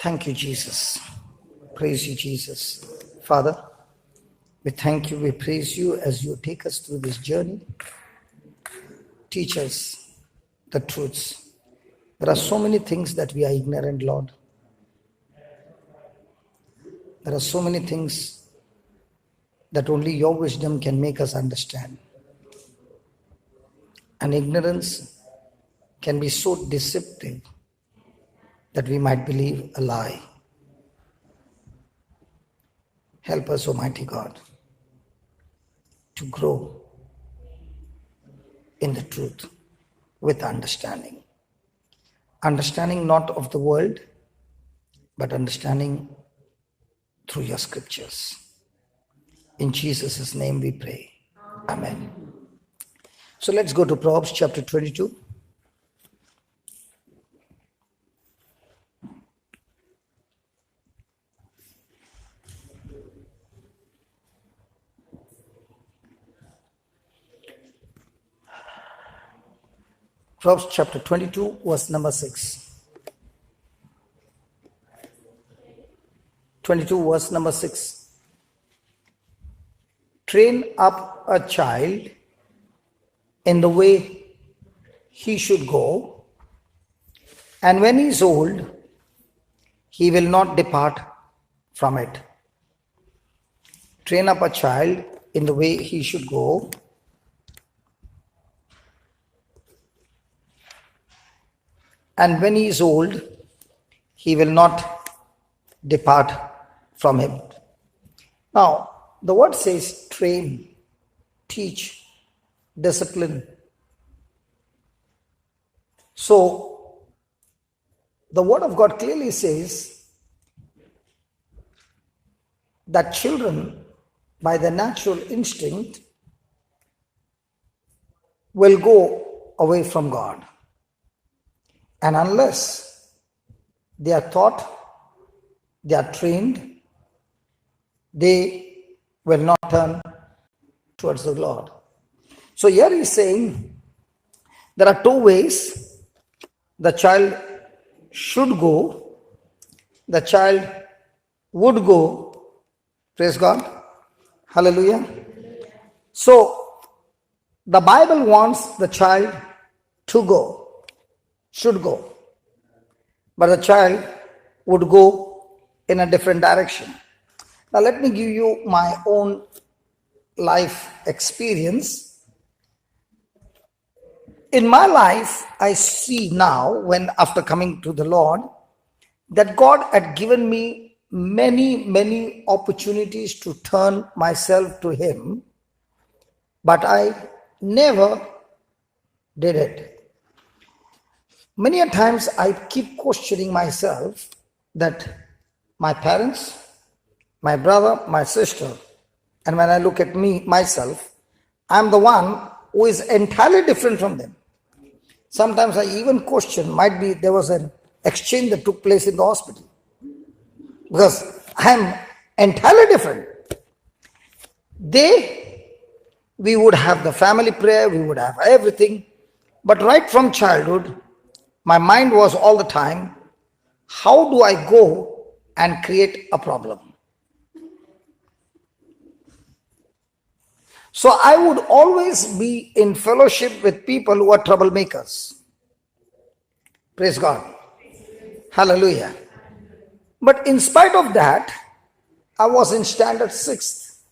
Thank you, Jesus. Praise you, Jesus. Father, we thank you, we praise you as you take us through this journey. Teach us the truths. There are so many things that we are ignorant, Lord. There are so many things that only your wisdom can make us understand. And ignorance can be so deceptive that we might believe a lie. Help us, Almighty God, to grow in the truth with understanding. Understanding not of the world, but understanding through your scriptures. In Jesus' name we pray. Amen. So let's go to Proverbs chapter 22. Proverbs chapter 22, verse number 6. 22, verse number 6. Train up a child in the way he should go, and when he is old, he will not depart from it. Train up a child in the way he should go, and when he is old, he will not depart from him. Now, the word says train, teach, discipline. So, the word of God clearly says that children, by their natural instinct, will go away from God. And unless they are taught, they are trained, they will not turn towards the Lord. So here he is saying there are two ways the child should go, the child would go. Praise God. Hallelujah. So the Bible wants the child to go. Should go. But the child would go in a different direction. Now let me give you my own life experience. In my life, I see now, when after coming to the Lord, that God had given me many opportunities to turn myself to Him, but I never did it. Many a times I keep questioning myself that my parents, my brother, my sister, and when I look at myself, I'm the one who is entirely different from them. Sometimes I even question, might be there was an exchange that took place in the hospital, because I'm entirely different. We would have the family prayer, we would have everything, but right from childhood, my mind was all the time, how do I go and create a problem? So I would always be in fellowship with people who are troublemakers. Praise God. Hallelujah. But in spite of that, I was in standard 6th.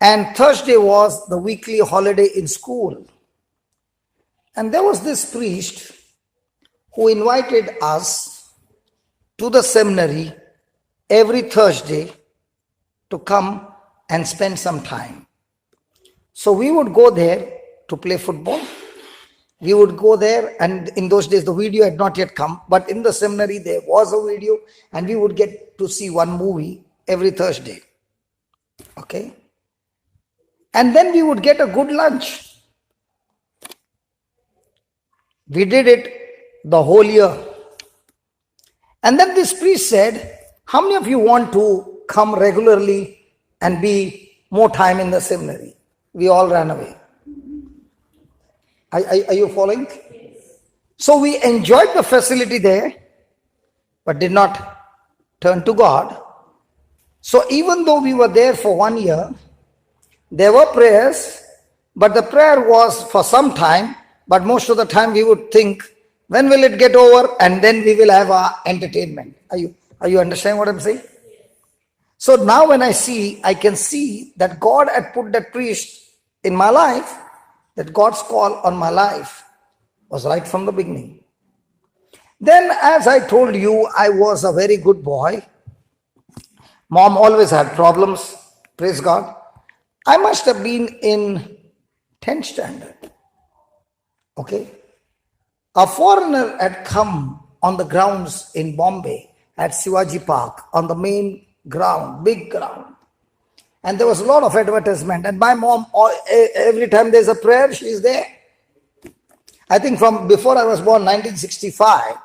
And Thursday was the weekly holiday in school. And there was this priest who invited us to the seminary every Thursday to come and spend some time. So we would go there to play football. We would go there, and in those days the video had not yet come, but in the seminary there was a video, and we would get to see one movie every Thursday. Okay? And then we would get a good lunch. We did it the whole year. And then this priest said, how many of you want to come regularly and be more time in the seminary? We all ran away. Are you following? So we enjoyed the facility there, but did not turn to God. So even though we were there for 1 year, there were prayers, but the prayer was for some time, but most of the time we would think, when will it get over? And then we will have our entertainment. Are you understanding what I'm saying? So now when I can see that God had put that priest in my life, that God's call on my life was right from the beginning. Then, as I told you, I was a very good boy. Mom always had problems, praise God. I must have been in 10th standard. Okay. A foreigner had come on the grounds in Bombay at Shivaji Park, on the main ground, big ground. And there was a lot of advertisement. And my mom, every time there's a prayer, she's there. I think from before I was born, 1965,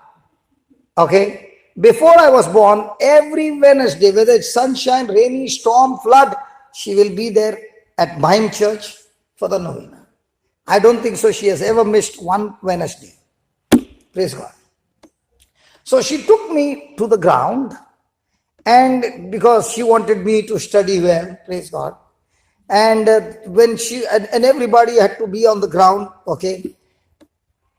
okay, before I was born, every Wednesday, whether it's sunshine, rainy, storm, flood, she will be there at Mahim Church for the novena. I don't think so she has ever missed one Wednesday. Praise God. So she took me to the ground, and because she wanted me to study well, praise God. And when and everybody had to be on the ground, okay.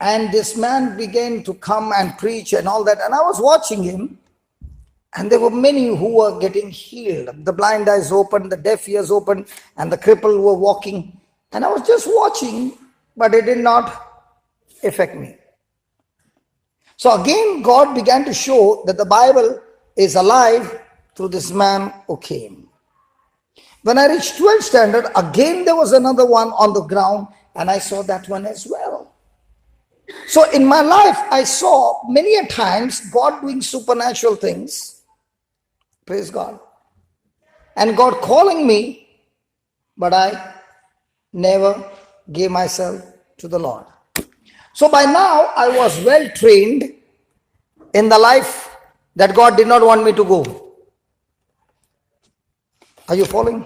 And this man began to come and preach and all that. And I was watching him. And there were many who were getting healed. The blind eyes opened, the deaf ears opened, and the crippled were walking. And I was just watching, but it did not affect me. So again, God began to show that the Bible is alive through this man who came. When I reached 12th standard, again there was another one on the ground, and I saw that one as well. So in my life, I saw many a times God doing supernatural things. Praise God. And God calling me, but I never gave myself to the Lord. So by now, I was well trained in the life that God did not want me to go. Are you following?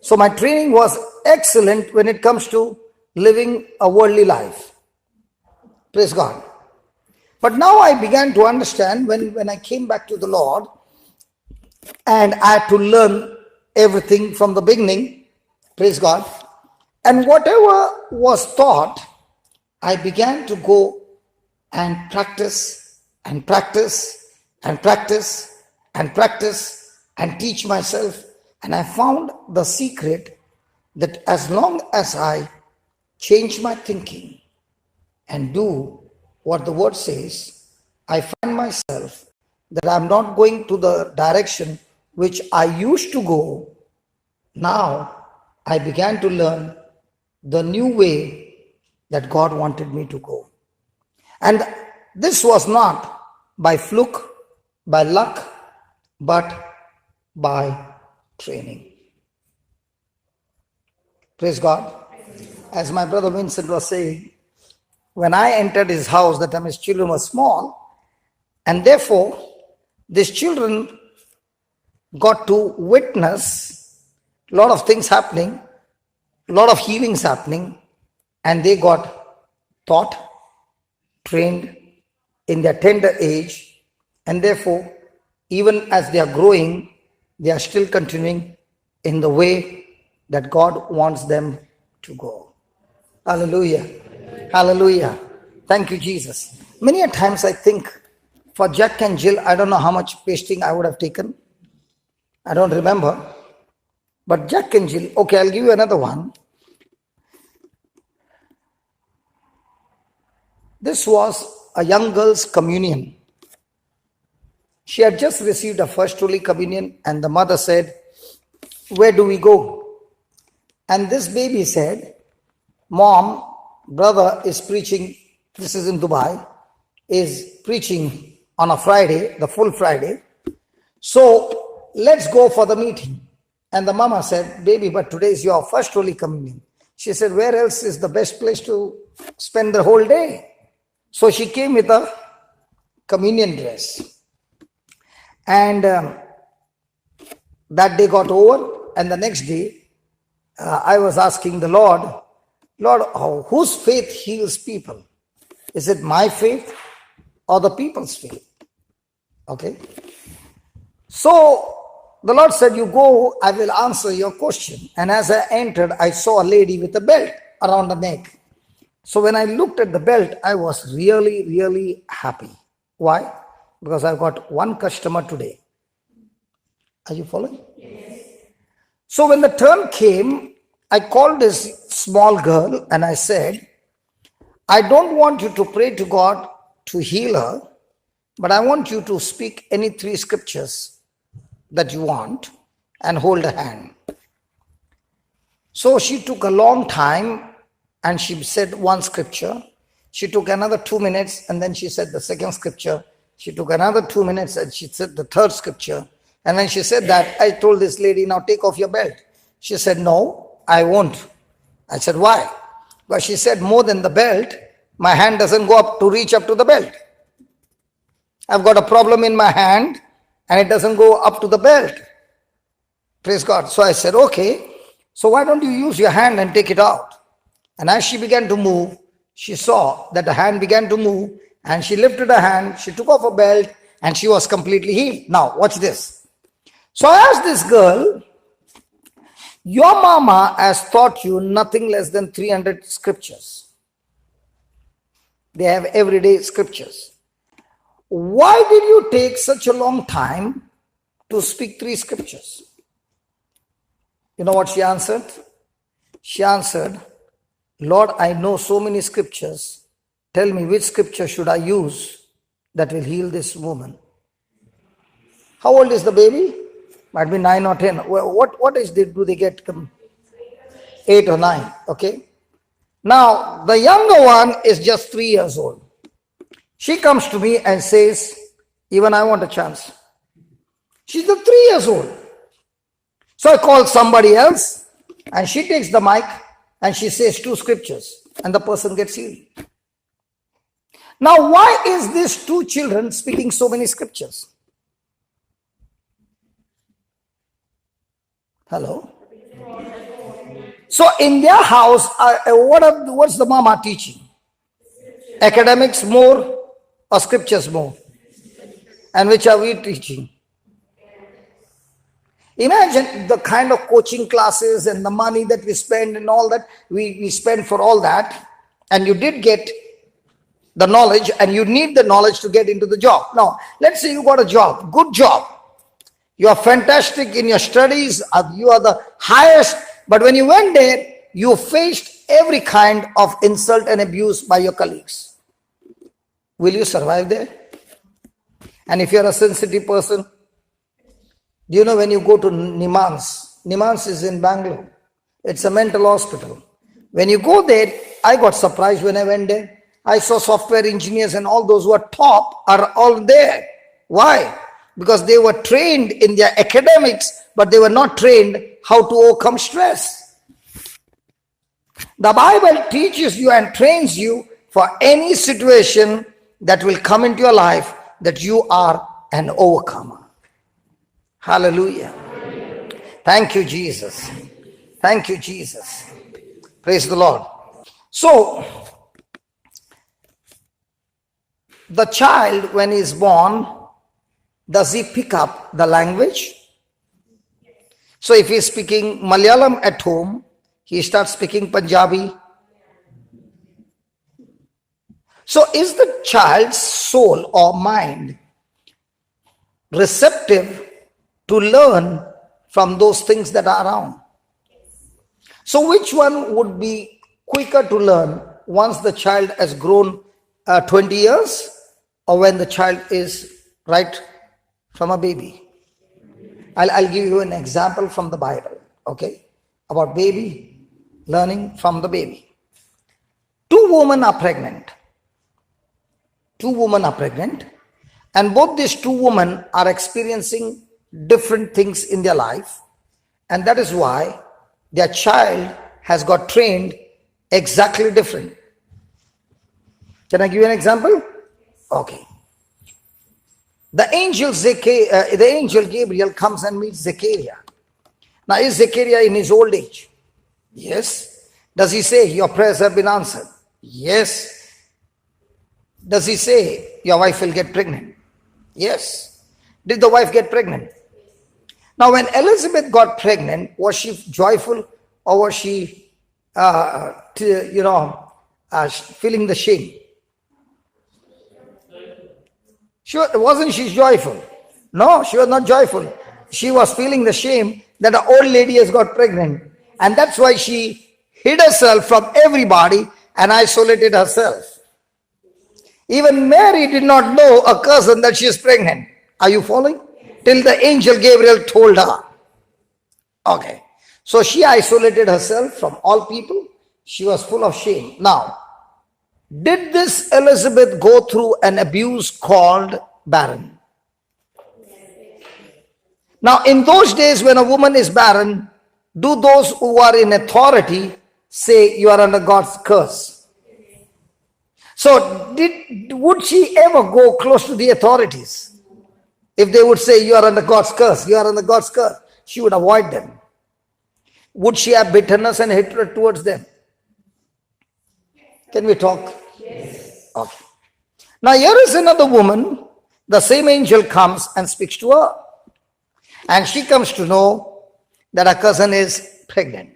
So my training was excellent when it comes to living a worldly life. Praise God. But now I began to understand when I came back to the Lord, and I had to learn everything from the beginning. Praise God. And whatever was taught, I began to go and practice and practice and practice and practice and teach myself. And I found the secret that as long as I change my thinking and do what the word says, I find myself that I'm not going to the direction which I used to go. Now I began to learn the new way that God wanted me to go. And this was not by fluke, by luck, but by training. Praise God. As my brother Vincent was saying, when I entered his house, that time his children were small, and therefore these children got to witness a lot of things happening, a lot of healings happening, and they got taught, trained in their tender age, and therefore even as they are growing, they are still continuing in the way that God wants them to go. Hallelujah. Hallelujah. Thank you, Jesus. Many a times I think for Jack and Jill, I don't know how much pasting I would have taken. I don't remember. But Jack and Jill, okay, I'll give you another one. This was a young girl's communion. She had just received her first Holy Communion, and the mother said, "Where do we go?" And this baby said, "Mom, brother is preaching," this is in Dubai, is preaching on a Friday, the full Friday. So let's go for the meeting. And the mama said, "Baby, but today is your first Holy Communion." She said, "Where else is the best place to spend the whole day?" So she came with a communion dress. And that day got over, and the next day I was asking the Lord, whose faith heals people? Is it my faith or the people's faith? Okay. So the Lord said, you go, I will answer your question. And as I entered, I saw a lady with a belt around the neck. So when I looked at the belt, I was really, really happy. Why? Because I've got one customer today. Are you following? Yes. So when the turn came, I called this small girl and I said, I don't want you to pray to God to heal her, but I want you to speak any 3 scriptures that you want and hold a hand. So she took a long time and she said one scripture. She took another 2 minutes and then she said the second scripture. She took another 2 minutes and she said the third scripture. And when she said that, I told this lady, now take off your belt. She said, no, I won't. I said, why? But she said, more than the belt, my hand doesn't go up to reach up to the belt. I've got a problem in my hand and it doesn't go up to the belt. Praise God. So I said, okay, so why don't you use your hand and take it out? And as she began to move, she saw that the hand began to move and she lifted her hand, she took off her belt and she was completely healed. Now, watch this. So I asked this girl, your mama has taught you nothing less than 300 scriptures. They have everyday scriptures. Why did you take such a long time to speak 3 scriptures? You know what she answered? She answered, Lord, I know so many scriptures. Tell me which scripture should I use that will heal this woman. How old is the baby? Might be 9 or 10. What age do they get? 8 or 9. Okay. Now, the younger one is just 3 years old. She comes to me and says, even I want a chance. She's the 3 years old. So I call somebody else and she takes the mic and she says 2 scriptures and the person gets healed. Now, why is these 2 children speaking so many scriptures? Hello? So in their house, what's the mama teaching? Academics more or scriptures more? And which are we teaching? Imagine the kind of coaching classes and the money that we spend and all that. We spend for all that. And you did get the knowledge and you need the knowledge to get into the job. Now, let's say you got a job, good job. You are fantastic in your studies. You are the highest. But when you went there, you faced every kind of insult and abuse by your colleagues. Will you survive there? And if you're a sensitive person, do you know when you go to Nimans is in Bangalore. It's a mental hospital. When you go there, I got surprised when I went there. I saw software engineers and all those who are top are all there. Why? Because they were trained in their academics, but they were not trained how to overcome stress. The Bible teaches you and trains you for any situation that will come into your life that you are an overcomer. Hallelujah. Thank you, Jesus. Thank you, Jesus. Praise the Lord. So, the child, when he is born, does he pick up the language? So if he is speaking Malayalam at home, he starts speaking Punjabi. So is the child's soul or mind receptive to learn from those things that are around? So which one would be quicker to learn once the child has grown 20 years or when the child is right from a baby? I'll give you an example from the Bible, okay, about baby learning from the baby. 2 women are pregnant. 2 women are pregnant, and both these 2 women are experiencing different things in their life, and that is why their child has got trained exactly different. Can I give you an example? Okay. The angel Gabriel comes and meets Sequeira. Now, is Sequeira in his old age? Yes. Does he say, your prayers have been answered? Yes. Does he say, your wife will get pregnant? Yes. did the wife get pregnant? Now, when Elizabeth got pregnant, was she joyful or was she, feeling the shame? Wasn't she joyful? No, she was not joyful. She was feeling the shame that an old lady has got pregnant. And that's why she hid herself from everybody and isolated herself. Even Mary did not know a cousin that she is pregnant. Are you following? Till the angel Gabriel told her. Okay. So she isolated herself from all people. She was full of shame. Now, did this Elizabeth go through an abuse called barren? Now, in those days when a woman is barren, do those who are in authority say you are under God's curse? So, would she ever go close to the authorities? If they would say you are under God's curse, you are under God's curse, she would avoid them. Would she have bitterness and hatred towards them? Can we talk? Yes. Okay. Now here is another woman. The same angel comes and speaks to her. And she comes to know that her cousin is pregnant.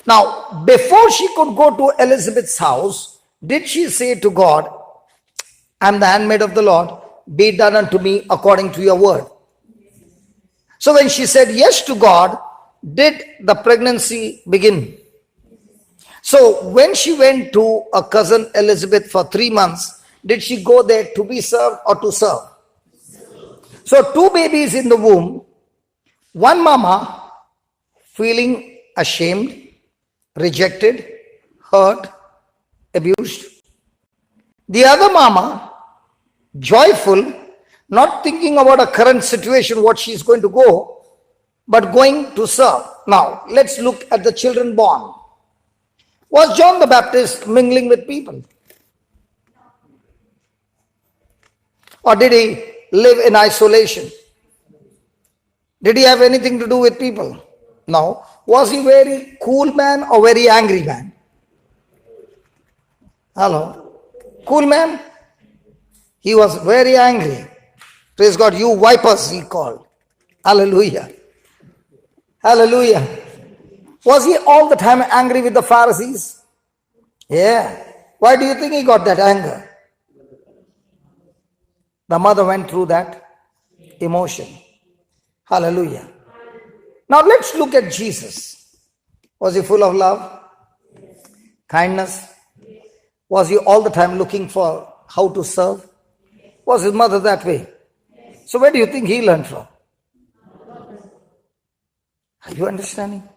Now, before she could go to Elizabeth's house, did she say to God, I am the handmaid of the Lord, be done unto me according to your word? So when she said yes to God, did the pregnancy begin? So when she went to a cousin Elizabeth for 3 months, did she go there to be served or to serve? So 2 babies in the womb, one mama feeling ashamed, rejected, hurt, abused. The other mama joyful, not thinking about a current situation, what she is going to go, but going to serve. Now, let's look at the children born. Was John the Baptist mingling with people? Or did he live in isolation? Did he have anything to do with people? No. Was he very cool man or very angry man? Hello? Cool man? He was very angry. Praise God, you vipers, he called. Hallelujah. Hallelujah. Was he all the time angry with the Pharisees? Yeah. Why do you think he got that anger? The mother went through that emotion. Hallelujah. Now let's look at Jesus. Was he full of love? Kindness? Was he all the time looking for how to serve? Was his mother that way? So where do you think he learned from? Are you understanding?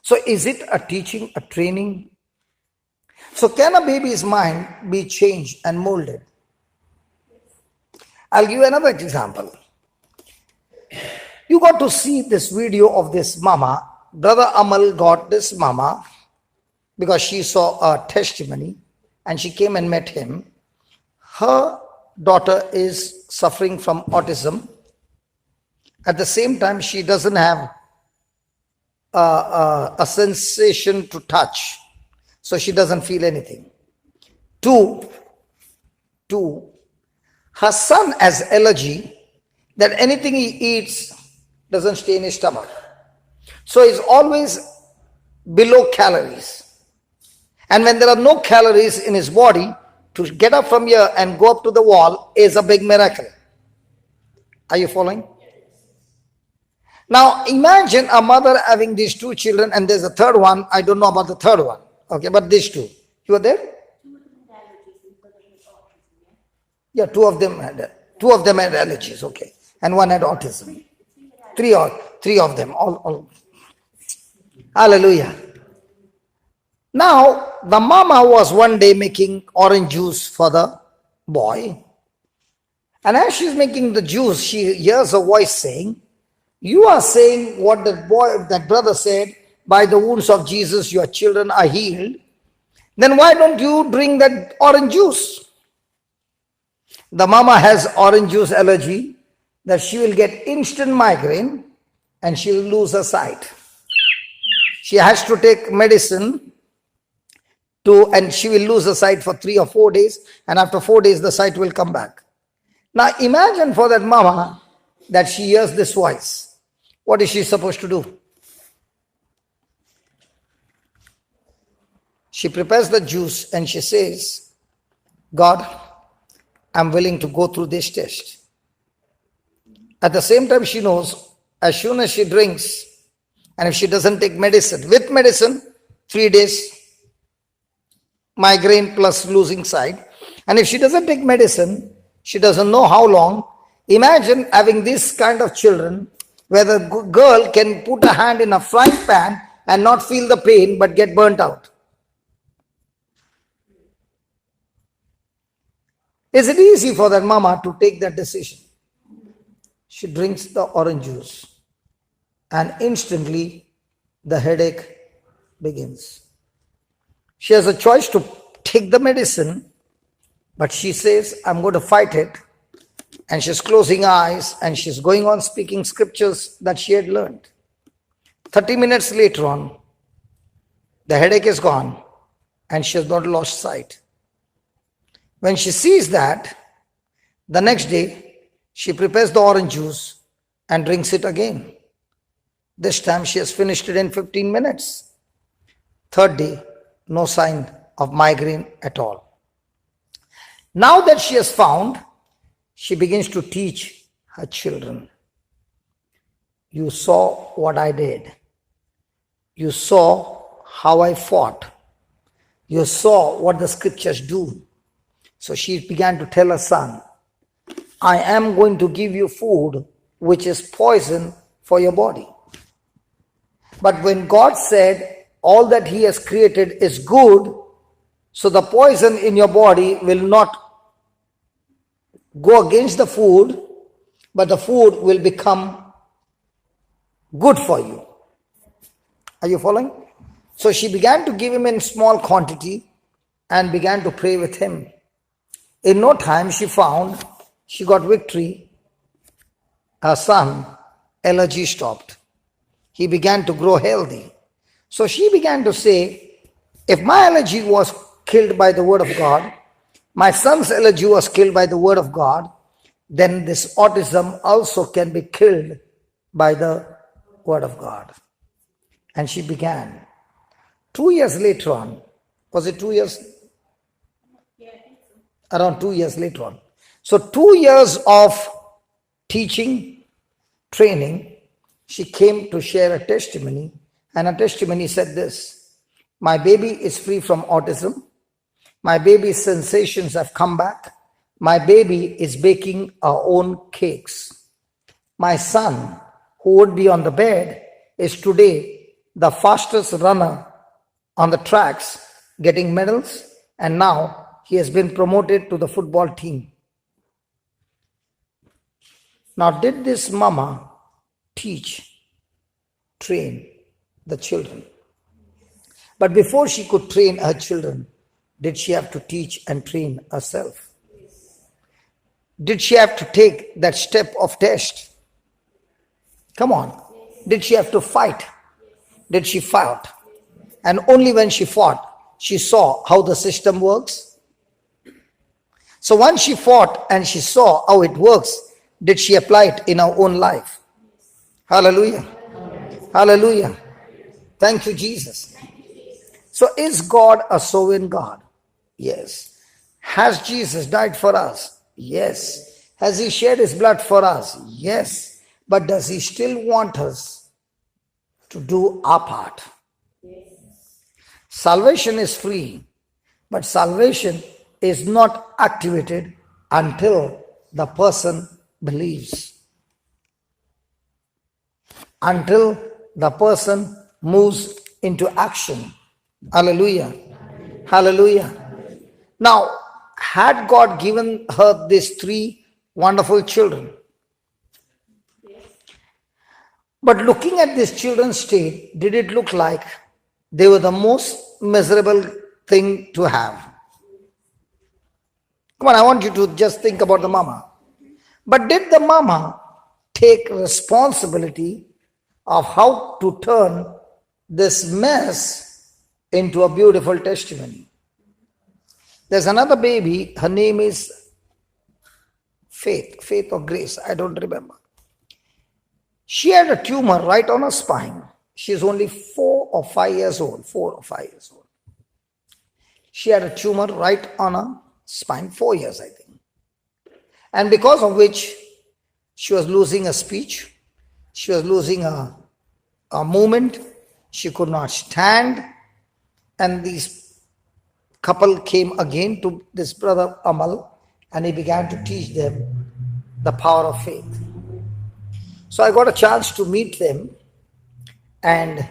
So is it a teaching, a training? So can a baby's mind be changed and molded? I'll give you another example. You got to see this video of this mama. Brother Amal got this mama because she saw a testimony and she came and met him. Her daughter is suffering from autism. At the same time, she doesn't have a sensation to touch. So she doesn't feel anything. Two, her son has allergy that anything he eats doesn't stay in his stomach. So he's always below calories. And when there are no calories in his body, to get up from here and go up to the wall is a big miracle. Are you following? Now imagine a mother having these 2 children and there's a third one. I don't know about the third one. Okay, but these 2. You were there? Yeah, two of them had allergies, okay. And one had autism. Three of them. All. Hallelujah. Now, the mama was one day making orange juice for the boy. And as she's making the juice, she hears a voice saying, you are saying what that brother said, by the wounds of Jesus, your children are healed. Then why don't you drink that orange juice? The mama has orange juice allergy, that she will get instant migraine and she will lose her sight. She has to take medicine and she will lose her sight for 3 or 4 days, and after 4 days the sight will come back. Now imagine for that mama that she hears this voice. What is she supposed to do? She prepares the juice and she says, God, I'm willing to go through this test. At the same time, she knows as soon as she drinks, and if she doesn't take medicine, with medicine, 3 days, migraine plus losing sight. And if she doesn't take medicine, she doesn't know how long. Imagine having this kind of children where the girl can put a hand in a frying pan and not feel the pain but get burnt out. Is it easy for that mama to take that decision? She drinks the orange juice and instantly the headache begins. She has a choice to take the medicine, but she says, I'm going to fight it. And she's closing her eyes and she's going on speaking scriptures that she had learned. 30 minutes later on, the headache is gone and she has not lost sight. When she sees that, the next day, she prepares the orange juice and drinks it again. This time she has finished it in 15 minutes. Third day, no sign of migraine at all. Now that she has found, she begins to teach her children. You saw what I did. You saw how I fought. You saw what the scriptures do. So she began to tell her son, I am going to give you food which is poison for your body. But when God said all that he has created is good, so the poison in your body will not go against the food, but the food will become good for you. Are you following? So she began to give him in small quantity and began to pray with him. In no time she found she got victory. Her son, allergy stopped. He began to grow healthy. So she began to say, if my allergy was killed by the word of God, my son's allergy was killed by the word of God, then this autism also can be killed by the word of God. And she began. 2 years later on, was it 2 years? Around 2 years later on. So 2 years of teaching, training, she came to share a testimony, and her testimony said this: my baby is free from autism. My baby's sensations have come back. My baby is baking her own cakes. My son, who would be on the bed, is today the fastest runner on the tracks, getting medals, and now he has been promoted to the football team. Now, did this mama teach, train the children? But before she could train her children, did she have to teach and train herself? Did she have to take that step of test? Come on. Did she have to fight? Did she fight? And only when she fought, she saw how the system works. So once she fought and she saw how it works, did she apply it in her own life? Hallelujah. Hallelujah. Thank you, Jesus. So is God a sovereign God? Yes. Has Jesus died for us? Yes. Has he shed his blood for us? Yes. But does he still want us to do our part? Salvation is free, but salvation is not activated until the person believes. Until the person moves into action. Hallelujah. Hallelujah. Now, had God given her these 3 wonderful children? But looking at this children's state, did it look like they were the most miserable thing to have? Come on, I want you to just think about the mama. But did the mama take responsibility of how to turn this mess into a beautiful testimony? There's another baby, her name is Faith or Grace, I don't remember. She had a tumor right on her spine. She's only 4 or 5 years old. She had a tumor right on her spine, 4 years, I think. And because of which she was losing her speech, she was losing her movement, she could not stand. And this couple came again to this brother Amal, and he began to teach them the power of faith. So I got a chance to meet them, and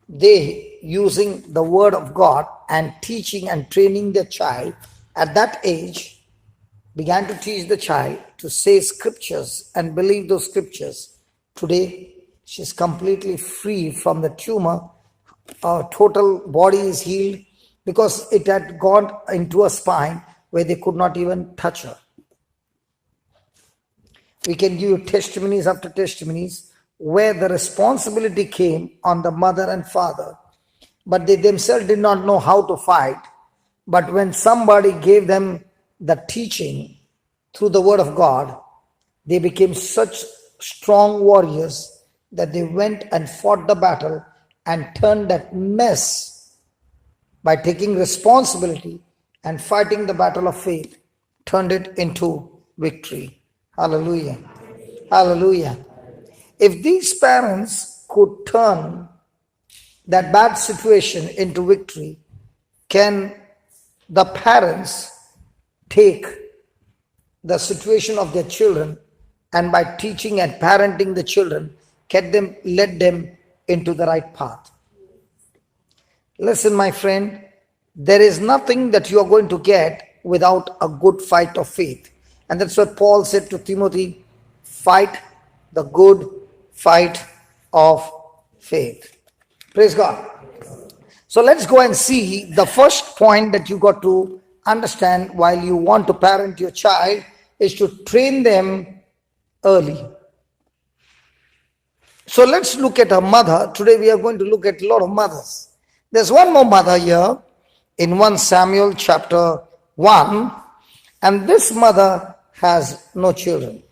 they, using the word of God and teaching and training their child at that age, began to teach the child to say scriptures and believe those scriptures. Today, she's completely free from the tumor. Her total body is healed because it had gone into a spine where they could not even touch her. We can give you testimonies after testimonies where the responsibility came on the mother and father, but they themselves did not know how to fight. But when somebody gave them the teaching through the word of God, they became such strong warriors that they went and fought the battle and turned that mess by taking responsibility and fighting the battle of faith, turned it into victory. Hallelujah. Hallelujah. If these parents could turn that bad situation into victory, can the parents take the situation of their children and by teaching and parenting the children, lead them into the right path? Listen, my friend, there is nothing that you are going to get without a good fight of faith. And that's what Paul said to Timothy, fight the good fight of faith. Praise God. So let's go and see the first point that you got to understand while you want to parent your child is to train them early. So let's look at a mother. Today we are going to look at a lot of mothers. There's one more mother here in 1 Samuel chapter 1, and this mother has no children.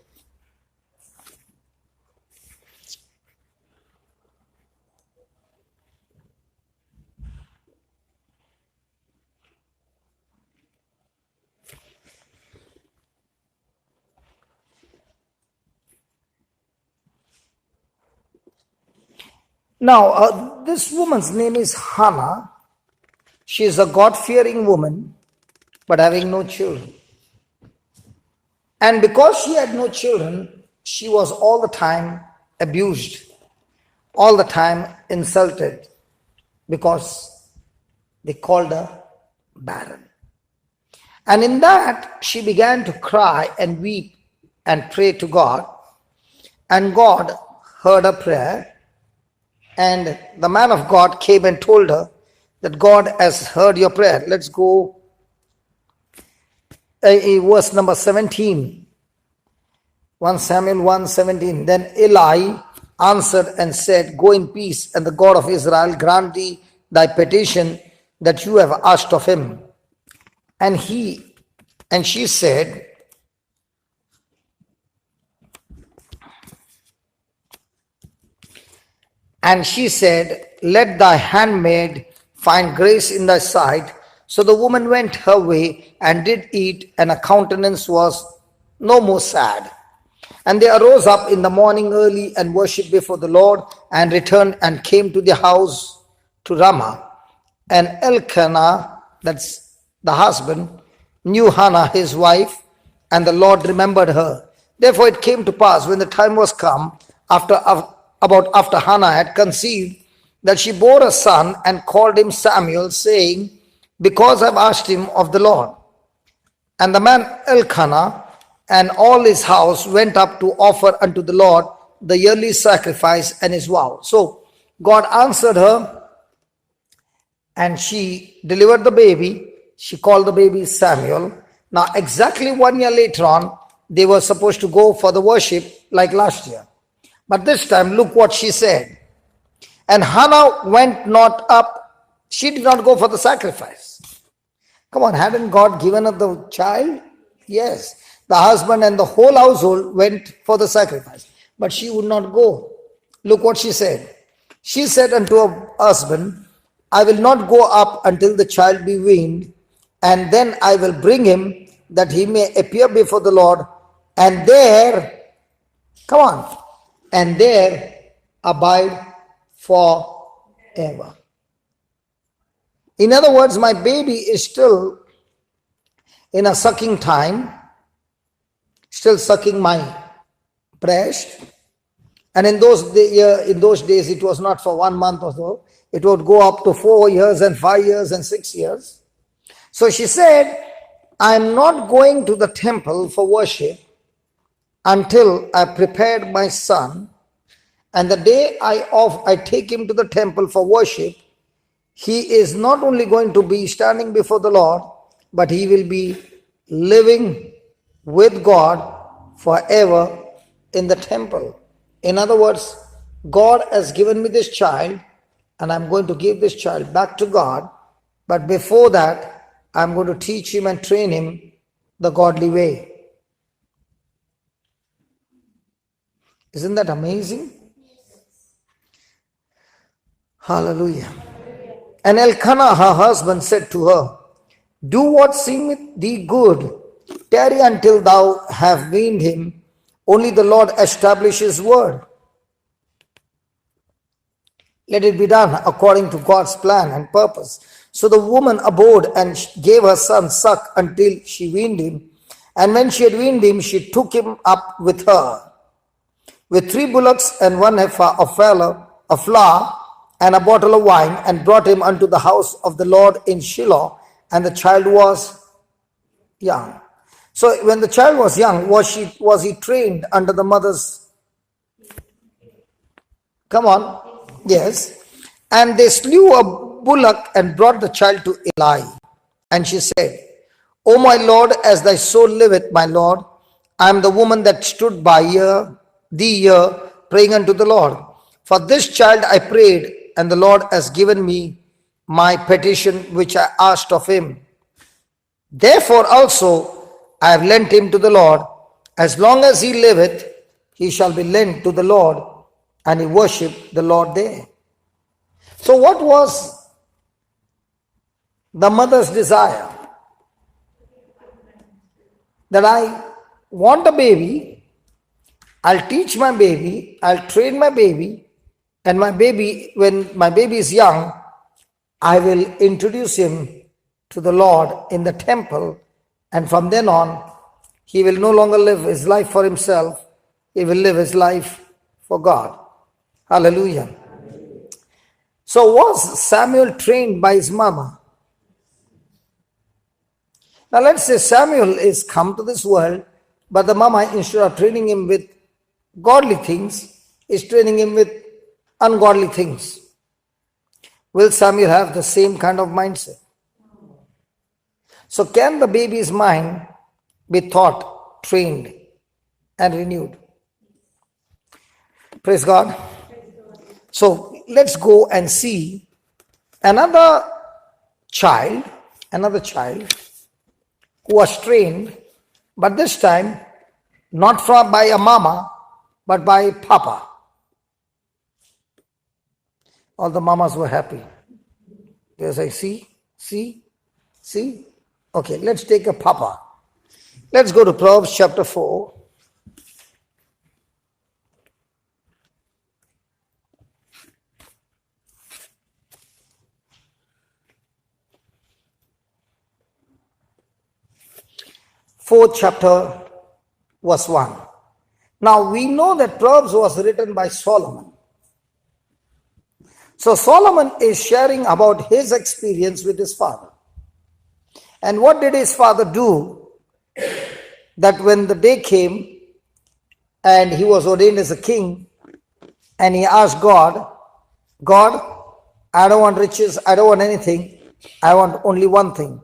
Now, this woman's name is Hannah. She is a God-fearing woman, but having no children. And because she had no children, she was all the time abused, all the time insulted, because they called her barren. And in that, she began to cry and weep and pray to God. And God heard her prayer. And the man of God came and told her that God has heard your prayer. Let's go verse number 17. 1 Samuel 1:17. Then Eli answered and said, go in peace, and the God of Israel grant thee thy petition that you have asked of him. And she said, let thy handmaid find grace in thy sight. So the woman went her way and did eat, and her countenance was no more sad. And they arose up in the morning early and worshipped before the Lord, and returned and came to their house to Ramah. And Elkanah, that's the husband, knew Hannah his wife, and the Lord remembered her. Therefore it came to pass, when the time was come, after Hannah had conceived, that she bore a son and called him Samuel, saying, because I've asked him of the Lord. And the man Elkanah and all his house went up to offer unto the Lord the yearly sacrifice and his vow. So God answered her, and she delivered the baby. She called the baby Samuel. Now exactly 1 year later on, they were supposed to go for the worship like last year. But this time, look what she said. And Hannah went not up. She did not go for the sacrifice. Come on, hadn't God given her the child? Yes. The husband and the whole household went for the sacrifice, but she would not go. Look what she said. She said unto her husband, I will not go up until the child be weaned, and then I will bring him, that he may appear before the Lord, and there, come on, and there abide forever. In other words, my baby is still in a sucking time, still sucking my breast. And in those days, it was not for 1 month or so. It would go up to 4 years and 5 years and 6 years. So she said, I am not going to the temple for worship until I prepared my son. And the day I take him to the temple for worship, he is not only going to be standing before the Lord, but he will be living with God forever in the temple. In other words, God has given me this child, and I'm going to give this child back to God. But before that, I'm going to teach him and train him the godly way. Isn't that amazing? Hallelujah. And Elkanah, her husband, said to her, do what seemeth thee good. Tarry until thou have weaned him. Only the Lord establish his word. Let it be done according to God's plan and purpose. So the woman abode and gave her son suck until she weaned him. And when she had weaned him, she took him up with her, with 3 bullocks and 1 heifer of flour and a bottle of wine, and brought him unto the house of the Lord in Shiloh. And the child was young. So when the child was young, was he trained under the mother's? Come on. Yes. And they slew a bullock and brought the child to Eli. And she said, O my Lord, as thy soul liveth, my Lord, I am the woman that stood by thee here, praying unto the Lord. For this child I prayed, and the Lord has given me my petition which I asked of him. Therefore also I have lent him to the Lord. As long as he liveth, he shall be lent to the Lord. And he worshipped the Lord there. So what was the mother's desire? That I want a baby, I'll teach my baby, I'll train my baby, and my baby, when my baby is young, I will introduce him to the Lord in the temple, and from then on, he will no longer live his life for himself, he will live his life for God. Hallelujah. So was Samuel trained by his mama? Now let's say Samuel is come to this world, but the mama, instead of training him with godly things, is training him with ungodly things. Will Samuel have the same kind of mindset? So can the baby's mind be taught, trained, and renewed? Praise God. So let's go and see another child who was trained, but this time not by a mama, but by papa. All the mamas were happy. Because I see. Okay, let's take a papa. Let's go to Proverbs chapter 4. Fourth chapter, verse 1. Now we know that Proverbs was written by Solomon. So Solomon is sharing about his experience with his father. And what did his father do? That when the day came and he was ordained as a king, and he asked God, I don't want riches, I don't want anything, I want only one thing,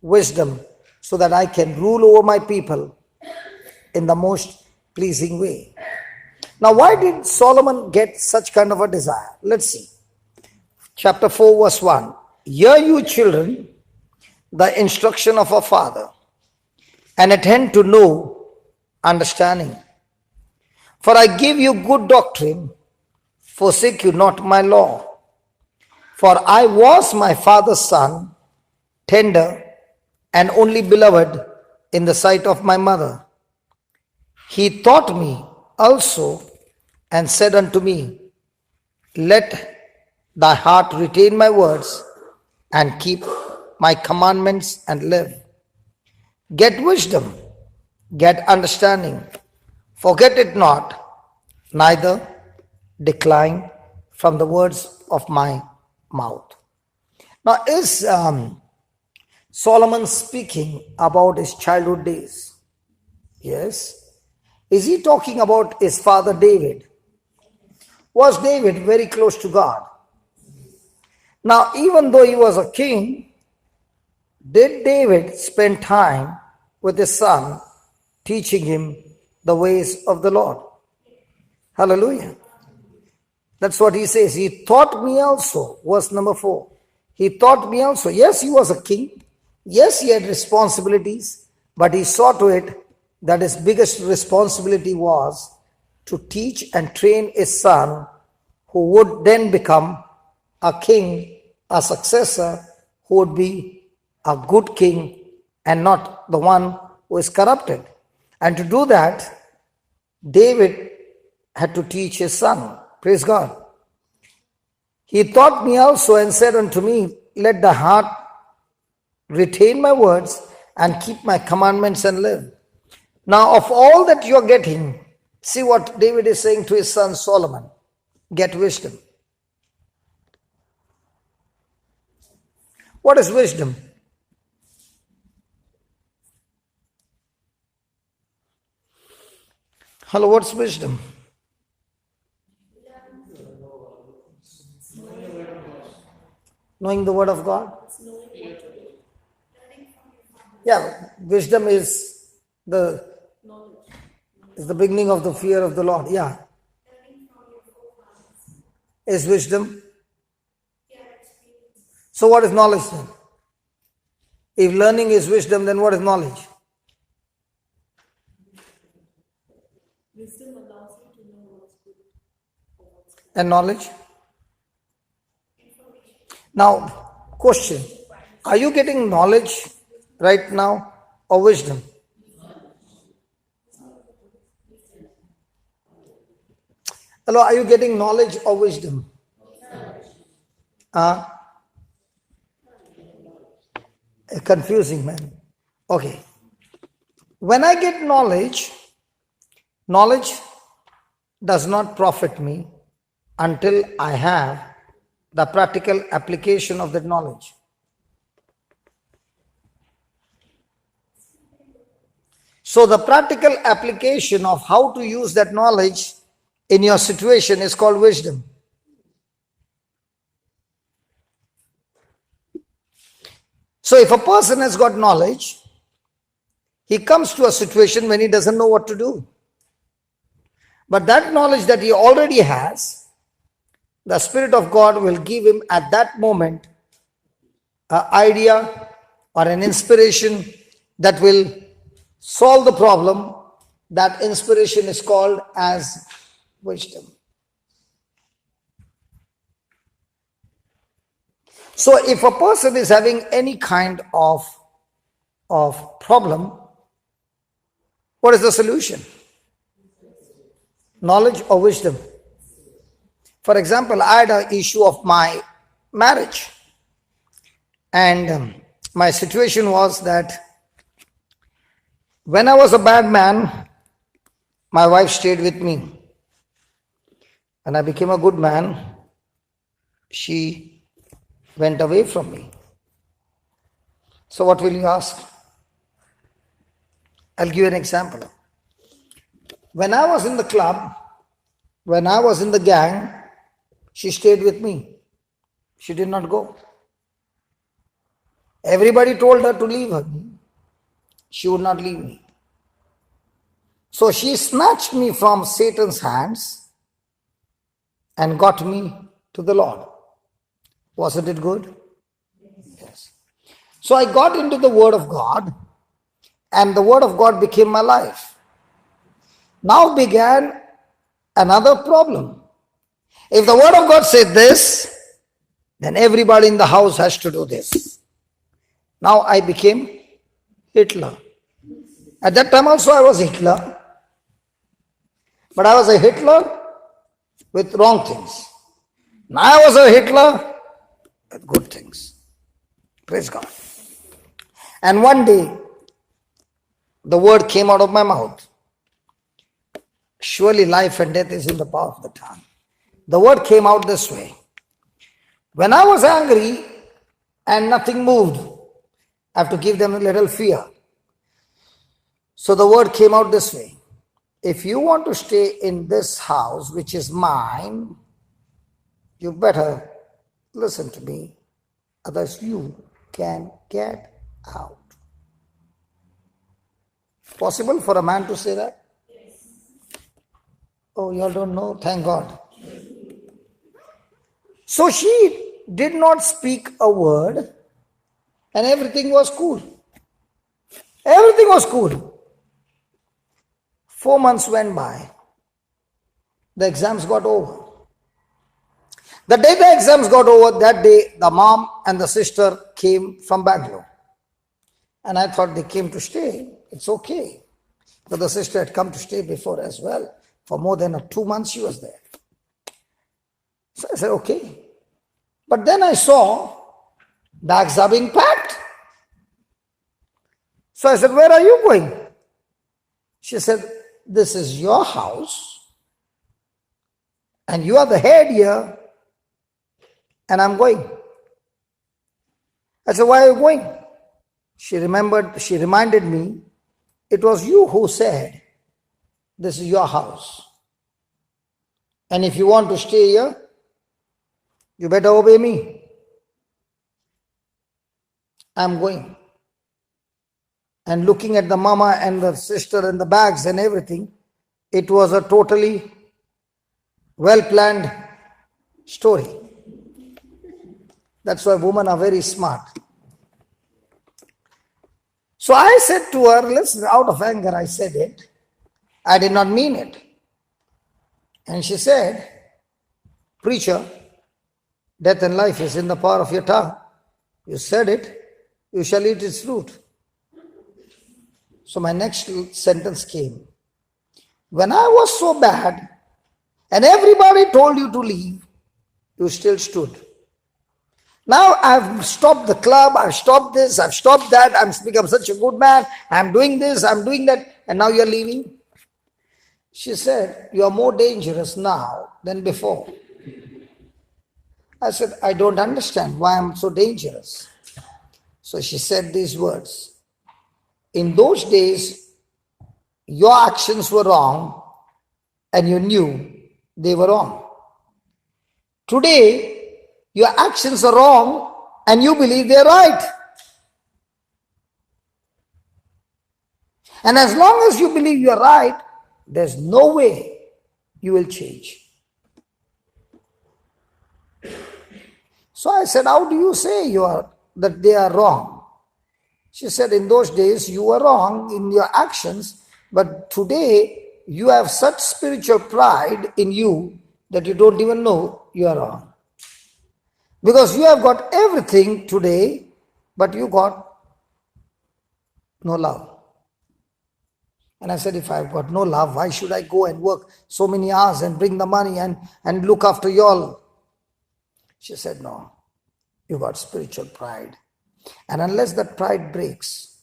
wisdom, so that I can rule over my people in the most pleasing way. Now, why did Solomon get such kind of a desire? Let's see. Chapter 4, verse 1. Hear you children the instruction of a father, and attend to know understanding. For I give you good doctrine, forsake you not my law. For I was my father's son, tender and only beloved in the sight of my mother. He taught me also and said unto me, let thy heart retain my words and keep my commandments and live. Get wisdom, get understanding, forget it not, neither decline from the words of my mouth. Now, is Solomon speaking about his childhood days? Yes. Is he talking about his father David? Was David very close to God? Now, even though he was a king, did David spend time with his son, teaching him the ways of the Lord? Hallelujah. That's what he says. He taught me also. Verse number 4. He taught me also. Yes, he was a king. Yes, he had responsibilities, but he saw to it that his biggest responsibility was to teach and train his son, who would then become a king, a successor, who would be a good king and not the one who is corrupted. And to do that, David had to teach his son. Praise God. He taught me also and said unto me, let the heart retain my words and keep my commandments and live. Now, of all that you are getting, see what David is saying to his son Solomon. Get wisdom. What is wisdom? Hello, what's wisdom? Knowing the word of God? Yeah, wisdom is the beginning of the fear of the Lord. Yeah. Is wisdom? So what is knowledge then? If learning is wisdom, then what is knowledge? Wisdom allows you to know what's good or what's bad. And knowledge? Now, question. Are you getting knowledge right now or wisdom? Hello, are you getting knowledge or wisdom? Confusing, man. Okay. When I get knowledge, knowledge does not profit me until I have the practical application of that knowledge. So the practical application of how to use that knowledge in your situation is called wisdom. So if a person has got knowledge, he comes to a situation when he doesn't know what to do. But that knowledge that he already has, the Spirit of God will give him at that moment an idea or an inspiration that will solve the problem. That inspiration is called as wisdom. So if a person is having any kind of problem, what is the solution? Knowledge or wisdom? For example, I had an issue of my marriage. And my situation was that when I was a bad man, my wife stayed with me. When I became a good man, she went away from me. So what will you ask? I'll give you an example. When I was in the club, when I was in the gang, she stayed with me. She did not go. Everybody told her to leave her. She would not leave me. So she snatched me from Satan's hands and got me to the Lord. Wasn't it good? Yes. So I got into the Word of God, and the Word of God became my life. Now began another problem. If the word of God said this, then everybody in the house has to do this. Now I became Hitler. At that time also I was Hitler. But I was a Hitler with wrong things. Now I was a Hitler with good things. Praise God. And one day, the word came out of my mouth. Surely life and death is in the power of the tongue. The word came out this way. When I was angry and nothing moved, I have to give them a little fear. So the word came out this way. If you want to stay in this house, which is mine, you better listen to me, otherwise you can get out. Possible for a man to say that? Yes. Oh, you all don't know? Thank God. So she did not speak a word and everything was cool. Everything was cool. 4 months went by. The exams got over. The day the exams got over, that day the mom and the sister came from Bangalore. And I thought they came to stay. It's okay. But the sister had come to stay before as well. For more than 2 months she was there. So I said, okay. But then I saw bags are being packed. So I said, where are you going? She said, this is your house. And you are the head here. And I'm going. I said, why are you going? She reminded me, it was you who said, this is your house. And if you want to stay here, you better obey me. I'm going. And looking at the mama and the sister and the bags and everything, it was a totally well-planned story. That's why women are very smart. So I said to her, listen, out of anger I said it. I did not mean it. And she said, preacher, death and life is in the power of your tongue. You said it, you shall eat its fruit. So my next sentence came. When I was so bad and everybody told you to leave, you still stood. Now I've stopped the club, I've stopped this, I've stopped that, I've become such a good man, I'm doing this, I'm doing that, and now you're leaving? She said, you are more dangerous now than before. I said, I don't understand why I'm so dangerous. So she said these words. In those days, your actions were wrong and you knew they were wrong. Today, your actions are wrong and you believe they're right. And as long as you believe you're right, there's no way you will change. So I said, how do you say that they are wrong? She said, in those days you were wrong in your actions, but today you have such spiritual pride in you that you don't even know you are wrong. Because you have got everything today, but you got no love. And I said, if I've got no love, why should I go and work so many hours and bring the money and look after you all? She said, no, you got spiritual pride. And unless that pride breaks,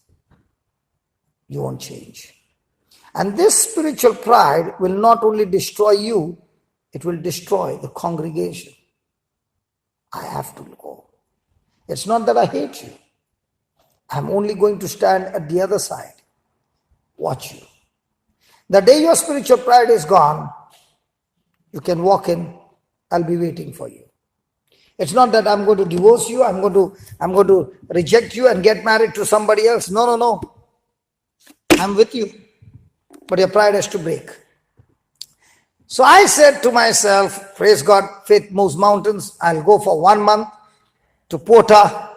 you won't change. And this spiritual pride will not only destroy you, it will destroy the congregation. I have to go. It's not that I hate you. I'm only going to stand at the other side. Watch you. The day your spiritual pride is gone, you can walk in. I'll be waiting for you. It's not that I'm going to divorce you, I'm going to reject you and get married to somebody else. No, no, no. I'm with you. But your pride has to break. So I said to myself, praise God, faith moves mountains. I'll go for 1 month to Pota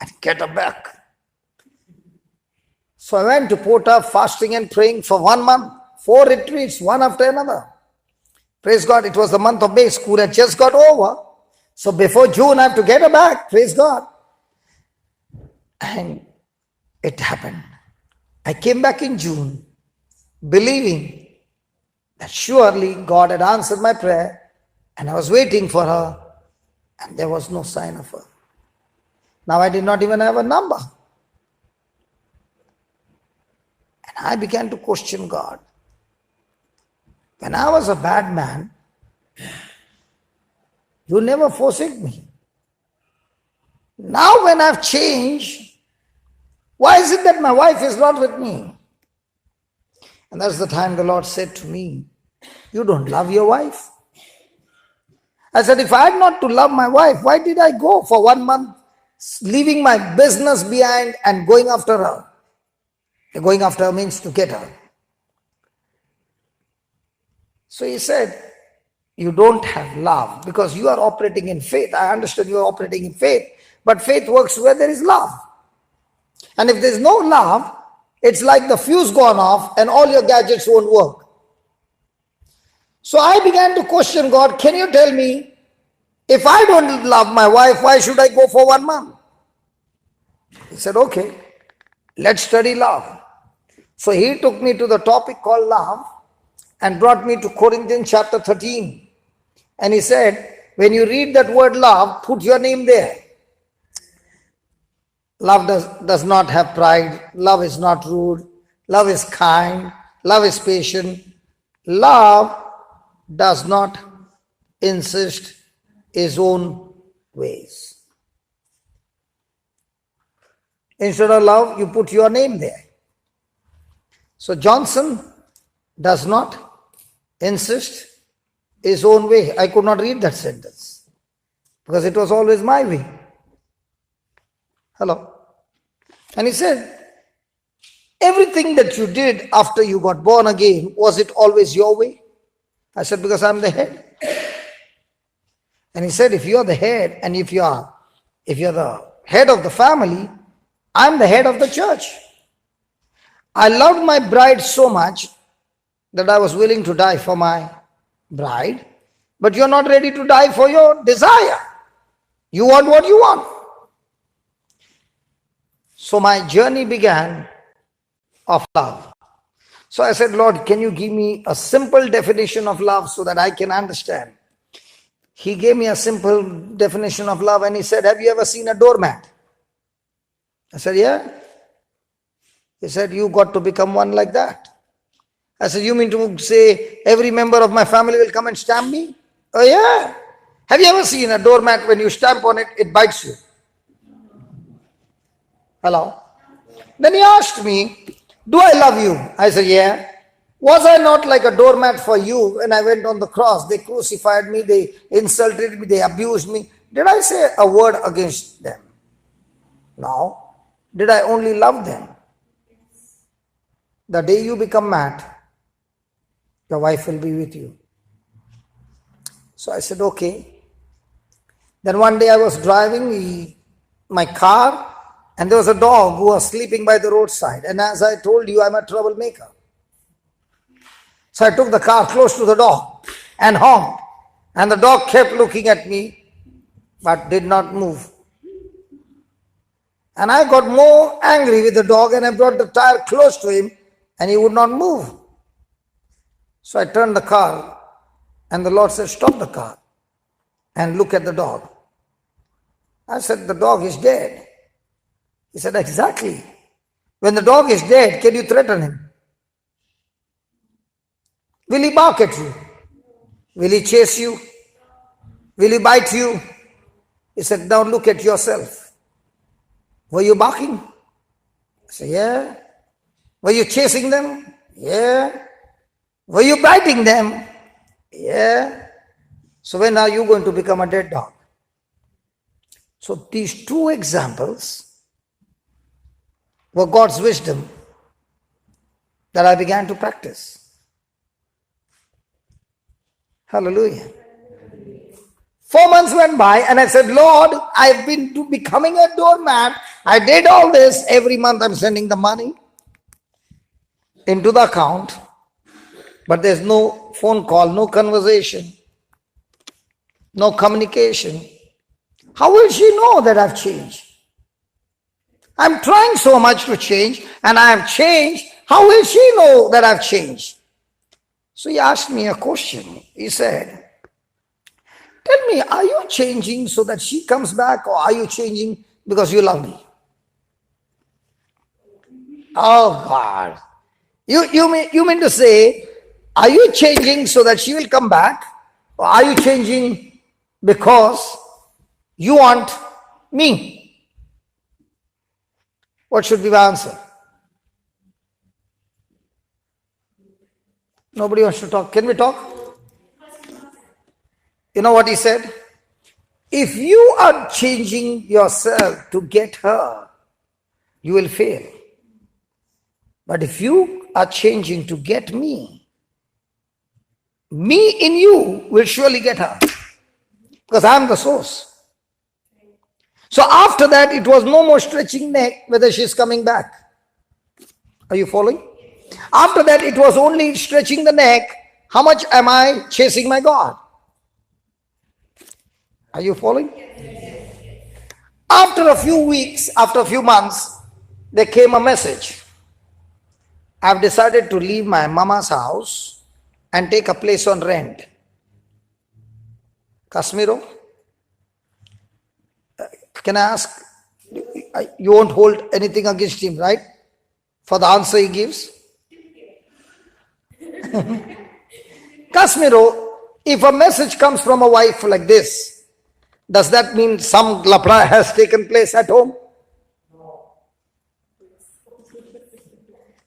and get her back. So I went to Pota fasting and praying for 1 month. 4 retreats, one after another. Praise God, it was the month of May. School had just got over. So before June, I have to get her back. Praise God. And it happened. I came back in June, believing that surely God had answered my prayer, and I was waiting for her, and there was no sign of her. Now I did not even have a number. And I began to question God. When I was a bad man, you never forsake me. Now when I've changed, why is it that my wife is not with me? And that's the time the Lord said to me, you don't love your wife? I said, if I had not to love my wife, why did I go for 1 month, leaving my business behind and going after her? Going after her means to get her. So he said, you don't have love because you are operating in faith. I understand you are operating in faith, but faith works where there is love. And if there is no love, it's like the fuse gone off and all your gadgets won't work. So I began to question God, can you tell me, if I don't love my wife, why should I go for 1 month? He said, okay, let's study love. So he took me to the topic called love and brought me to Corinthians chapter 13. And he said, when you read that word love, put your name there. Love does not have pride. Love is not rude. Love is kind. Love is patient. Love does not insist his own ways. Instead of love, you put your name there. So Johnson does not insist his own way. I could not read that sentence because it was always my way. Hello. And he said, everything that you did after you got born again, was it always your way? I said, because I'm the head. And he said, if you're the head and if you're the head of the family, I'm the head of the church. I loved my bride so much that I was willing to die for my bride, but you're not ready to die for your desire. You want what you want. So my journey began of love. So I said, Lord, can you give me a simple definition of love so that I can understand? He gave me a simple definition of love and he said, have you ever seen a doormat? I said, yeah. He said, you got to become one like that. I said, you mean to say every member of my family will come and stamp me? Oh yeah. Have you ever seen a doormat, when you stamp on it, it bites you? Hello? Then he asked me, do I love you? I said, yeah. Was I not like a doormat for you when I went on the cross? They crucified me, they insulted me, they abused me. Did I say a word against them? No. Did I only love them? The day you become mat, your wife will be with you. So I said, okay. Then one day I was driving my car and there was a dog who was sleeping by the roadside. And as I told you, I'm a troublemaker. So I took the car close to the dog and honked. And the dog kept looking at me but did not move. And I got more angry with the dog and I brought the tire close to him and he would not move. So I turned the car and the Lord said, stop the car and look at the dog. I said, the dog is dead. He said, exactly. When the dog is dead, can you threaten him? Will he bark at you? Will he chase you? Will he bite you? He said, now look at yourself. Were you barking? I said, yeah. Were you chasing them? Yeah. Were you biting them? Yeah. So when are you going to become a dead dog? So these two examples were God's wisdom that I began to practice. Hallelujah. 4 months went by and I said, Lord, I've been becoming a doormat. I did all this. Every month I'm sending the money into the account. But there's no phone call, no conversation, no communication. How will she know that I've changed? I'm trying so much to change and I have changed. How will she know that I've changed? So he asked me a question. He said, tell me, are you changing so that she comes back, or are you changing because you love me? Oh God. You mean to say, are you changing so that she will come back, or are you changing because you want me? What should be the answer? Nobody wants to talk. Can we talk? You know what he said? If you are changing yourself to get her, you will fail. But if you are changing to get me in you will surely get her. Because I am the source. So after that, it was no more stretching neck whether she's coming back. Are you following? After that, it was only stretching the neck. How much am I chasing my God? Are you following? After a few weeks, after a few months, there came a message. I've decided to leave my mama's house and take a place on rent. Casimiro, can I ask, you won't hold anything against him, right? For the answer he gives? Casimiro, if a message comes from a wife like this, does that mean some lapra has taken place at home?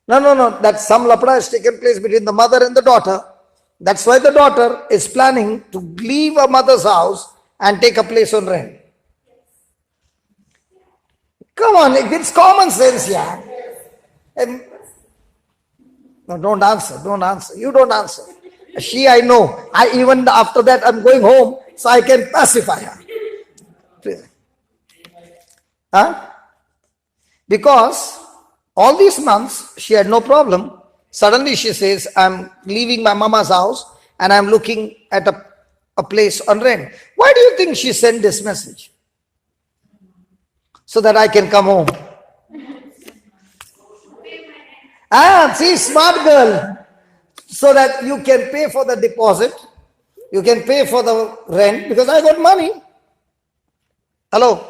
No. That some lapra has taken place between the mother and the daughter. That's why the daughter is planning to leave her mother's house and take a place on rent. Come on, it's common sense, yeah. No, don't answer. You don't answer. She, I know. Even after that, I'm going home so I can pacify her. Huh? Because all these months, she had no problem. Suddenly she says, I'm leaving my mama's house and I'm looking at a place on rent. Why do you think she sent this message? So that I can come home. See, smart girl. So that you can pay for the deposit. You can pay for the rent because I got money. Hello?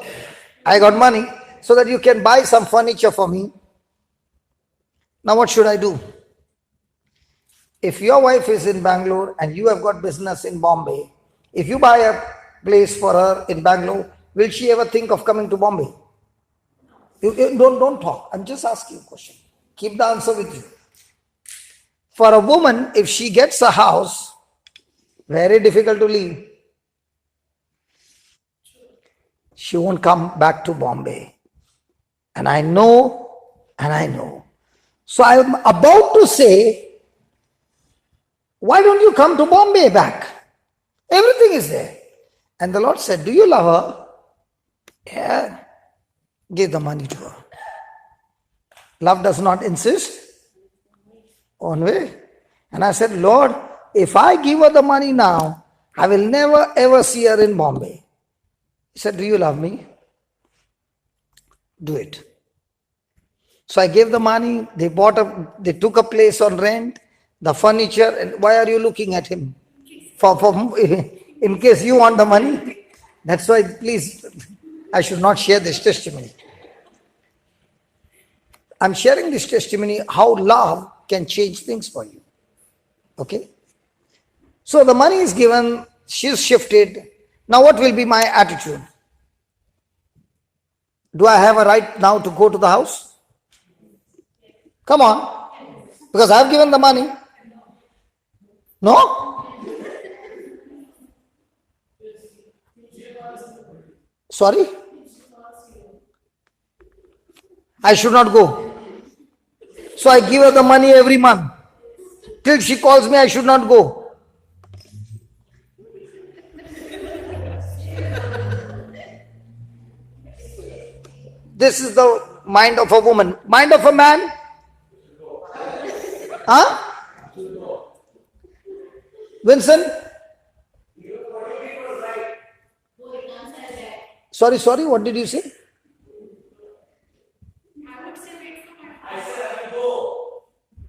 I got money so that you can buy some furniture for me. Now what should I do? If your wife is in Bangalore and you have got business in Bombay, if you buy a place for her in Bangalore, will she ever think of coming to Bombay? Don't talk. I'm just asking a question. Keep the answer with you. For a woman, if she gets a house, very difficult to leave. She won't come back to Bombay. And I know. So I'm about to say, why don't you come to Bombay back? Everything is there. And the Lord said, do you love her? Yeah. Give the money to her. Love does not insist on way. And I said, Lord, if I give her the money now, I will never ever see her in Bombay. He said, do you love me? Do it. So I gave the money. They took a place on rent, the furniture. And why are you looking at him? In case you want the money. That's why, please, I should not share this testimony. I'm sharing this testimony how love can change things for you. Okay? So the money is given, she's shifted. Now what will be my attitude? Do I have a right now to go to the house? Come on. Because I've given the money. No? Sorry? I should not go. So I give her the money every month. Till she calls me, I should not go. This is the mind of a woman. Mind of a man? Huh? Vincent? Sorry, what did you say? I would say wait for my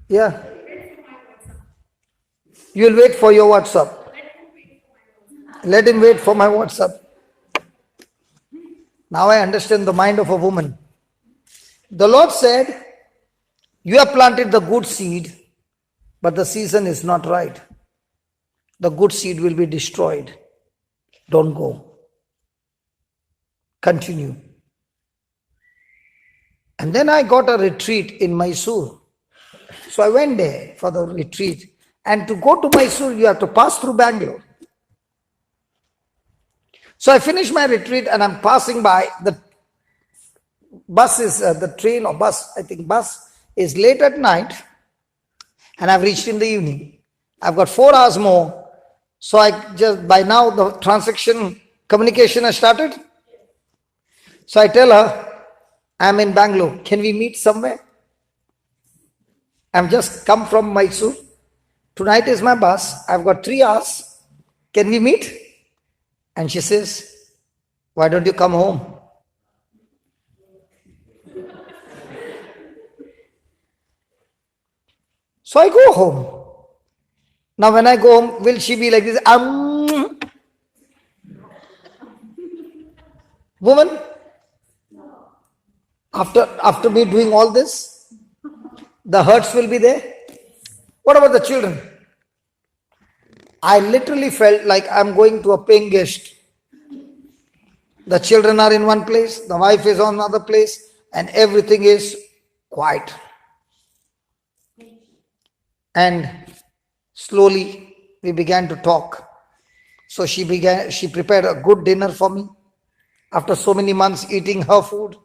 Yeah. wait for my WhatsApp. You'll wait for your WhatsApp. Let him wait for my WhatsApp. Let him wait for my WhatsApp. Now I understand the mind of a woman. The Lord said, you have planted the good seed, but the season is not right. The good seed will be destroyed. Don't go. Continue. And then I got a retreat in Mysore. So I went there for the retreat. And to go to Mysore, you have to pass through Bangalore. So I finished my retreat and I'm passing by. The bus is, the train or bus, I think bus is late at night. And I've reached in the evening. I've got 4 hours more. So I just, by now the transaction communication has started. So I tell her, I'm in Bangalore. Can we meet somewhere? I'm just come from Mysore. Tonight is my bus. I've got 3 hours. Can we meet? And she says, why don't you come home? So I go home. Now when I go home, will she be like this? Woman, after me doing all this, the hurts will be there. What about the children? I literally felt like I'm going to a paying guest. The children are in one place, the wife is on another place, and everything is quiet. And slowly we began to talk. So she prepared a good dinner for me after so many months eating her food.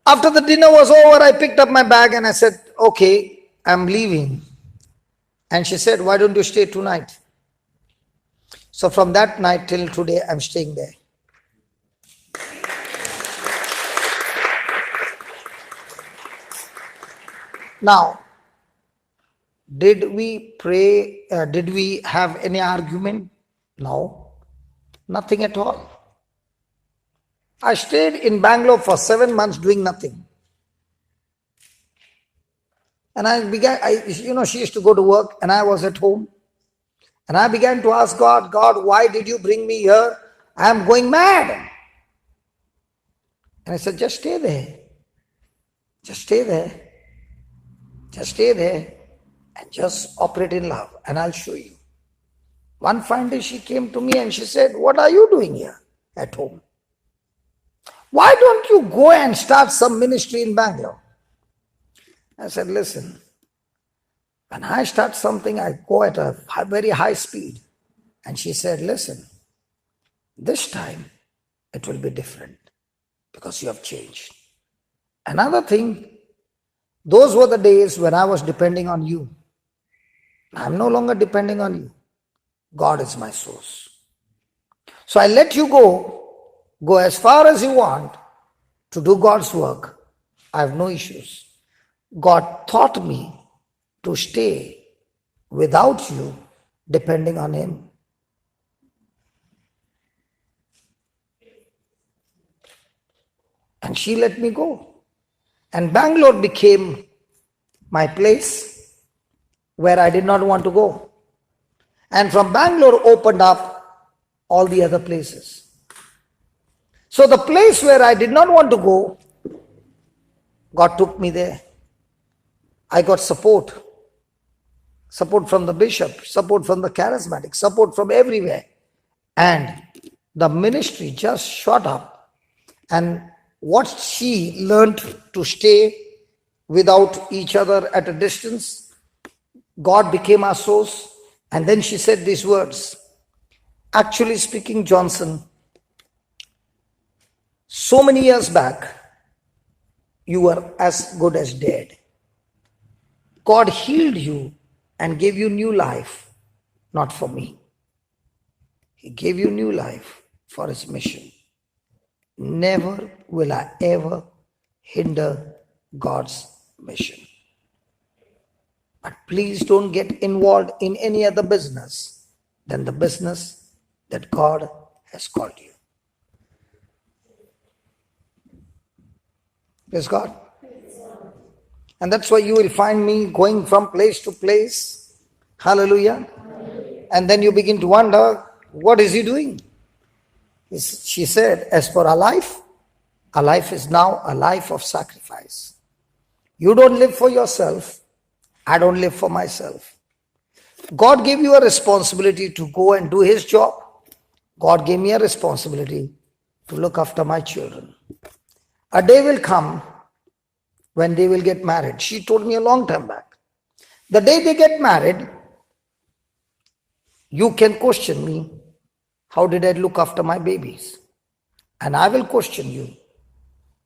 After the dinner was over, I picked up my bag and I said, okay, I'm leaving. And she said, why don't you stay tonight? So from that night till today, I'm staying there. Now, did we pray? Did we have any argument? No, nothing at all. I stayed in Bangalore for 7 months doing nothing. And she used to go to work and I was at home. And I began to ask God, why did you bring me here? I am going mad. And I said, just stay there. Just stay there. Just stay there and just operate in love and I'll show you. One fine day she came to me and she said, what are you doing here at home? Why don't you go and start some ministry in Bangalore? I said, listen, when I start something, I go at a very high speed. And she said, listen, this time it will be different because you have changed. Another thing, those were the days when I was depending on you. I'm no longer depending on you. God is my source. So I let you go as far as you want to do God's work. I have no issues. God taught me to stay without you, depending on Him. And she let me go. And Bangalore became my place where I did not want to go. And from Bangalore opened up all the other places. So the place where I did not want to go, God took me there. I got support. Support from the bishop, support from the charismatic, support from everywhere. And the ministry just shot up. And what she learned to stay without each other at a distance, God became our source. And then she said these words, actually speaking, Johnson, so many years back, you were as good as dead. God healed you and gave you new life, not for me. He gave you new life for His mission. Never will I ever hinder God's mission. But please don't get involved in any other business than the business that God has called you. Praise God. And that's why you will find me going from place to place. Hallelujah. And then you begin to wonder, what is he doing? She said, as for our life is now a life of sacrifice. You don't live for yourself. I don't live for myself. God gave you a responsibility to go and do his job. God gave me a responsibility to look after my children. A day will come when they will get married. She told me a long time back. The day they get married, you can question me, how did I look after my babies? And I will question you,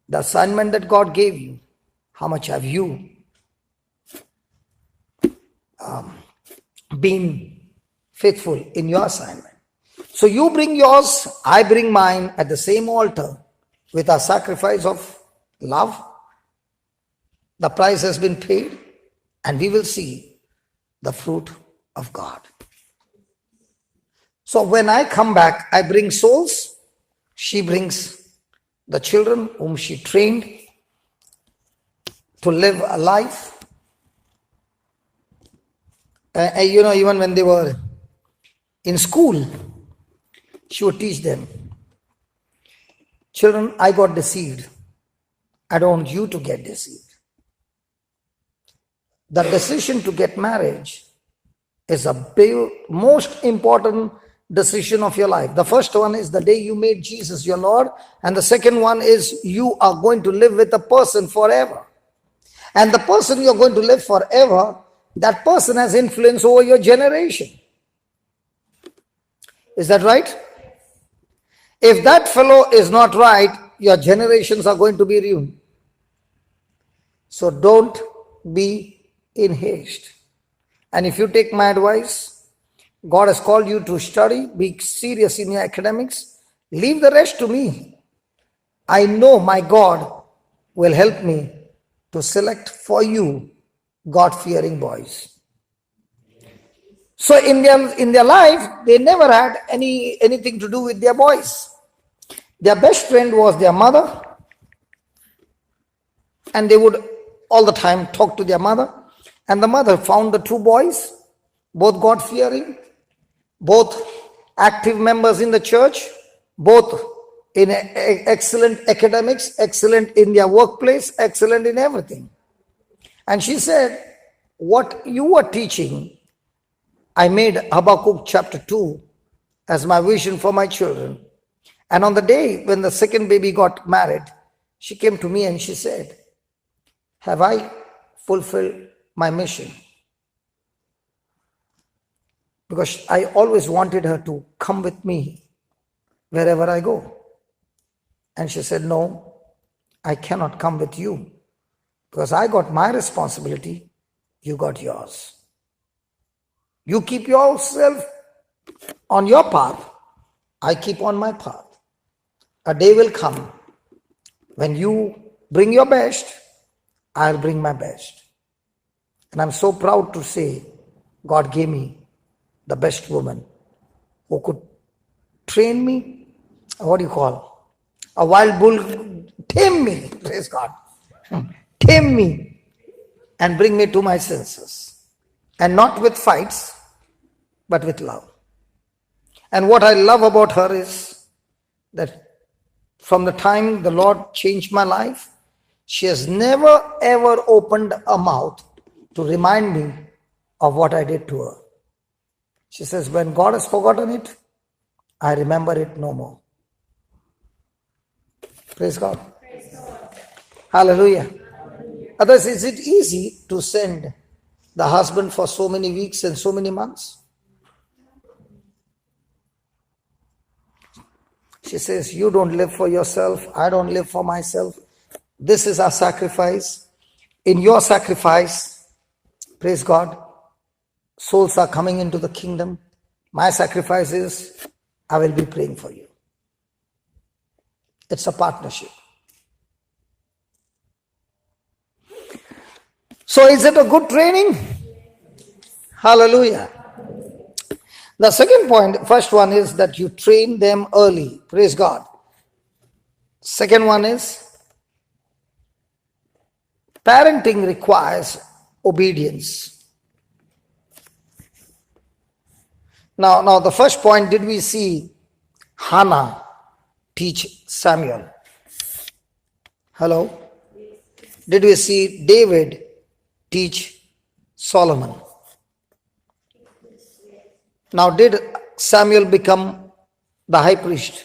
the assignment that God gave you, how much have you been faithful in your assignment? So you bring yours, I bring mine at the same altar with a sacrifice of love. The price has been paid, and we will see the fruit of God. So when I come back, I bring souls. She brings the children whom she trained to live a life. Even when they were in school, she would teach them, children, I got deceived. I don't want you to get deceived. The decision to get marriage is a most important decision of your life. The first one is the day you made Jesus your Lord, and the second one is you are going to live with a person forever. And the person you're going to live forever, that person has influence over your generation. Is that right? If that fellow is not right, your generations are going to be ruined. So don't be in haste. And if you take my advice, God has called you to study, be serious in your academics, leave the rest to me. I know my God will help me to select for you God-fearing boys. So in their life, they never had anything to do with their boys. Their best friend was their mother, and they would all the time talk to their mother. And the mother found the two boys, both God-fearing, both active members in the church, both in excellent academics, excellent in their workplace, excellent in everything. And she said, what you are teaching, I made Habakkuk chapter 2 as my vision for my children. And on the day when the second baby got married, she came to me and she said, have I fulfilled my mission? Because I always wanted her to come with me wherever I go. And she said, no, I cannot come with you because I got my responsibility, you got yours. You keep yourself on your path, I keep on my path. A day will come when you bring your best, I'll bring my best. And I'm so proud to say, God gave me the best woman who could train me, what do you call, a wild bull, tame me, praise God, tame me and bring me to my senses. And not with fights, but with love. And what I love about her is that from the time the Lord changed my life, she has never ever opened a mouth to remind me of what I did to her. She says, when God has forgotten it, I remember it no more. Praise God. Praise God. Hallelujah. Hallelujah. Others, is it easy to send the husband for so many weeks and so many months? She says, you don't live for yourself, I don't live for myself. This is our sacrifice. In your sacrifice, praise God, souls are coming into the kingdom. My sacrifice is, I will be praying for you. It's a partnership. So is it a good training? Hallelujah. The second point, first one is that you train them early. Praise God. Second one is parenting requires obedience. Now the first point, did we see Hannah teach Samuel? Hello? Did we see David teach Solomon? Now, did Samuel become the high priest?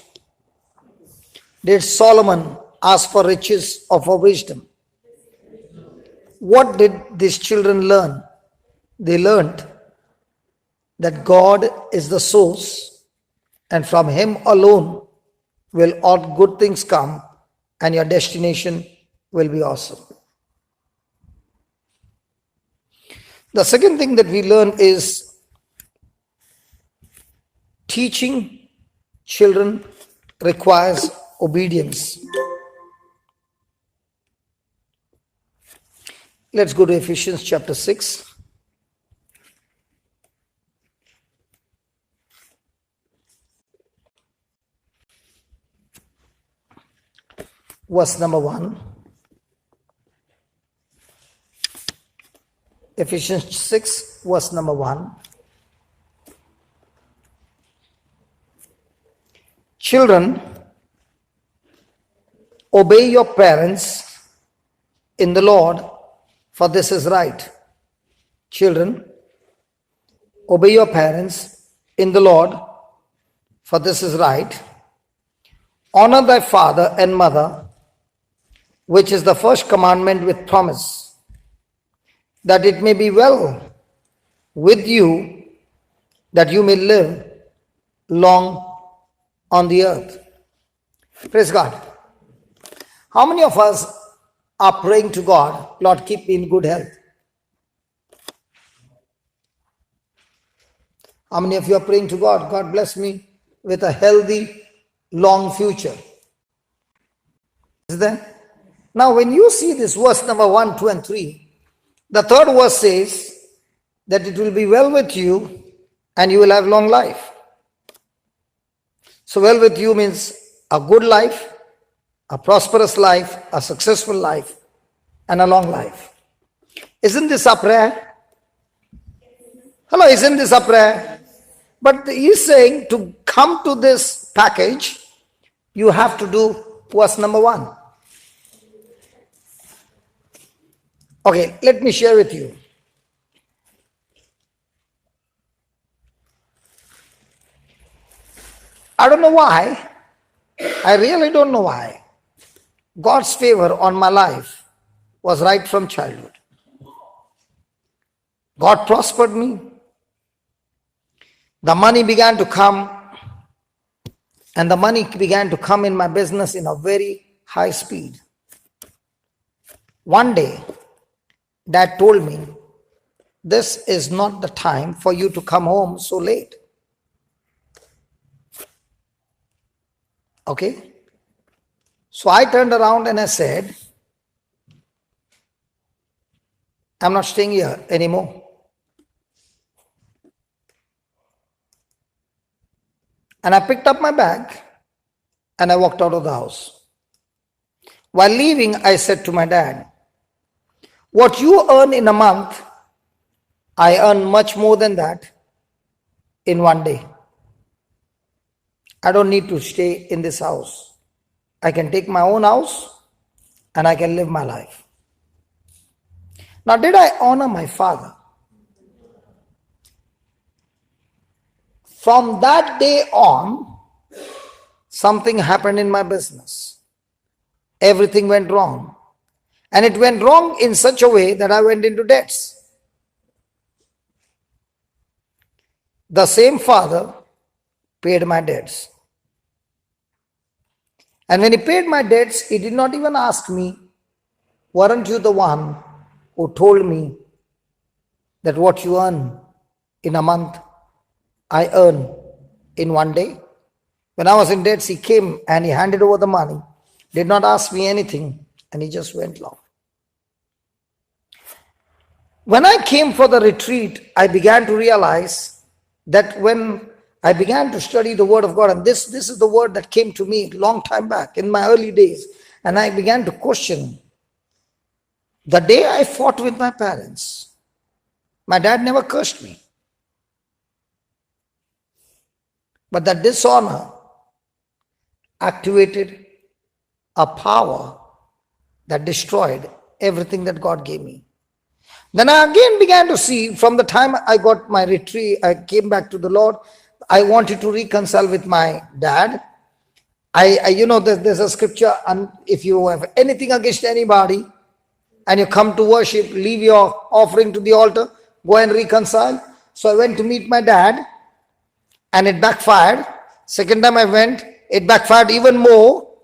Did Solomon ask for riches or for wisdom? What did these children learn? They learned that God is the source, and from Him alone will all good things come, and your destination will be awesome. The second thing that we learn is teaching children requires obedience. Let's go to Ephesians chapter 6. Verse number 1. Ephesians 6, verse number 1. Children, obey your parents in the Lord, for this is right. Children, obey your parents in the Lord, for this is right. Honor thy father and mother, which is the first commandment with promise, that it may be well with you, that you may live long on the earth. Praise God. How many of us are praying to God, Lord, keep me in good health? How many of you are praying to God, God bless me with a healthy, long future? Is there? Now, when you see this verse number 1, 2, and 3, the third verse says that it will be well with you and you will have long life. So well with you means a good life, a prosperous life, a successful life, and a long life. Isn't this a prayer? Hello, isn't this a prayer? But he's saying to come to this package, you have to do verse number 1. Okay, let me share with you. I don't know why. I really don't know why. God's favor on my life was right from childhood. God prospered me. The money began to come, and the money began to come in my business in a very high speed. One day, Dad told me, this is not the time for you to come home so late. Okay? So I turned around and I said, I'm not staying here anymore. And I picked up my bag and I walked out of the house. While leaving, I said to my dad, what you earn in a month, I earn much more than that in one day. I don't need to stay in this house. I can take my own house and I can live my life. Now, did I honor my father? From that day on, something happened in my business. Everything went wrong. And it went wrong in such a way that I went into debts. The same father paid my debts. And when he paid my debts, he did not even ask me, weren't you the one who told me that what you earn in a month, I earn in one day? When I was in debts, he came and he handed over the money, did not ask me anything, and he just went off. When I came for the retreat, I began to realize that when I began to study the Word of God, and this is the word that came to me long time back in my early days, and I began to question. The day I fought with my parents, my dad never cursed me. But that dishonor activated a power that destroyed everything that God gave me. Then I again began to see, from the time I got my retreat, I came back to the Lord, I wanted to reconcile with my dad. There's a scripture, and if you have anything against anybody and you come to worship, leave your offering to the altar, go and reconcile. So I went to meet my dad, and it backfired. Second time I went, it backfired even more.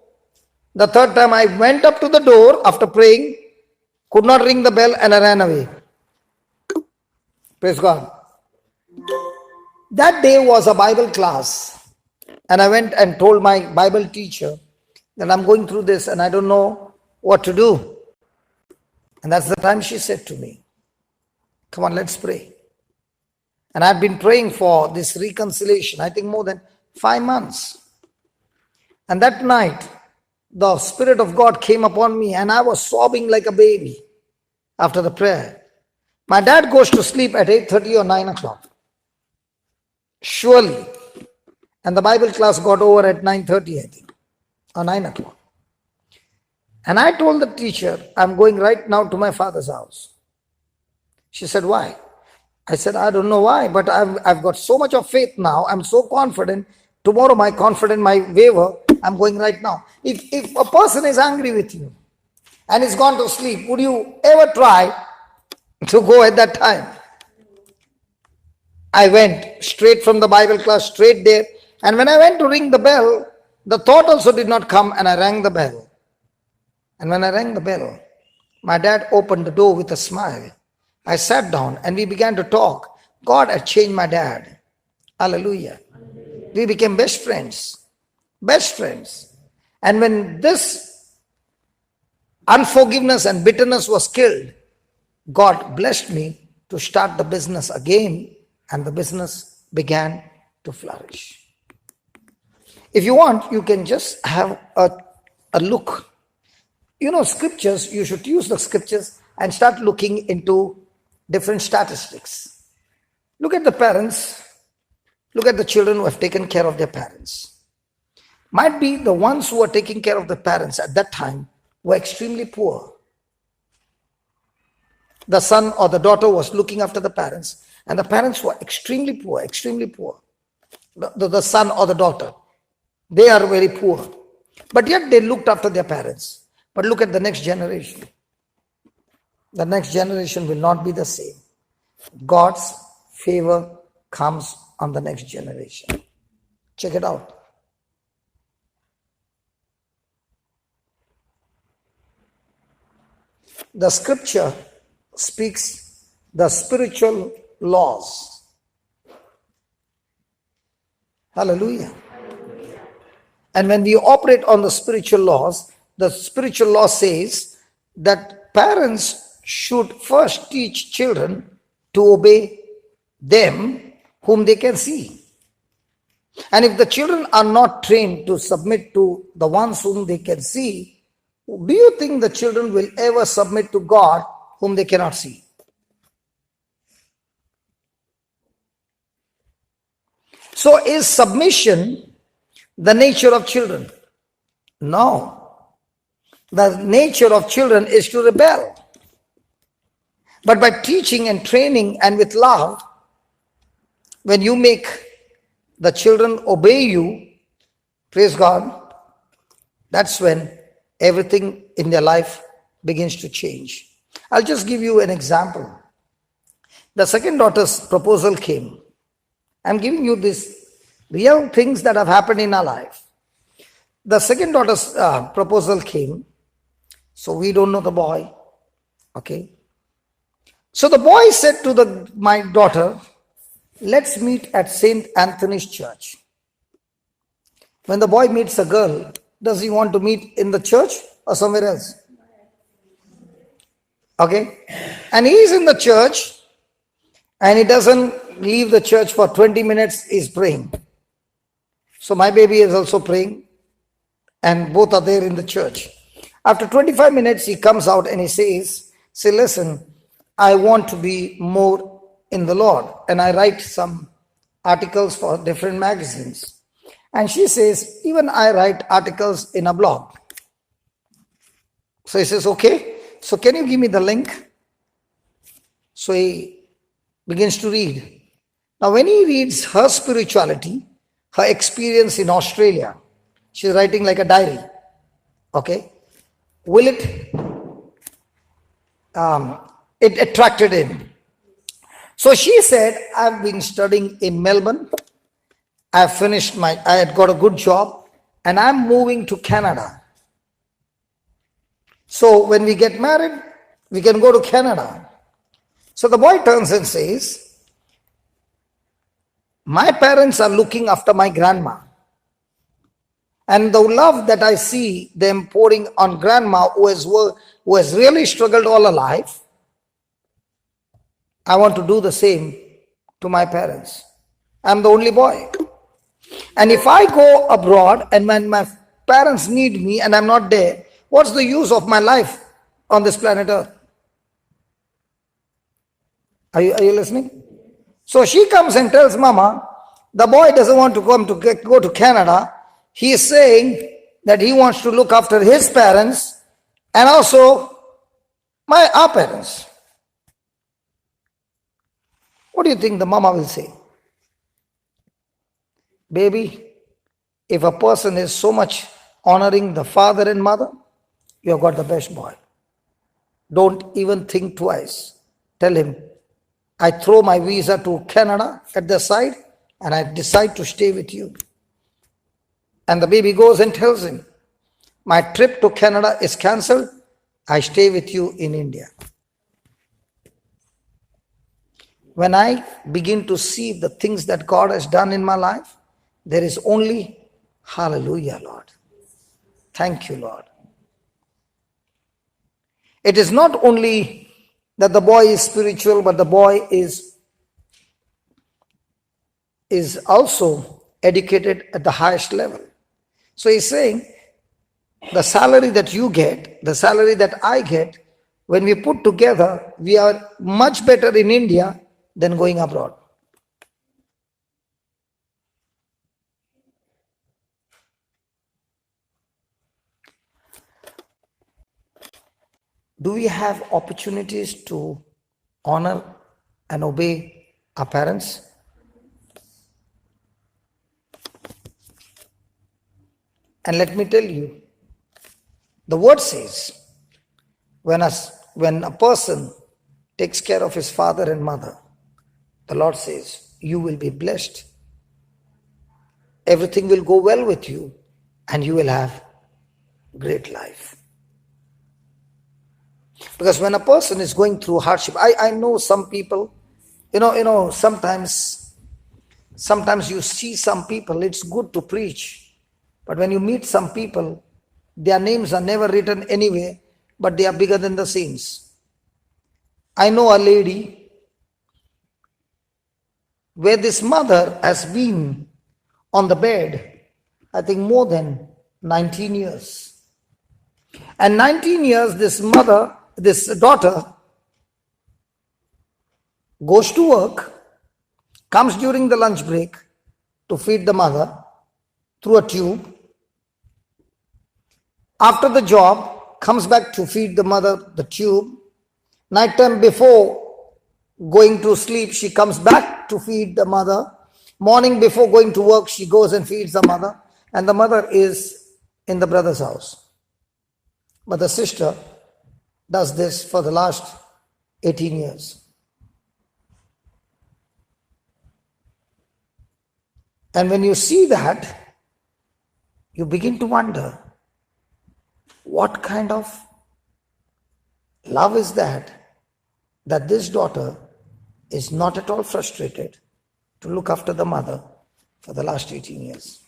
The third time I went up to the door after praying, could not ring the bell, and I ran away. Praise God. That day was a Bible class, and I went and told my Bible teacher that I'm going through this and I don't know what to do. And that's the time she said to me, come on, let's pray. And I've been praying for this reconciliation, I think more than 5 months. And that night, the Spirit of God came upon me, and I was sobbing like a baby after the prayer. My dad goes to sleep at 8:30 or 9 o'clock. Surely. And the Bible class got over at 9:30, I think, or 9 o'clock. And I told the teacher, I'm going right now to my father's house. She said, why? I said, I don't know why, but I've got so much of faith now. I'm so confident. Tomorrow my confidence might waver. I'm going right now. If a person is angry with you and is gone to sleep, would you ever try to go at that time? I went straight from the Bible class, straight there. And when I went to ring the bell, the thought also did not come, and I rang the bell. And when I rang the bell, my dad opened the door with a smile. I sat down and we began to talk. God had changed my dad. Hallelujah. We became best friends. Best friends. And when this unforgiveness and bitterness was killed, God blessed me to start the business again, and the business began to flourish. If you want, you can just have a look. Scriptures, you should use the scriptures and start looking into different statistics. Look at the parents. Look at the children who have taken care of their parents. Might be the ones who are taking care of the parents at that time were extremely poor. The son or the daughter was looking after the parents, and the parents were extremely poor, extremely poor. The son or the daughter, they are very poor. But yet they looked after their parents. But look at the next generation. The next generation will not be the same. God's favor comes on the next generation. Check it out. The scripture speaks the spiritual laws. Hallelujah. And when we operate on the spiritual laws, the spiritual law says that parents should first teach children to obey them whom they can see. And if the children are not trained to submit to the ones whom they can see, do you think the children will ever submit to God whom they cannot see? So is submission the nature of children? No. The nature of children is to rebel. But by teaching and training and with love, when you make the children obey you, praise God, that's when everything in their life begins to change. I'll just give you an example. The second daughter's proposal came. I'm giving you these real things that have happened in our life. The second daughter's proposal came. So we don't know the boy. Okay. So the boy said to my daughter, let's meet at St. Anthony's Church. When the boy meets a girl, does he want to meet in the church or somewhere else? Okay? And he is in the church and he doesn't leave the church for 20 minutes, he's praying. So my baby is also praying and both are there in the church. After 25 minutes, he comes out and he says, say, listen, I want to be more in the Lord. And I write some articles for different magazines. And she says, even I write articles in a blog. So he says, okay, so can you give me the link? So he begins to read. Now when he reads her spirituality, her experience in Australia, she's writing like a diary. Okay? It attracted him. So she said, I've been studying in Melbourne. I had got a good job and I'm moving to Canada. So when we get married, we can go to Canada. So the boy turns and says, my parents are looking after my grandma. And the love that I see them pouring on grandma who has really struggled all her life, I want to do the same to my parents. I'm the only boy. And if I go abroad and when my parents need me and I'm not there, what's the use of my life on this planet Earth? Are you listening? So she comes and tells Mama, the boy doesn't want to go to Canada. He is saying that he wants to look after his parents and also our parents. What do you think the mama will say? Baby, if a person is so much honoring the father and mother, you have got the best boy. Don't even think twice. Tell him, I throw my visa to Canada at the side and I decide to stay with you. And the baby goes and tells him, my trip to Canada is cancelled. I stay with you in India. When I begin to see the things that God has done in my life, there is only hallelujah, Lord. Thank you, Lord. It is not only that the boy is spiritual, but the boy is also educated at the highest level. So he's saying, the salary that you get, the salary that I get, when we put together, we are much better in India than going abroad. Do we have opportunities to honor and obey our parents? And let me tell you, the word says, when a person takes care of his father and mother, the Lord says, you will be blessed. Everything will go well with you and you will have great life. Because when a person is going through hardship, I know some people, sometimes you see some people, it's good to preach. But when you meet some people, their names are never written anywhere, but they are bigger than the saints. I know a lady where this mother has been on the bed, I think more than 19 years. And 19 years, this daughter goes to work, comes during the lunch break to feed the mother through a tube. After the job, comes back to feed the mother the tube. Nighttime before going to sleep, she comes back to feed the mother. Morning before going to work, she goes and feeds the mother. And the mother is in the brother's house. But the sister does this for the last 18 years. And when you see that, you begin to wonder, what kind of love is that this daughter is not at all frustrated to look after the mother for the last 18 years.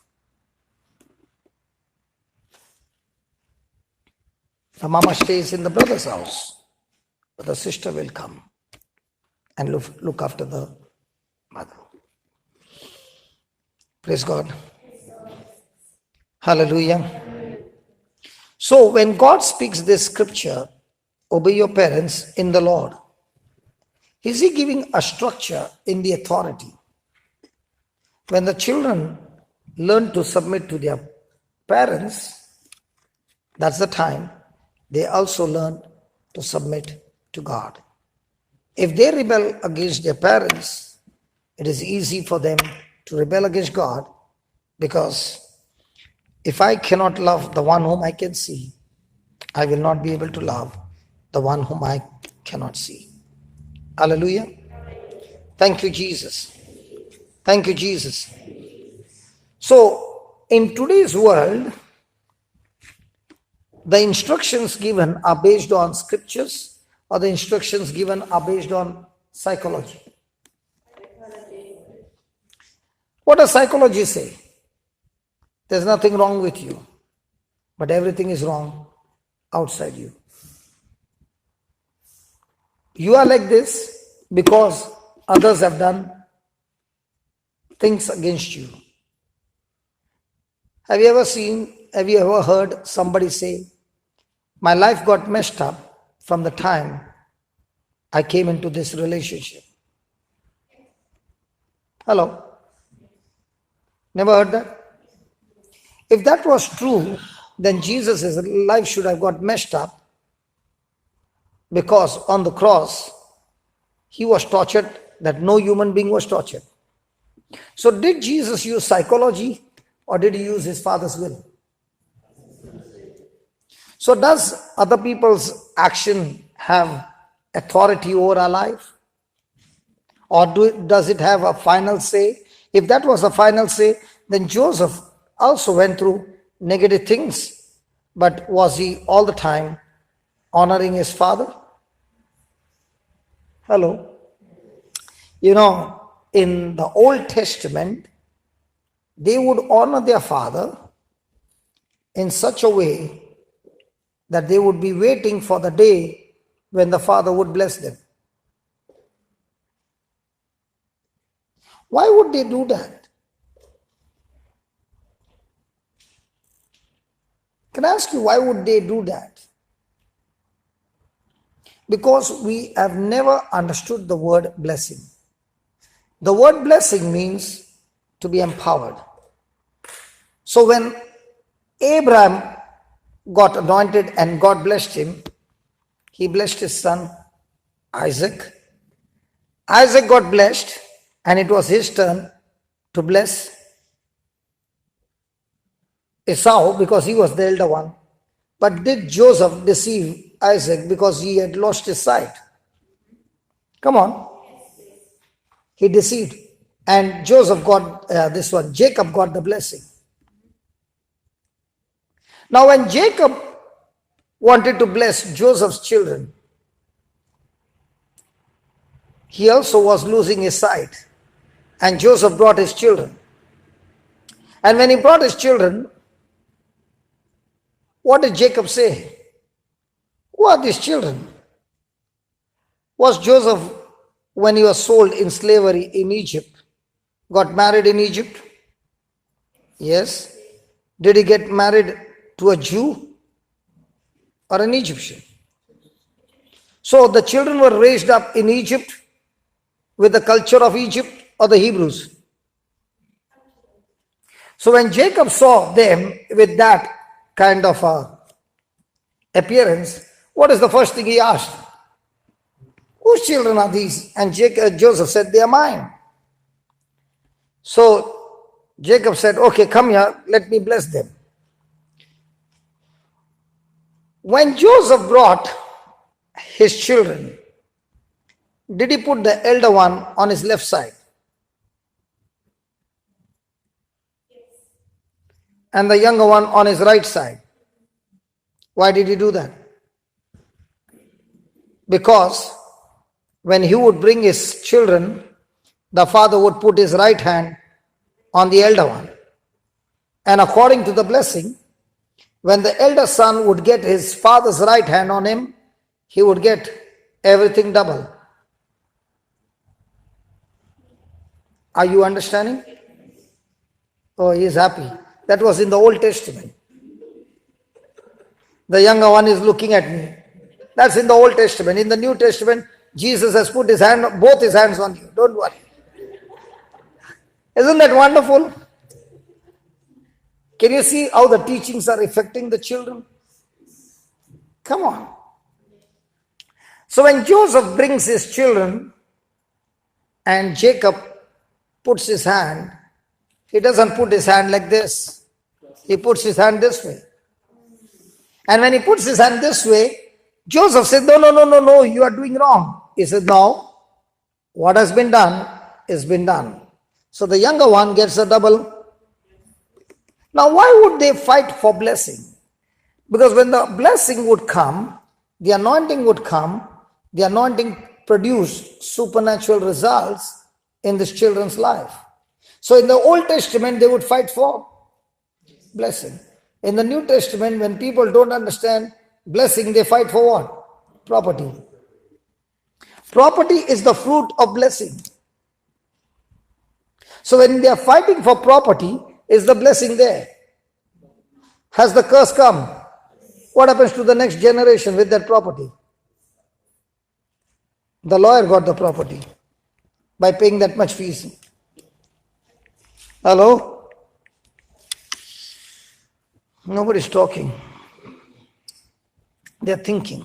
The mama stays in the brother's house. the sister will come and look after the mother. Praise God. Hallelujah. So when God speaks this scripture, obey your parents in the Lord, is He giving a structure in the authority? When the children learn to submit to their parents, that's the time they also learn to submit to God. If they rebel against their parents, it is easy for them to rebel against God, because if I cannot love the one whom I can see, I will not be able to love the one whom I cannot see. Hallelujah. Thank you, Jesus. Thank you, Jesus. So, in today's world, the instructions given are based on scriptures, or the instructions given are based on psychology. What does psychology say? There's nothing wrong with you, but everything is wrong outside you. You are like this because others have done things against you. Have you ever heard somebody say, my life got messed up from the time I came into this relationship? Hello? Never heard that? If that was true, then Jesus' life should have got messed up, because on the cross, He was tortured that no human being was tortured. So did Jesus use psychology, or did He use His Father's will? So does other people's action have authority over our life? Or does it have a final say? If that was a final say, then Joseph also went through negative things. But was he all the time honoring his father? Hello? You know, in the Old Testament, they would honor their father in such a way that they would be waiting for the day when the father would bless them. Why would they do that? Can I ask you, why would they do that? Because we have never understood the word blessing. The word blessing means to be empowered. So when Abraham got anointed and God blessed him, He blessed his son Isaac. Isaac got blessed, and it was his turn to bless Esau because he was the elder one. But did Joseph deceive Isaac because he had lost his sight? Come on. He deceived. And Jacob got the blessing. Now when Jacob wanted to bless Joseph's children, he also was losing his sight. And Joseph brought his children. And when he brought his children, what did Jacob say? Who are these children? Was Joseph, when he was sold in slavery in Egypt, got married in Egypt? Yes. Did he get married to a Jew or an Egyptian? So the children were raised up in Egypt with the culture of Egypt or the Hebrews. So when Jacob saw them with that kind of appearance, what is the first thing he asked? Whose children are these? And Joseph said, they are mine. So Jacob said, okay, come here, let me bless them. When Joseph brought his children, did he put the elder one on his left side? And the younger one on his right side? Why did he do that? Because when he would bring his children, the father would put his right hand on the elder one. And according to the blessing, when the elder son would get his father's right hand on him, he would get everything double. Are you understanding? Oh, he is happy. That was in the Old Testament. The younger one is looking at me. That's in the Old Testament. In the New Testament, Jesus has put his hand, both his hands on you. Don't worry. Isn't that wonderful? Can you see how the teachings are affecting the children? Come on. So when Joseph brings his children and Jacob puts his hand, he doesn't put his hand like this. He puts his hand this way. And when he puts his hand this way, Joseph said, no, you are doing wrong. He said, no, what has been done is been done. So the younger one gets a double. Now why would they fight for blessing? Because when the blessing would come, the anointing would come, the anointing produced supernatural results in this children's life. So in the Old Testament, they would fight for blessing. In the New Testament, when people don't understand blessing, they fight for what? Property. Property is the fruit of blessing. So when they are fighting for property, is the blessing there? Has the curse come? What happens to the next generation with that property? The lawyer got the property by paying that much fees. Hello? Nobody's talking. They're thinking.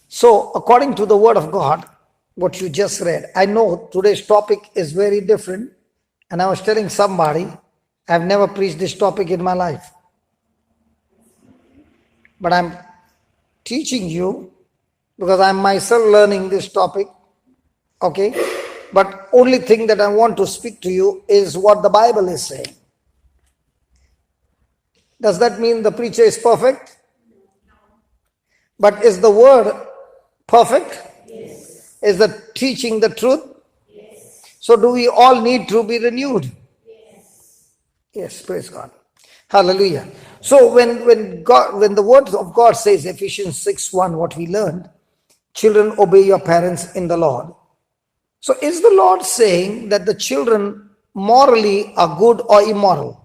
So, according to the word of God, what you just read, I know today's topic is very different, and I was telling somebody, I've never preached this topic in my life. But I'm teaching you because I'm myself learning this topic. Okay? But only thing that I want to speak to you is what the Bible is saying. Does that mean the preacher is perfect? But is the word perfect? Yes. Is the teaching the truth? Yes. So do we all need to be renewed? Yes. Yes, praise God. Hallelujah. So when the word of God says, Ephesians 6:1, what we learned, children obey your parents in the Lord. So is the Lord saying that the children morally are good or immoral?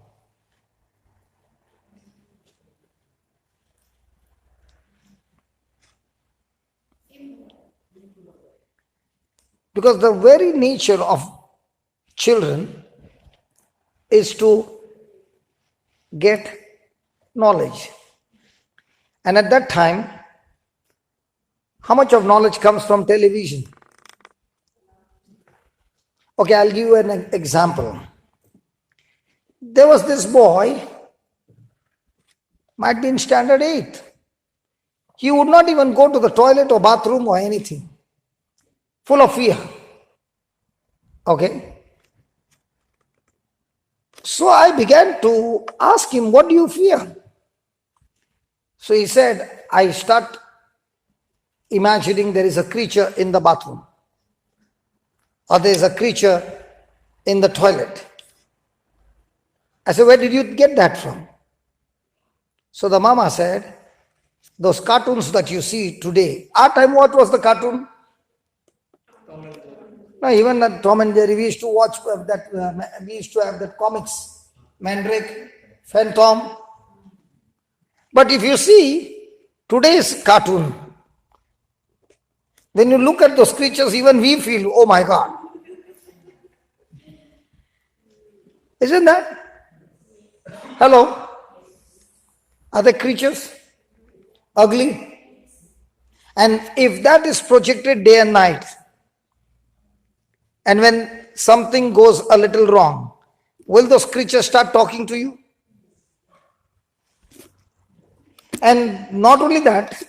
Because the very nature of children is to get knowledge. And at that time, how much of knowledge comes from television? Okay, I'll give you an example. There was this boy, might be in standard 8. He would not even go to the toilet or bathroom or anything. Full of fear. Okay. So I began to ask him, what do you fear? So he said, I start imagining there is a creature in the bathroom. Or there is a creature in the toilet. I said, where did you get that from? So the mama said, those cartoons that you see today. Our time, what was the cartoon? No, even that Tom and Jerry, we used to watch that, we used to have that comics, Mandrake, Phantom. But if you see today's cartoon, when you look at those creatures, even we feel, oh my God. Isn't that? Hello? Are the creatures ugly? And if that is projected day and night, and when something goes a little wrong, will those creatures start talking to you? And not only that,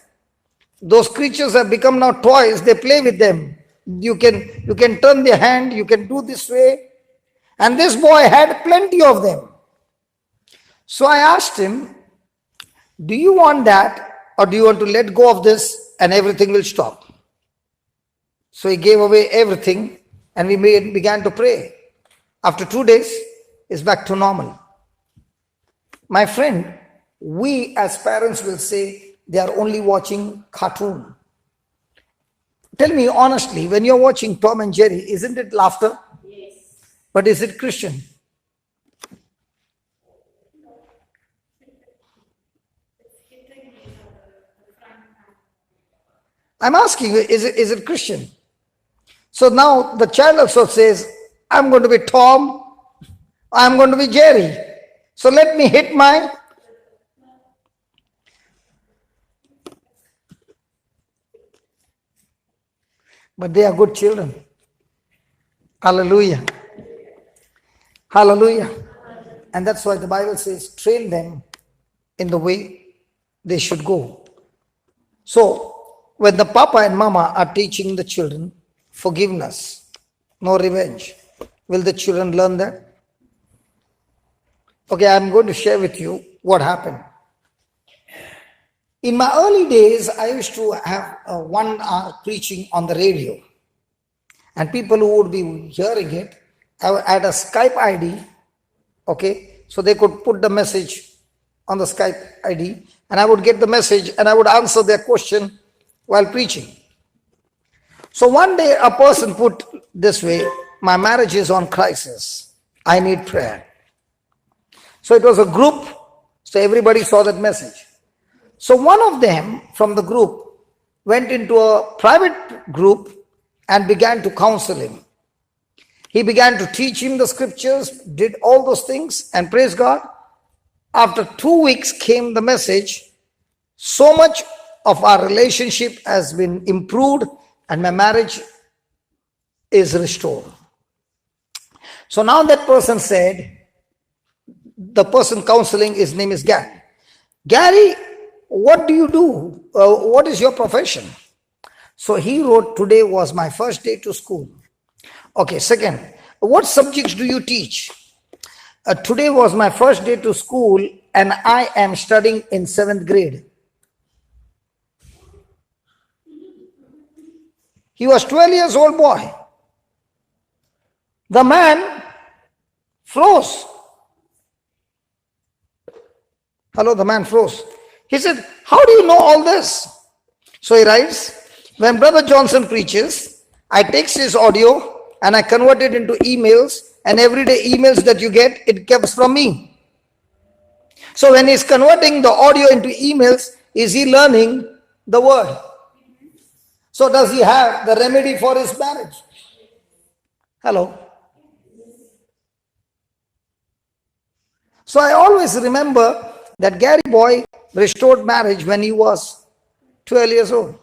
those creatures have become now toys, they play with them. You can turn their hand, you can do this way. And this boy had plenty of them. So I asked him, do you want that, or do you want to let go of this and everything will stop? So he gave away everything and we began to pray. After 2 days, it's back to normal. My friend, we as parents will say they are only watching cartoon. Tell me honestly, when you're watching Tom and Jerry, isn't it laughter? Yes. But is it Christian? I'm asking you, is it Christian? So now the child also says, I'm going to be Tom, I'm going to be Jerry. So let me hit my. But they are good children. Hallelujah. Hallelujah. And that's why the Bible says, train them in the way they should go. So, when the papa and mama are teaching the children forgiveness, no revenge, will the children learn that? Okay, I'm going to share with you what happened. In my early days, I used to have a 1 hour preaching on the radio. And people who would be hearing it, I had a Skype ID, okay, so they could put the message on the Skype ID, and I would get the message and I would answer their question while preaching. So one day a person put this way, my marriage is on crisis, I need prayer. So it was a group, so everybody saw that message. So one of them from the group went into a private group and began to counsel him. He began to teach him the scriptures, did all those things, and praise God, after 2 weeks came the message, so much of our relationship has been improved and my marriage is restored. So now that person said, the person counseling, his name is Gary. Gary, what do you do? What is your profession? So he wrote, today was my first day to school. Okay, second, what subjects do you teach? Today was my first day to school and I am studying in 7th grade. He was 12 years old boy. The man froze. Hello, the man froze. He said, how do you know all this? So he writes, when Brother Johnson preaches, I text his audio and I convert it into emails, and everyday emails that you get, it comes from me. So when he's converting the audio into emails, is he learning the word? So does he have the remedy for his marriage? Hello. So I always remember that Gary boy restored marriage when he was 12 years old.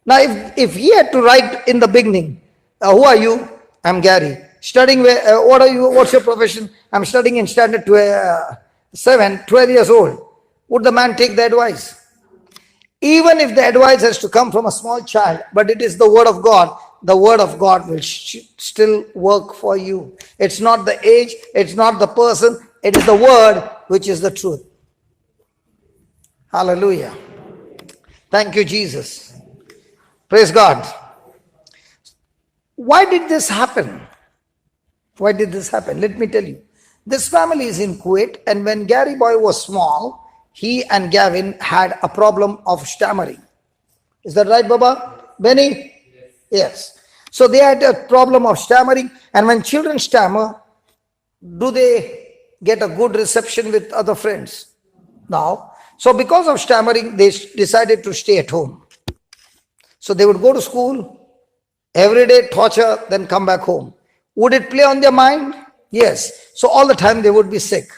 Now if he had to write in the beginning, who are you? I'm Gary. Studying where, what are you? What's your profession? I'm studying in standard 7, 12 years old. Would the man take the advice? Even if the advice has to come from a small child, but it is the word of God will still work for you. It's not the age, it's not the person, it is the word which is the truth. Hallelujah. Thank you, Jesus. Praise God. Why did this happen? Why did this happen? Let me tell you. This family is in Kuwait, and when Gary boy was small, he and Gavin had a problem of stammering. Is that right, Baba? Benny? Yes. So they had a problem of stammering, and when children stammer, do they get a good reception with other friends? No. So because of stammering, they decided to stay at home. So they would go to school, every day torture, then come back home. Would it play on their mind? Yes. So all the time they would be sick.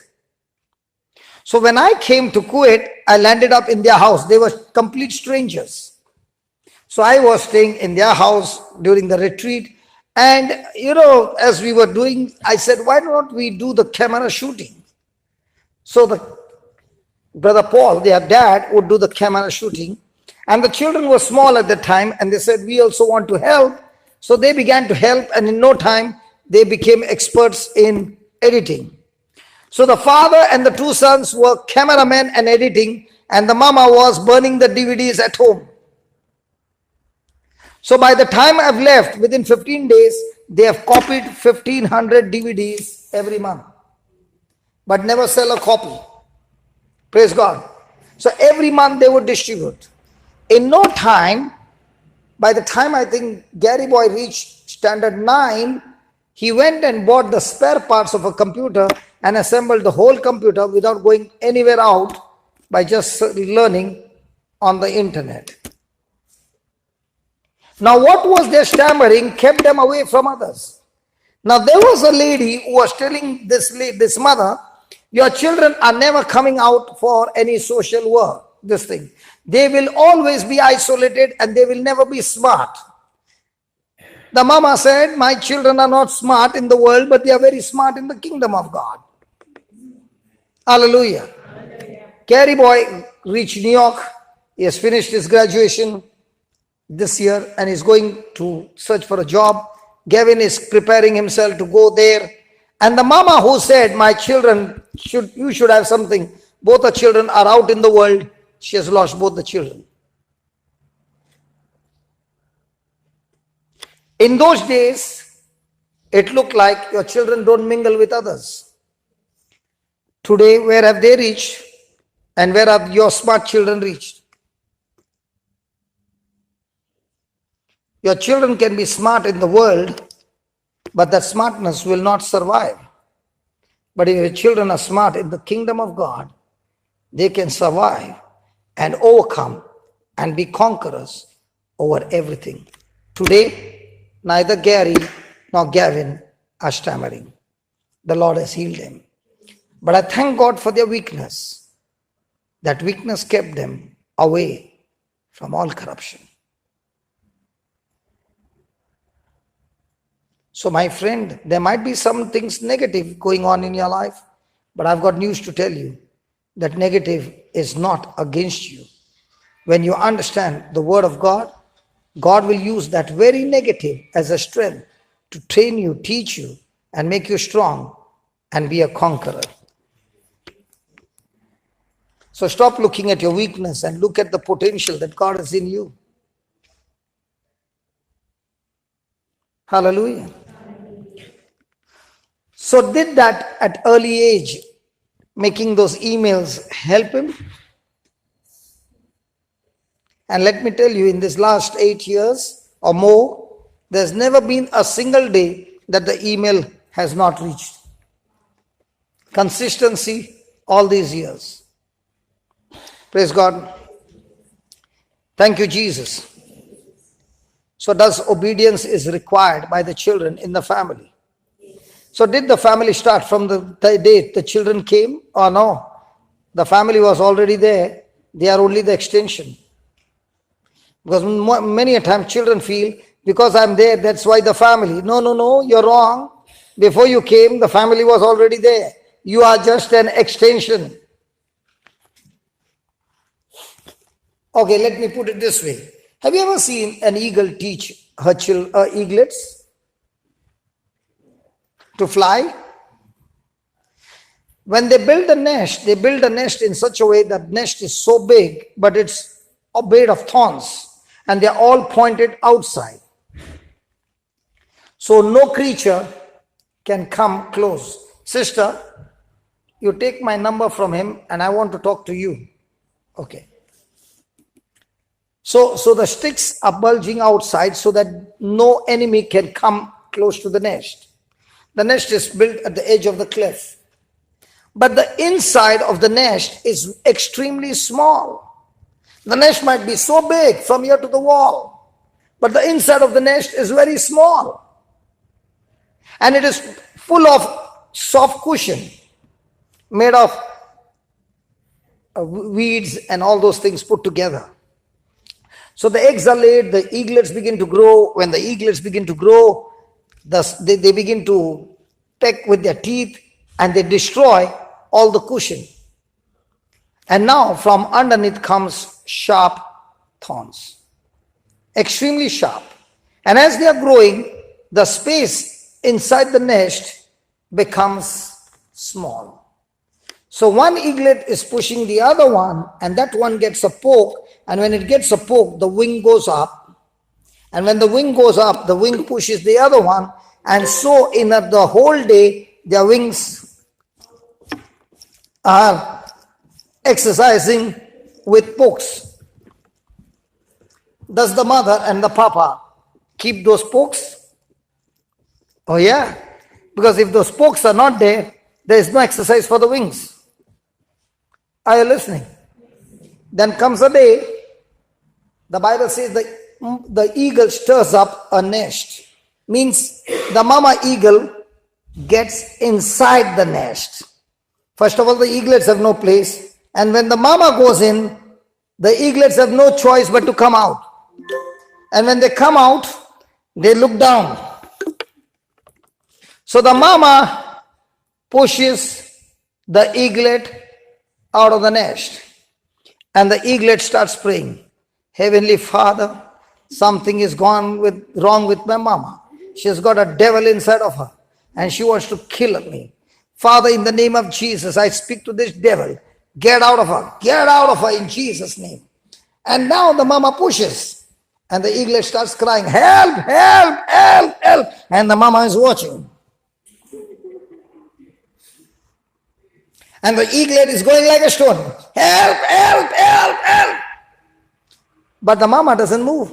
So when I came to Kuwait, I landed up in their house. They were complete strangers. So I was staying in their house during the retreat. And, as we were doing, I said, why don't we do the camera shooting? So the Brother Paul, their dad, would do the camera shooting. And the children were small at the time, and they said, we also want to help. So they began to help, and in no time, they became experts in editing. So the father and the 2 sons were cameramen and editing, and the mama was burning the DVDs at home. So by the time I've left, within 15 days, they have copied 1,500 DVDs every month, but never sell a copy. Praise God. So every month they would distribute. In no time, by the time I think Gary Boy reached standard 9, he went and bought the spare parts of a computer and assembled the whole computer without going anywhere out, by just learning on the internet. Now what was their stammering kept them away from others. Now there was a lady who was telling this mother, your children are never coming out for any social work, this thing. They will always be isolated and they will never be smart. The mama said, my children are not smart in the world, but they are very smart in the kingdom of God. Hallelujah. Gary Boy reached New York. He has finished his graduation this year and is going to search for a job. Gavin is preparing himself to go there. And the mama who said, my children, you should have something. Both the children are out in the world. She has lost both the children. In those days, it looked like your children don't mingle with others. Today, where have they reached? And where have your smart children reached? Your children can be smart in the world, but that smartness will not survive. But if your children are smart in the kingdom of God, they can survive and overcome and be conquerors over everything. Today, neither Gary nor Gavin are stammering. The Lord has healed them. But I thank God for their weakness. That weakness kept them away from all corruption. So my friend, there might be some things negative going on in your life, but I've got news to tell you. That negative is not against you. When you understand the word of God, God will use that very negative as a strength to train you, teach you, and make you strong and be a conqueror. So stop looking at your weakness and look at the potential that God is in you. Hallelujah. So did that at early age, making those emails, help him? And let me tell you, in this last 8 years or more, there's never been a single day that the email has not reached. Consistency all these years. Praise God. Thank you, Jesus. So thus obedience is required by the children in the family. So did the family start from the day the children came or no? The family was already there. They are only the extension. Because many a time children feel, because I'm there, that's why the family. No, you're wrong. Before you came, the family was already there. You are just an extension. Okay, let me put it this way. Have you ever seen an eagle teach her eaglets to fly? When they build a nest in such a way that nest is so big, but it's made of thorns, and they're all pointed outside. So no creature can come close. Sister, you take my number from him and I want to talk to you. Okay. So the sticks are bulging outside so that no enemy can come close to the nest. The nest is built at the edge of the cliff. But the inside of the nest is extremely small. The nest might be so big from here to the wall, but the inside of the nest is very small. And it is full of soft cushion made of weeds and all those things put together. So the eggs are laid, the eaglets begin to grow. When the eaglets begin to grow, they begin to peck with their teeth and they destroy all the cushion. And now from underneath comes sharp thorns, extremely sharp. And as they are growing, the space inside the nest becomes small. So one eaglet is pushing the other one, and that one gets a poke. And when it gets a poke, the wing goes up. And when the wing goes up, the wing pushes the other one. And so in the whole day, their wings are exercising with pokes. Does the mother and the papa keep those pokes? Oh yeah, because if those pokes are not there, there is no exercise for the wings. Are you listening? Then comes a day, the Bible says the eagle stirs up a nest. Means the mama eagle gets inside the nest. First of all, the eaglets have no place. And when the mama goes in, the eaglets have no choice but to come out. And when they come out, they look down. So the mama pushes the eaglet out of the nest. And the eaglet starts praying, Heavenly Father, something is wrong with my mama. She's got a devil inside of her and she wants to kill me. Father, in the name of Jesus, I speak to this devil. Get out of her. Get out of her in Jesus' name. And now the mama pushes and the eaglet starts crying, help, help, help, help. And the mama is watching. And the eaglet is going like a stone. Help, help, help, help. But the mama doesn't move.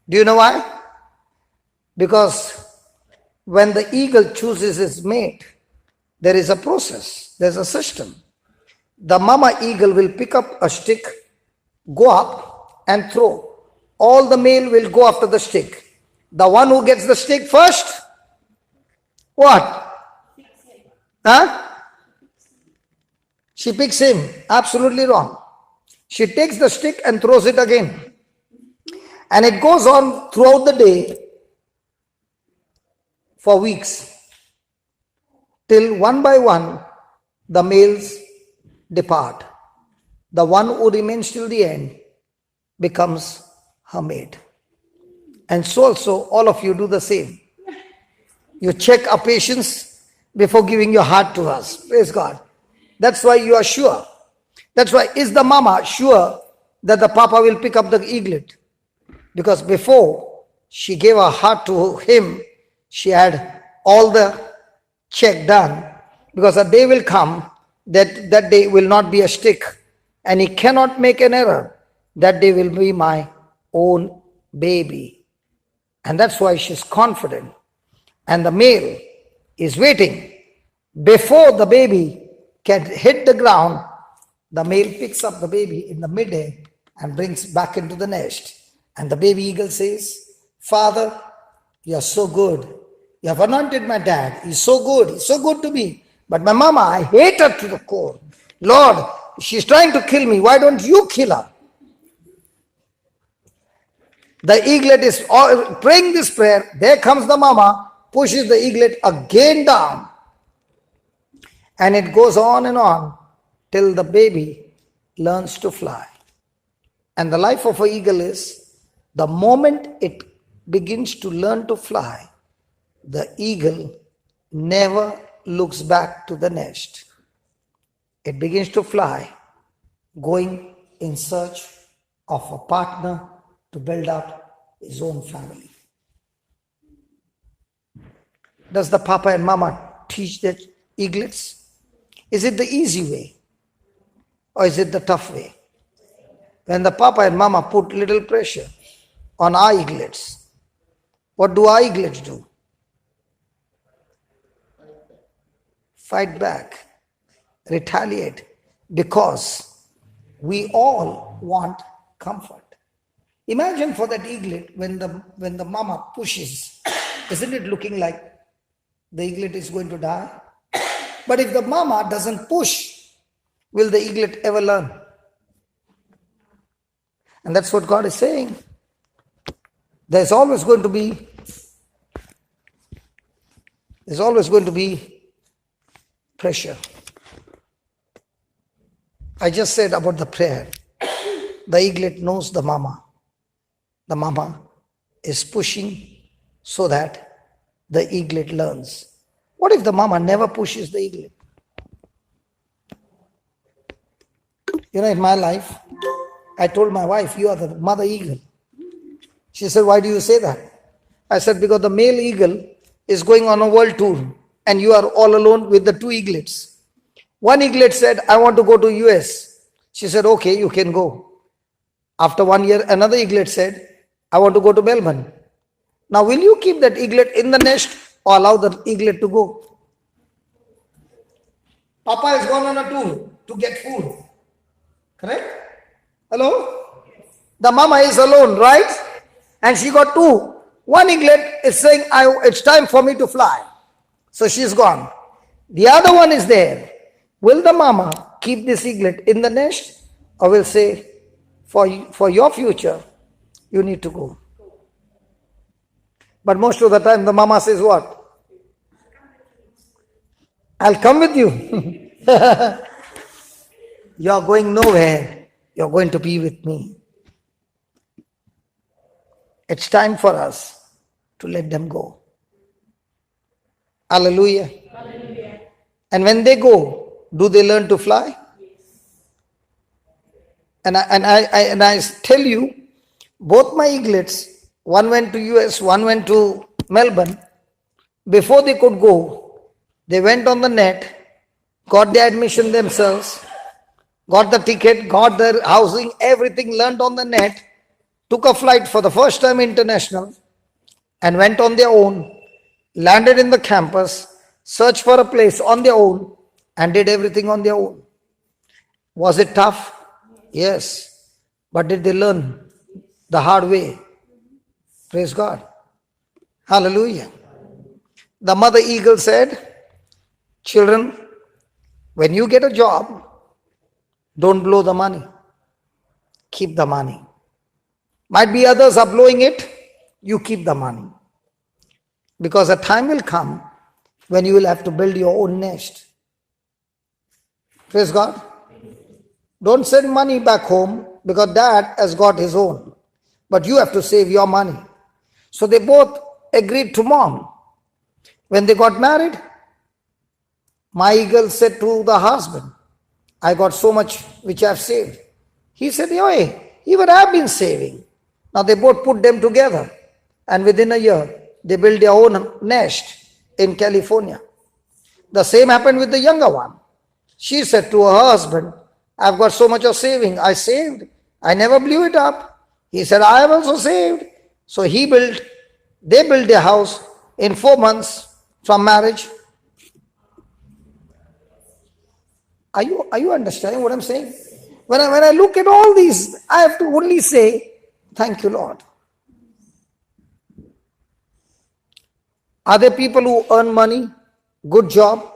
Do you know why? Because when the eagle chooses its mate, there is a process, there's a system. The mama eagle will pick up a stick, go up and throw. All the male will go after the stick. The one who gets the stick first, what? Huh? She picks him. Absolutely wrong. She takes the stick and throws it again. And it goes on throughout the day for weeks, till one by one the males depart. The one who remains till the end becomes her mate. And so also all of you do the same. You check our patience before giving your heart to us. Praise God. That's why you are sure. That's why is the mama sure that the papa will pick up the eaglet? Because before she gave her heart to him, she had all the check done. Because a day will come that day will not be a stick. And he cannot make an error. That day will be my own baby. And that's why she's confident. And the male is waiting. Before the baby can hit the ground, the male picks up the baby in the midair and brings back into the nest. And the baby eagle says, Father, you are so good. You have anointed my dad. He's so good. He's so good to me. But my mama, I hate her to the core. Lord, she's trying to kill me. Why don't you kill her? The eaglet is praying this prayer. There comes the mama, pushes the eaglet again down. And it goes on till the baby learns to fly. And the life of an eagle is, the moment it begins to learn to fly, the eagle never looks back to the nest. It begins to fly, going in search of a partner to build up his own family. Does the papa and mama teach the eaglets? Is it the easy way or is it the tough way? When the papa and mama put little pressure on our eaglets, what do our eaglets do? Fight back, retaliate, because we all want comfort. Imagine for that eaglet when the mama pushes, isn't it looking like the eaglet is going to die? But if the mama doesn't push, will the eaglet ever learn? And that's what God is saying. There's always going to be pressure. I just said about the prayer. The eaglet knows the mama. The mama is pushing so that the eaglet learns. What if the mama never pushes the eaglet? In my life, I told my wife, you are the mother eagle. She said, why do you say that? I said, because the male eagle is going on a world tour and you are all alone with the two eaglets. One eaglet said, I want to go to US. She said, okay, you can go. After 1 year, another eaglet said, I want to go to Melbourne. Now, will you keep that eaglet in the nest or allow the eaglet to go? Papa has gone on a tour to get food. Correct? Hello? The mama is alone, right? And she got two. One eaglet is saying, it's time for me to fly. So she's gone. The other one is there. Will the mama keep this eaglet in the nest or will say, for your future, you need to go? But most of the time the mama says what? I'll come with you. You're going nowhere. You're going to be with me. It's time for us to let them go. Hallelujah. Hallelujah. And when they go, do they learn to fly? And I tell you, both my eaglets, one went to US, one went to Melbourne. Before they could go, they went on the net, got the admission themselves, got the ticket, got their housing, everything learned on the net, took a flight for the first time international, and went on their own, landed in the campus, searched for a place on their own, and did everything on their own. Was it tough? Yes. But did they learn the hard way? Praise God. Hallelujah. The mother eagle said, children, when you get a job, don't blow the money. Keep the money. Might be others are blowing it, you keep the money. Because a time will come when you will have to build your own nest. Praise God. Don't send money back home because dad has got his own. But you have to save your money. So they both agreed to mom. When they got married, my eagle said to the husband, I got so much which I have saved. He said, hey, even I have been saving. Now they both put them together. And within a year, they built their own nest in California. The same happened with the younger one. She said to her husband, I've got so much of saving. I saved. I never blew it up. He said, I have also saved. So they built their house in 4 months from marriage. Are you understanding what I'm saying? When I look at all these, I have to only say, thank you, Lord. Are there people who earn money, good job?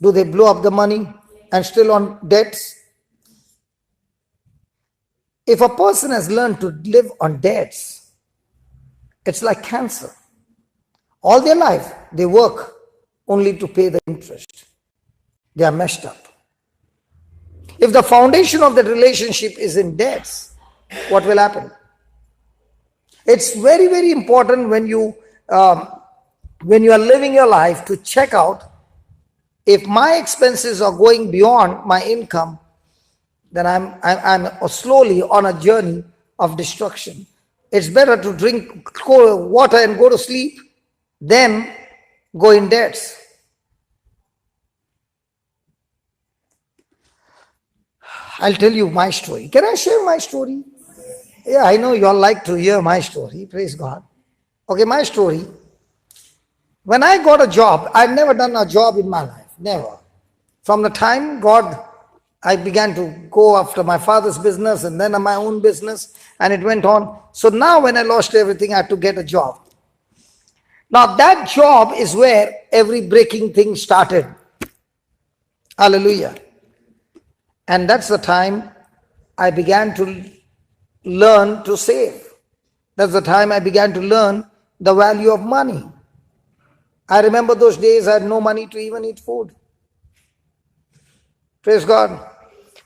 Do they blow up the money and still on debts? If a person has learned to live on debts, it's like cancer. All their life, they work only to pay the interest. They are messed up. If the foundation of that relationship is in debts, what will happen? It's very, very important when you are living your life to check out if my expenses are going beyond my income, then I'm slowly on a journey of destruction. It's better to drink cold water and go to sleep than go in debts. I'll tell you my story. Can I share my story? Yeah, I know you all like to hear my story. Praise God. Okay, my story. When I got a job, I'd never done a job in my life. Never. From the time I began to go after my father's business and then my own business, and it went on. So now when I lost everything, I had to get a job. Now that job is where every breaking thing started. Hallelujah. And that's the time I began to learn to save. That's the time I began to learn the value of money. I remember those days I had no money to even eat food. Praise God.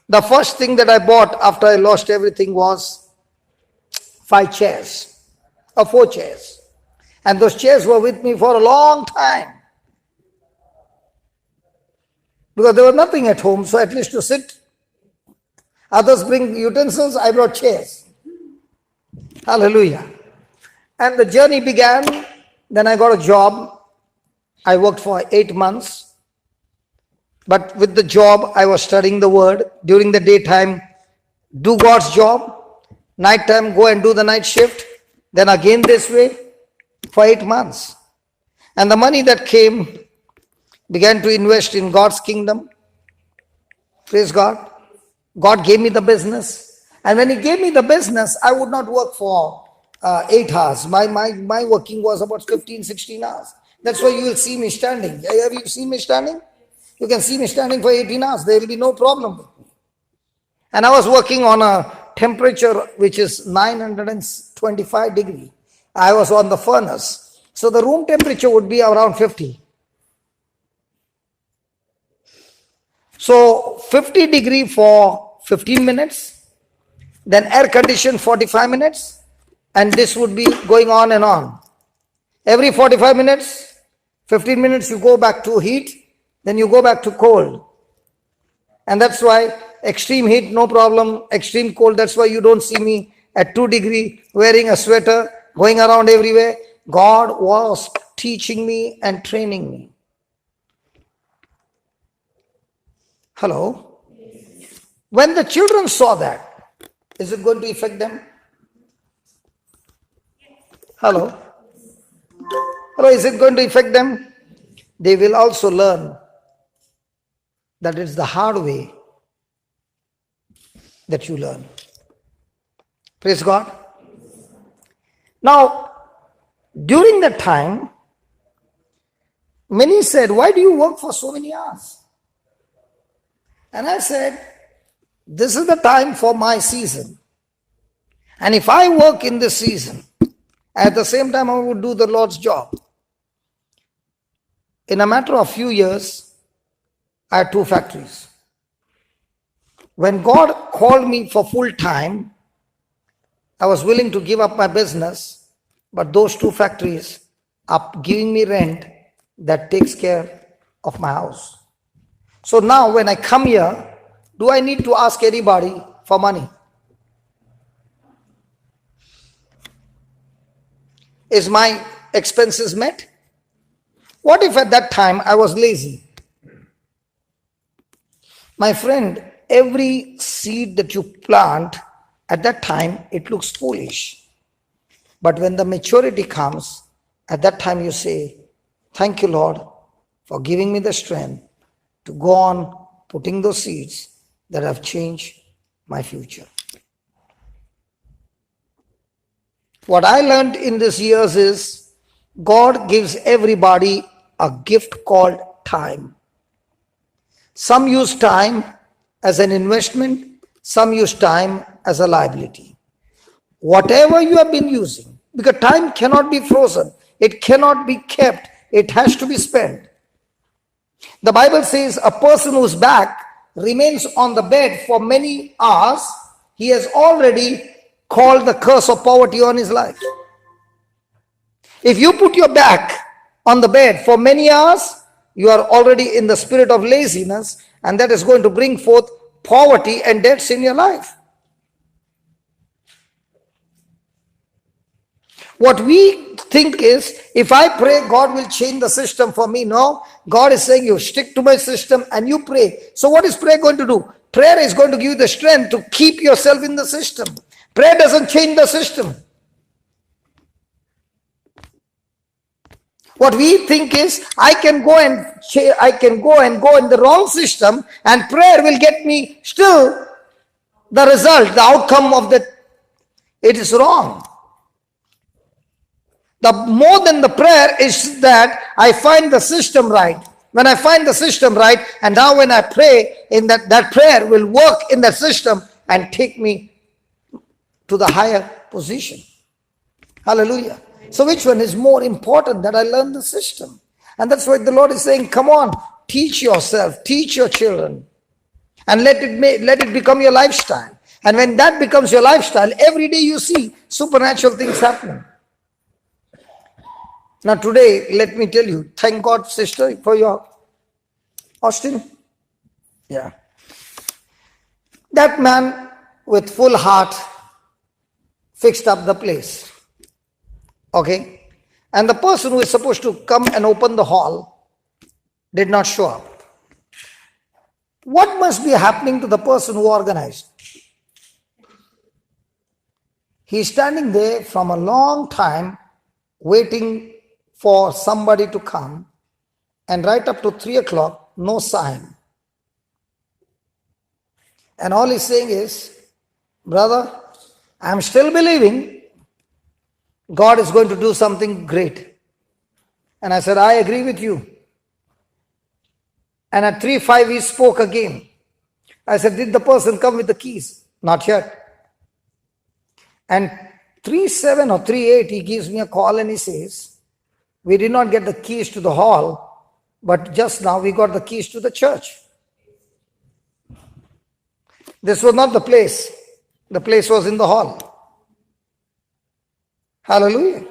The first thing that I bought after I lost everything was 5 chairs or 4 chairs. And those chairs were with me for a long time. Because there was nothing at home, so at least to sit. Others bring utensils, I brought chairs. Hallelujah. And the journey began. Then I got a job. I worked for 8 months. But with the job, I was studying the word. During the daytime, do God's job. Nighttime, go and do the night shift. Then again this way for 8 months. And the money that came, began to invest in God's kingdom. Praise God. God gave me the business. And when He gave me the business, I would not work for 8 hours. My working was about 15, 16 hours. That's why you will see me standing. Have you seen me standing? You can see me standing for 18 hours. There will be no problem with me. And I was working on a temperature which is 925 degrees. I was on the furnace. So the room temperature would be around 50. So 50 degrees for 15 minutes. Then air condition 45 minutes. And this would be going on and on. Every 45 minutes, 15 minutes you go back to heat. Then you go back to cold. And that's why extreme heat, no problem. Extreme cold, that's why you don't see me at 2 degrees wearing a sweater, going around everywhere. God was teaching me and training me. Hello? When the children saw that, is it going to affect them? Hello? Hello, is it going to affect them? They will also learn that it's the hard way that you learn. Praise God. Now, during that time, many said, why do you work for so many hours? And I said, this is the time for my season. And if I work in this season, at the same time I would do the Lord's job. In a matter of few years, I had 2 factories. When God called me for full time, I was willing to give up my business, but those 2 factories are giving me rent that takes care of my house. So now when I come here, do I need to ask anybody for money? Is my expenses met? What if at that time I was lazy? My friend, every seed that you plant, at that time, it looks foolish. But when the maturity comes, at that time you say, thank you, Lord, for giving me the strength to go on putting those seeds that have changed my future. What I learned in these years is, God gives everybody a gift called time. Some use time as an investment, some use time as a liability. Whatever you have been using, because time cannot be frozen, it cannot be kept, it has to be spent. The Bible says a person whose back remains on the bed for many hours, he has already called the curse of poverty on his life. If you put your back on the bed for many hours, you are already in the spirit of laziness, and that is going to bring forth poverty and debts in your life. What we think is, if I pray, God will change the system for me. No, God is saying you stick to my system and you pray. So what is prayer going to do? Prayer is going to give you the strength to keep yourself in the system. Prayer doesn't change the system. What we think is, I can go in the wrong system, and prayer will get me still the result, the outcome of that. It is wrong. The more than the prayer is that I find the system right. When I find the system right, and now when I pray, in that prayer will work in that system and take me to the higher position. Hallelujah. So which one is more important, that I learn the system? And that's why the Lord is saying, come on, teach yourself, teach your children, and let it become your lifestyle. And when that becomes your lifestyle, every day you see supernatural things happening. Now today, let me tell you, thank God, sister, for your Austin. Yeah. That man with full heart fixed up the place. Okay. And the person who is supposed to come and open the hall did not show up. What must be happening to the person who organized? He's standing there from a long time waiting for somebody to come, and right up to 3 o'clock, no sign. And all he's saying is, brother, I'm still believing God is going to do something great. And I said, I agree with you. And at 3:05 he spoke again. I said, did the person come with the keys? Not yet. And 3:07 or 3:08 he gives me a call and he says, we did not get the keys to the hall, but just now we got the keys to the church. This was not the place. The place was in the hall. Hallelujah.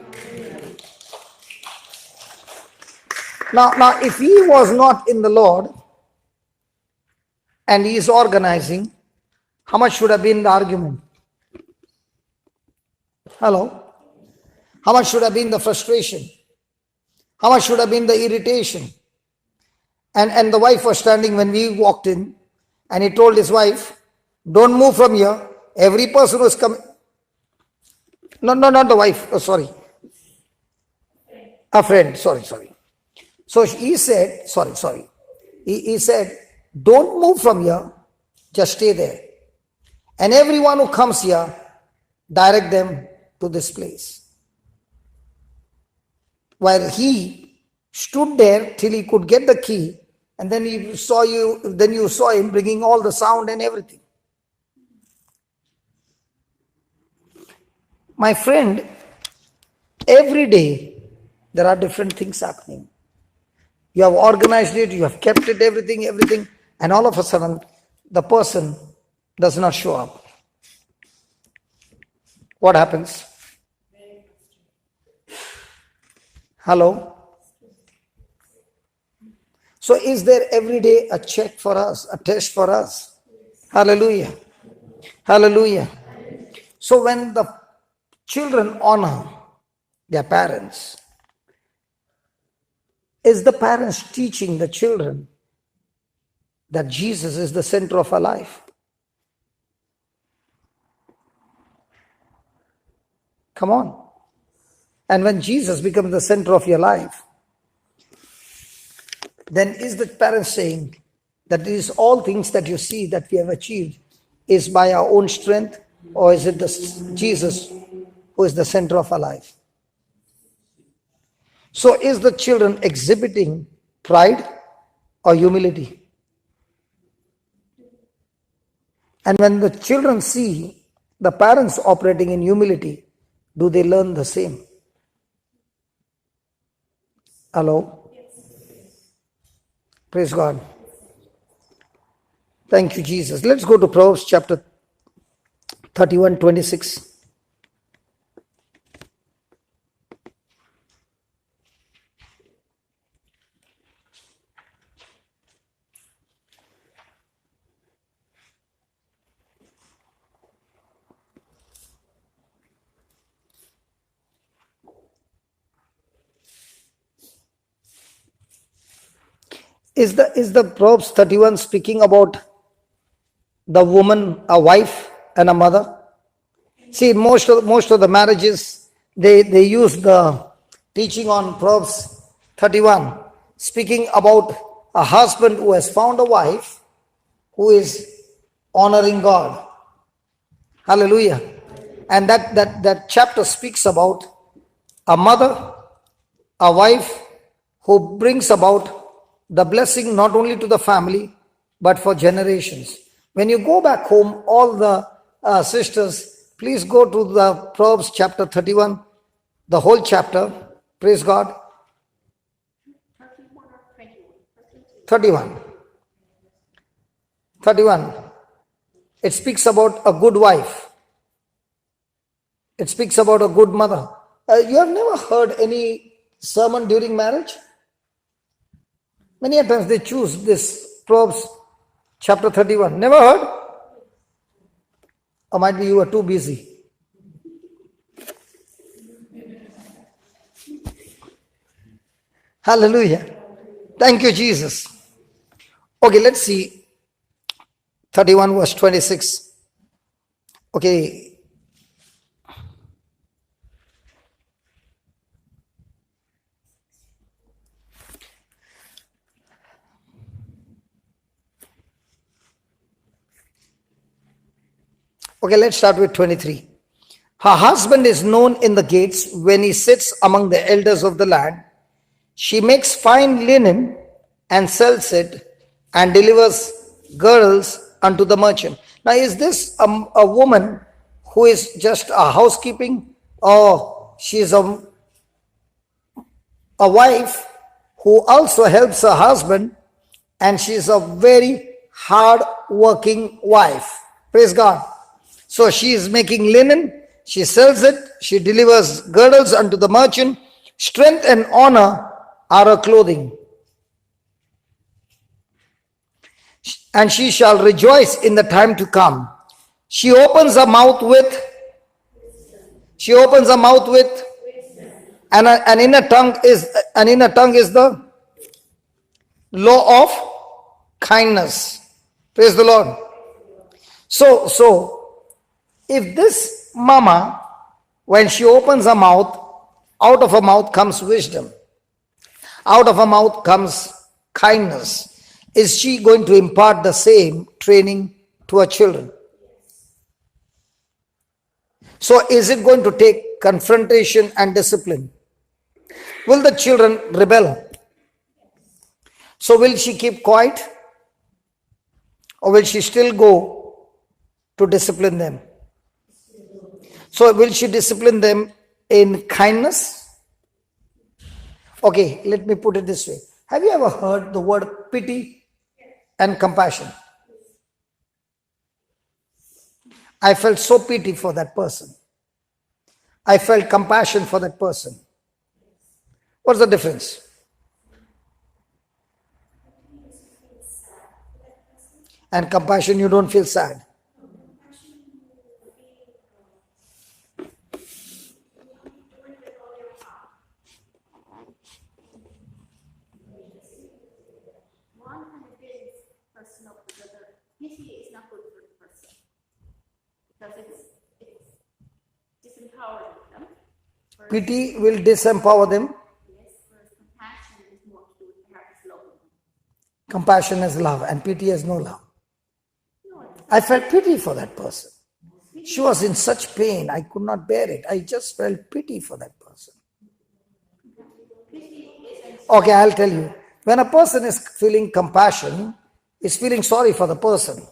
Now, if he was not in the Lord and he is organizing, how much should have been the argument? Hello? How much should have been the frustration? How much should have been the irritation? And the wife was standing when we walked in, and he told his wife, don't move from here. Every person who is coming. No, not the wife. Oh, sorry. A friend. Sorry. So he said, sorry. He said, don't move from here. Just stay there. And everyone who comes here, direct them to this place. While he stood there till he could get the key, and then you saw him bringing all the sound and everything. My friend, every day there are different things happening. You have organized it, you have kept it, everything, and all of a sudden the person does not show up. What happens? Hello? So is there every day a check for us, a test for us? Hallelujah. Hallelujah. So when the children honor their parents, is the parents teaching the children that Jesus is the center of our life? Come on. And when Jesus becomes the center of your life, then is the parent saying that these all things that you see that we have achieved is by our own strength, or is it Jesus who is the center of our life? So is the children exhibiting pride or humility? And when the children see the parents operating in humility, do they learn the same? Hello? Praise God. Thank you, Jesus. Let's go to Proverbs chapter 31:26. Is the Proverbs 31 speaking about the woman, a wife and a mother? See, most of the marriages, they use the teaching on Proverbs 31, speaking about a husband who has found a wife who is honoring God. Hallelujah. And that chapter speaks about a mother, a wife who brings about the blessing not only to the family, but for generations. When you go back home, all the sisters, please go to the Proverbs chapter 31, the whole chapter. Praise God. 31. It speaks about a good wife. It speaks about a good mother. You have never heard any sermon during marriage? Many times they choose this Proverbs chapter 31. Never heard? Or might be you are too busy. Hallelujah. Thank you, Jesus. Okay, let's see. 31 verse 26. Okay. Okay, let's start with 23. Her husband is known in the gates when he sits among the elders of the land. She makes fine linen and sells it and delivers girdles unto the merchant. Now, is this a woman who is just a housekeeping, or she is a wife who also helps her husband, and she is a very hard working wife? Praise God. So she is making linen, she sells it, she delivers girdles unto the merchant. Strength and honor are her clothing. And she shall rejoice in the time to come. She opens her mouth with, and an inner tongue is the law of kindness. Praise the Lord. So if this mama, when she opens her mouth, out of her mouth comes wisdom, out of her mouth comes kindness, is she going to impart the same training to her children? So is it going to take confrontation and discipline? Will the children rebel? So will she keep quiet, or will she still go to discipline them? So will she discipline them in kindness? Okay, let me put it this way. Have you ever heard the word pity and compassion? I felt so pity for that person. I felt compassion for that person. What's the difference? And compassion, you don't feel sad. Pity is not good for the person because it's disempowering them. Pity will disempower them. Yes, whereas compassion is more to do with perhaps love. Compassion is love, and pity has no love. I felt pity for that person. She was in such pain, I could not bear it. I just felt pity for that person. Okay, I'll tell you. When a person is feeling compassion, is feeling sorry for the person.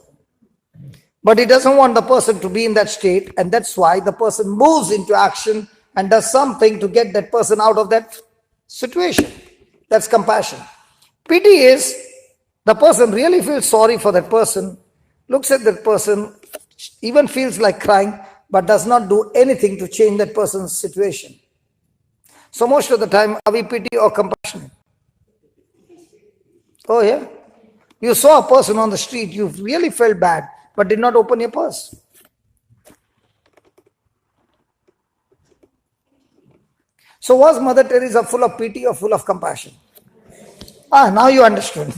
But he doesn't want the person to be in that state, and that's why the person moves into action and does something to get that person out of that situation. That's compassion. Pity is the person really feels sorry for that person, looks at that person, even feels like crying, but does not do anything to change that person's situation. So most of the time, are we pity or compassionate? Oh yeah? You saw a person on the street, you really felt bad, but did not open your purse. So was Mother Teresa full of pity or full of compassion? Now you understood.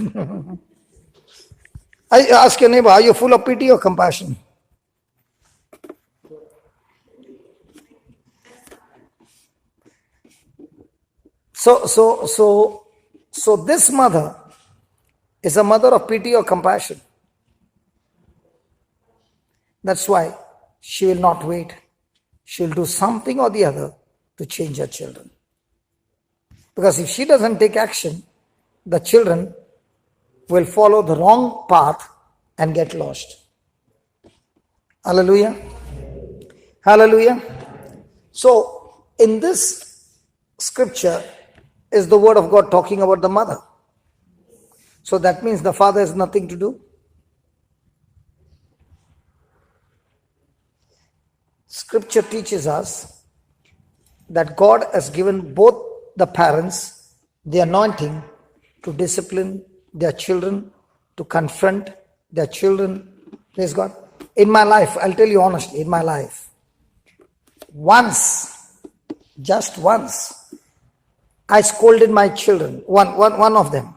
I ask your neighbor, are you full of pity or compassion? So this mother is a mother of pity or compassion. That's why she will not wait. She will do something or the other to change her children. Because if she doesn't take action, the children will follow the wrong path and get lost. Hallelujah. Hallelujah. So in this scripture is the word of God talking about the mother. So that means the father has nothing to do. Scripture teaches us that God has given both the parents the anointing to discipline their children, to confront their children. Praise God. In my life, I'll tell you honestly, in my life, just once, I scolded my children, one of them.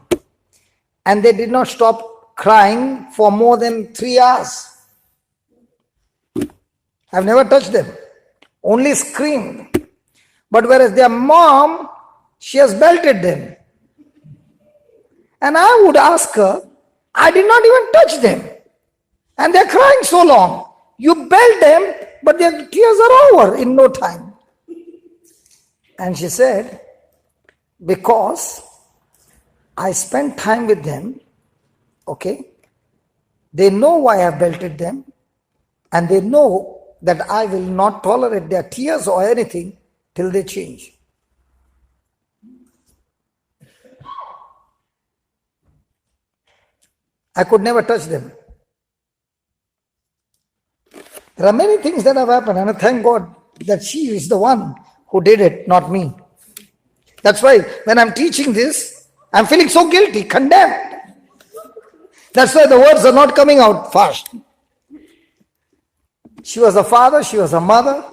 And they did not stop crying for more than 3 hours. I've never touched them, only screamed. But whereas their mom, she has belted them. And I would ask her, I did not even touch them. And they're crying so long. You belt them, but their tears are over in no time. And she said, because I spent time with them, okay, they know why I belted them, and they know that I will not tolerate their tears or anything till they change. I could never touch them. There are many things that have happened, and I thank God that she is the one who did it, not me. That's why when I'm teaching this, I'm feeling so guilty, condemned. That's why the words are not coming out fast. She was a father, she was a mother,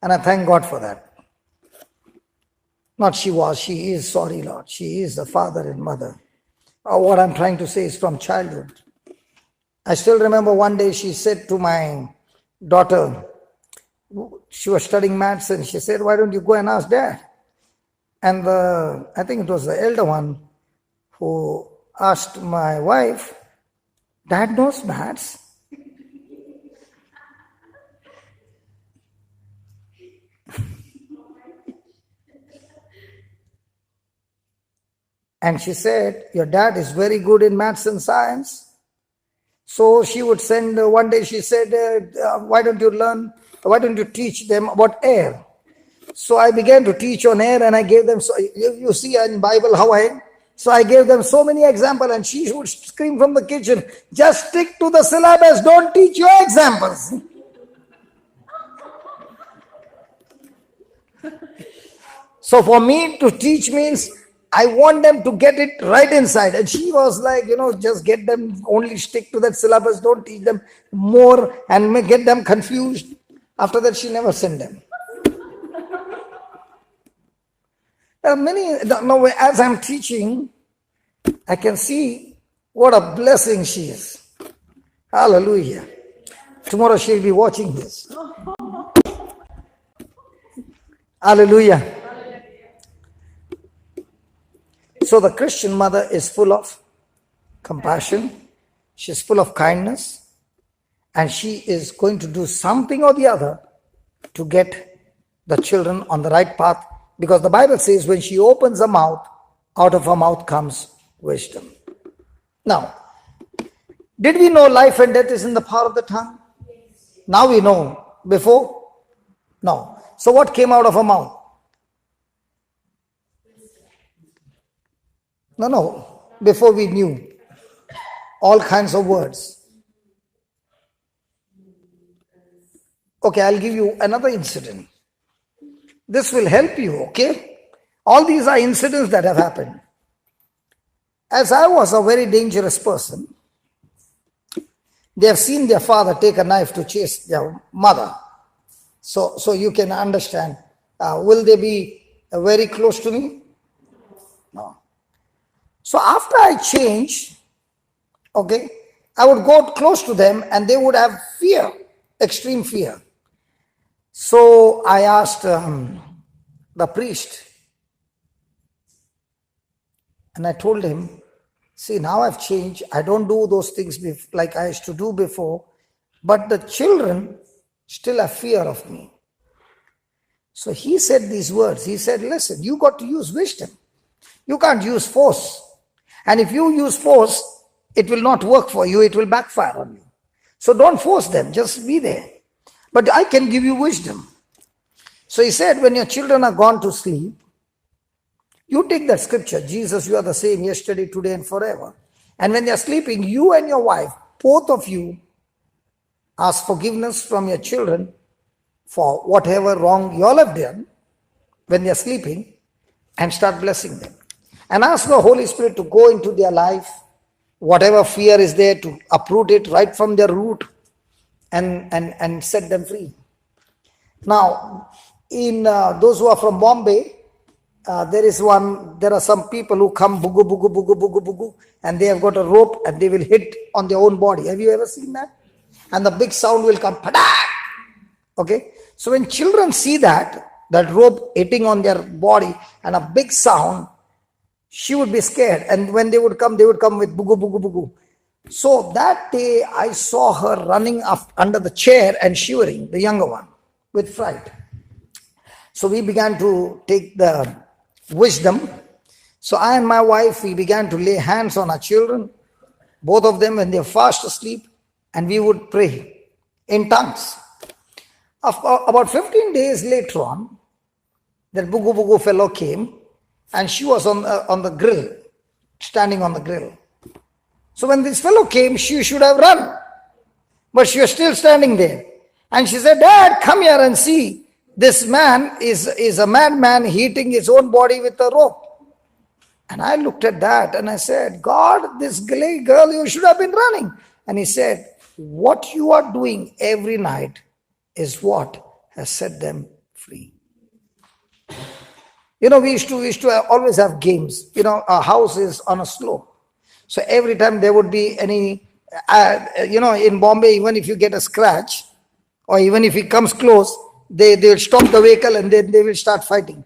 and I thank God for that. Not she was, she is, sorry Lord. She is the father and mother. What I'm trying to say is from childhood. I still remember one day she said to my daughter, she was studying maths, and she said, why don't you go and ask Dad? And I think it was the elder one who asked my wife, Dad knows maths? And she said, your dad is very good in maths and science. So she would send, one day she said, why don't you teach them about air? So I began to teach on air, and I gave them, so you see in Bible how so I gave them so many examples, and she would scream from the kitchen, just stick to the syllabus, don't teach your examples. So for me to teach means, I want them to get it right inside. And she was like, just get them, only stick to that syllabus, don't teach them more and get them confused. After that, she never sent them. There are many, now as I'm teaching, I can see what a blessing she is. Hallelujah. Tomorrow she'll be watching this. Hallelujah. So the Christian mother is full of compassion, she's full of kindness, and she is going to do something or the other to get the children on the right path, because the Bible says when she opens her mouth, out of her mouth comes wisdom. Now, did we know life and death is in the power of the tongue? Now we know. Before? No. So what came out of her mouth? No. Before we knew all kinds of words. Okay, I'll give you another incident. This will help you, okay? All these are incidents that have happened. As I was a very dangerous person, they have seen their father take a knife to chase their mother. So you can understand. Will they be very close to me? No. So after I changed, okay, I would go close to them and they would have fear, extreme fear. So I asked the priest, and I told him, see, now I've changed. I don't do those things like I used to do before, but the children still have fear of me. So he said these words. He said, listen, you got to use wisdom. You can't use force. And if you use force, it will not work for you. It will backfire on you. So don't force them. Just be there. But I can give you wisdom. So he said, when your children are gone to sleep, you take that scripture, Jesus, you are the same yesterday, today, and forever. And when they are sleeping, you and your wife, both of you, ask forgiveness from your children for whatever wrong you all have done when they are sleeping, and start blessing them. And ask the Holy Spirit to go into their life, whatever fear is there, to uproot it right from their root and set them free. Now, in those who are from Bombay, There are some people who come bugu, bugu, bugu, bugu, bugu, and they have got a rope and they will hit on their own body. Have you ever seen that? And the big sound will come, padak! Okay? So when children see that rope hitting on their body and a big sound, she would be scared. And when they would come with bugu, bugu, bugu. So that day I saw her running up under the chair and shivering, the younger one, with fright. So we began to take the wisdom. So I and my wife, we began to lay hands on our children, both of them when they are fast asleep, and we would pray in tongues. About 15 days later on, that bugu bugu fellow came, and she was on the grill, standing on the grill. So when this fellow came, she should have run, but she was still standing there. And she said, "Dad, come here and see. This man is a madman hitting his own body with a rope." And I looked at that and I said, "God, this girl, you should have been running." And he said, "What you are doing every night is what has set them free." We used to always have games. Our house is on a slope. So every time there would be any, in Bombay, even if you get a scratch, or even if he comes close, they will stop the vehicle and then they will start fighting.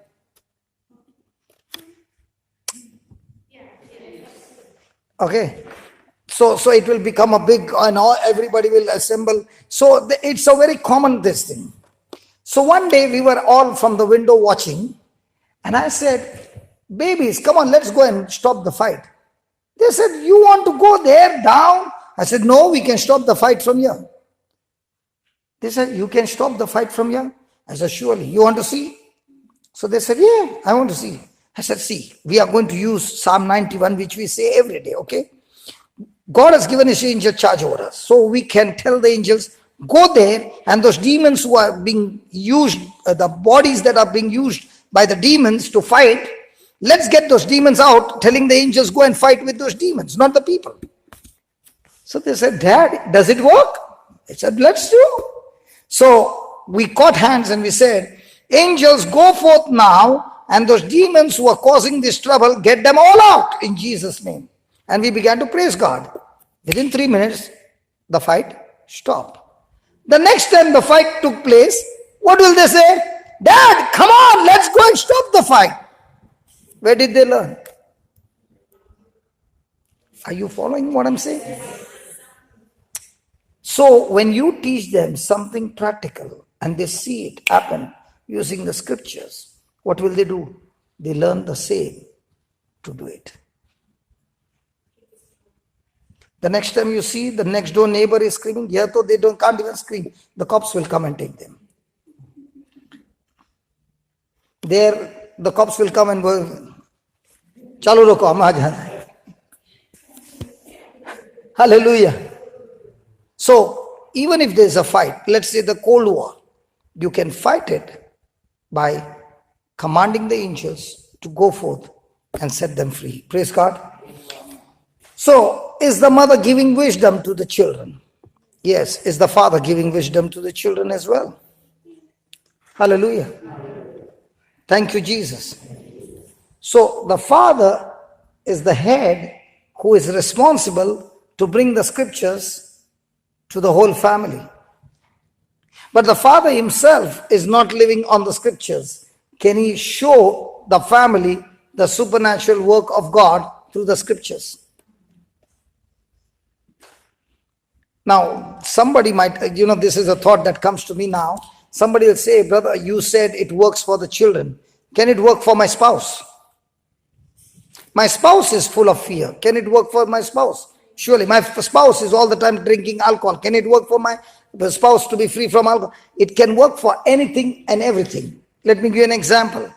Okay. So it will become a big, everybody will assemble. So it's a very common this thing. So one day we were all from the window watching, and I said, "Babies, come on, let's go and stop the fight." They said, "You want to go there down?" I said, "No, we can stop the fight from here." They said, "You can stop the fight from here?" I said, "Surely. You want to see?" So they said, "Yeah, I want to see." I said, "See, we are going to use Psalm 91, which we say every day, okay? God has given his angel charge over us. So we can tell the angels, go there, and those demons who are being used, the bodies that are being used by the demons to fight, let's get those demons out, telling the angels, go and fight with those demons, not the people." So they said, "Dad, does it work?" I said, "Let's do." So we caught hands and we said, "Angels, go forth now, and those demons who are causing this trouble, get them all out in Jesus' name." And we began to praise God. Within 3 minutes, the fight stopped. The next time the fight took place, what will they say? "Dad, come on, let's go and stop the fight." Where did they learn? Are you following what I'm saying? So when you teach them something practical and they see it happen using the scriptures, what will they do? They learn the same to do it. The next time you see the next door neighbor is screaming, yeah, so they can't even scream. The cops will come and take them. There, the cops will come and go, "Chalo roko, hum aa jana." Hallelujah. So, even if there's a fight, let's say the Cold War, you can fight it by commanding the angels to go forth and set them free. Praise God. So, is the mother giving wisdom to the children? Yes. Is the father giving wisdom to the children as well? Hallelujah. Thank you, Jesus. So, the father is the head who is responsible to bring the scriptures to the whole family. But the father himself is not living on the scriptures. Can he show the family the supernatural work of God through the scriptures? Now, somebody might, this is a thought that comes to me now. Somebody will say, "Brother, you said it works for the children. Can it work for my spouse? My spouse is full of fear. Can it work for my spouse? Surely, my spouse is all the time drinking alcohol. Can it work for my spouse to be free from alcohol?" It can work for anything and everything. Let me give you an example.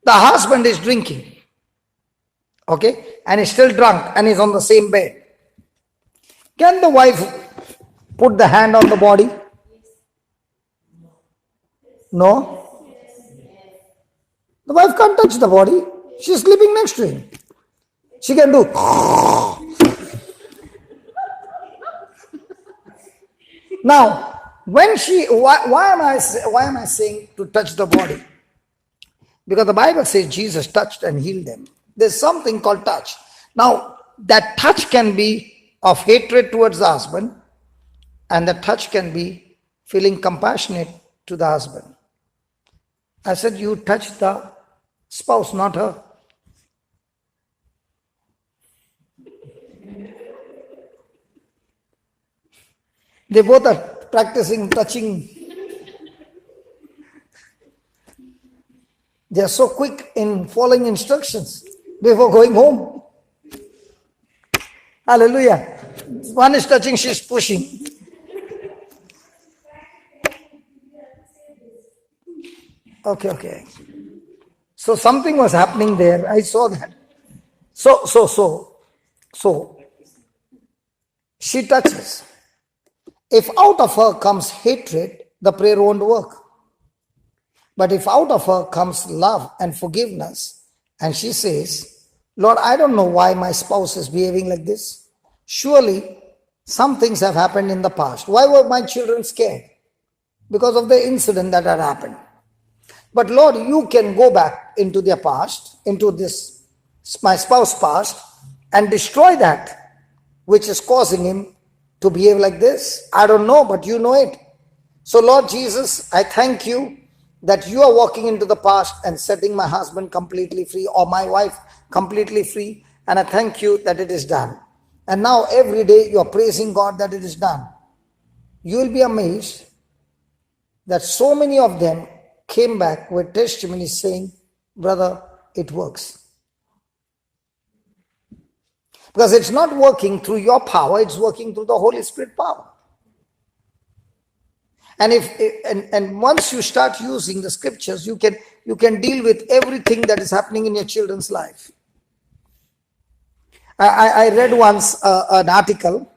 The husband is drinking, okay, and he's still drunk and he's on the same bed. Can the wife put the hand on the body? No. The wife can't touch the body. She's sleeping next to him. She can do. Now, when why am I saying to touch the body? Because the Bible says Jesus touched and healed them. There's something called touch. Now, that touch can be of hatred towards the husband, and the touch can be feeling compassionate to the husband. I said, you touched the spouse, not her. They both are practicing touching. They are so quick in following instructions before going home. Hallelujah. One is touching, she's pushing. Okay. So something was happening there. I saw that. So she touches. If out of her comes hatred, the prayer won't work. But if out of her comes love and forgiveness, and she says, Lord, I don't know why my spouse is behaving like this. Surely some things have happened in the past. Why were my children scared? Because of the incident that had happened. But Lord, you can go back into their past, into this, my spouse's past, and destroy that which is causing him to behave like this. I don't know, but you know it. So Lord Jesus, I thank you that you are walking into the past and setting my husband completely free, or my wife completely free. And I thank you that it is done. And now every day you are praising God that it is done. You will be amazed that so many of them came back with testimonies saying, brother, it works. Because it's not working through your power, it's working through the Holy Spirit power. And once you start using the scriptures, you can deal with everything that is happening in your children's life. I read once an article.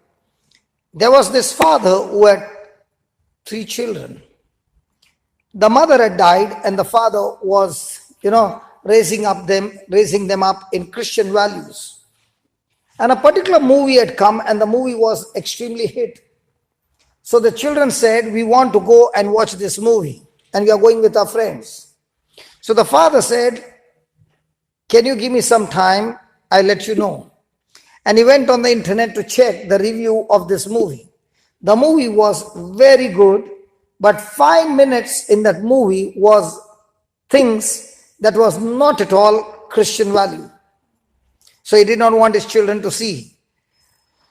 There was this father who had 3 children. The mother had died, and the father was, raising them up in Christian values. And a particular movie had come, and the movie was extremely hit. So the children said, we want to go and watch this movie, and we are going with our friends. So the father said, can you give me some time? I'll let you know. And he went on the internet to check the review of this movie. The movie was very good, but 5 minutes in that movie was things that was not at all Christian value. So he did not want his children to see.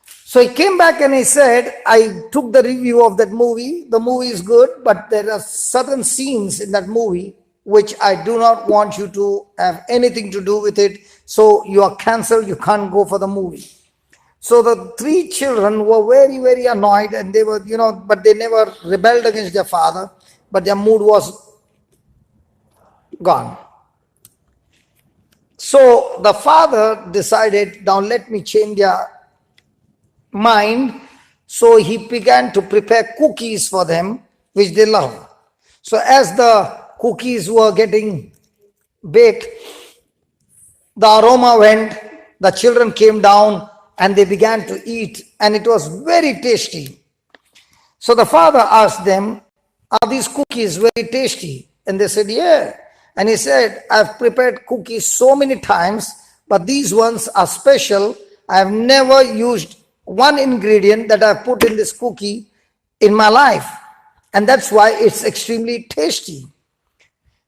So he came back and he said, I took the review of that movie. The movie is good, but there are certain scenes in that movie which I do not want you to have anything to do with it. So you are cancelled. You can't go for the movie. So the 3 children were very, very annoyed, and they were, but they never rebelled against their father, but their mood was gone. So the father decided, now let me change their mind. So he began to prepare cookies for them, which they love. So as the cookies were getting baked, the aroma went, the children came down, and they began to eat, and it was very tasty. So the father asked them, are these cookies very tasty? And they said, yeah. And he said, I've prepared cookies so many times, but these ones are special. I've never used one ingredient that I've put in this cookie in my life. And that's why it's extremely tasty.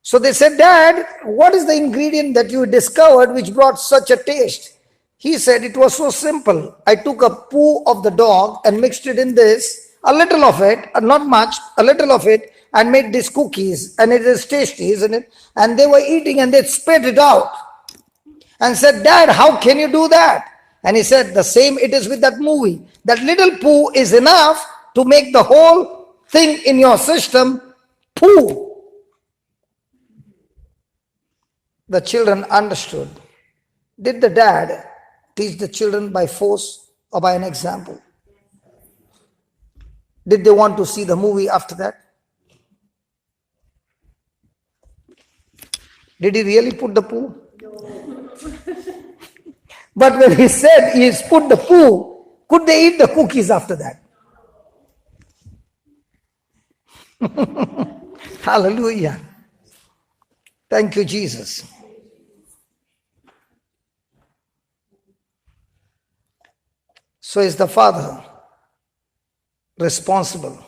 So they said, Dad, what is the ingredient that you discovered which brought such a taste? He said, it was so simple. I took a poo of the dog and mixed it in this, a little of it, not much, a little of it, and made these cookies. And it is tasty, isn't it? And they were eating and they spit it out. And said, Dad, how can you do that? And he said, the same it is with that movie. That little poo is enough to make the whole thing in your system poo. The children understood. Did the dad teach the children by force or by an example? Did they want to see the movie after that? Did he really put the poo? But when he said he's put the poo, could they eat the cookies after that? Hallelujah. Thank you, Jesus. So is the father responsible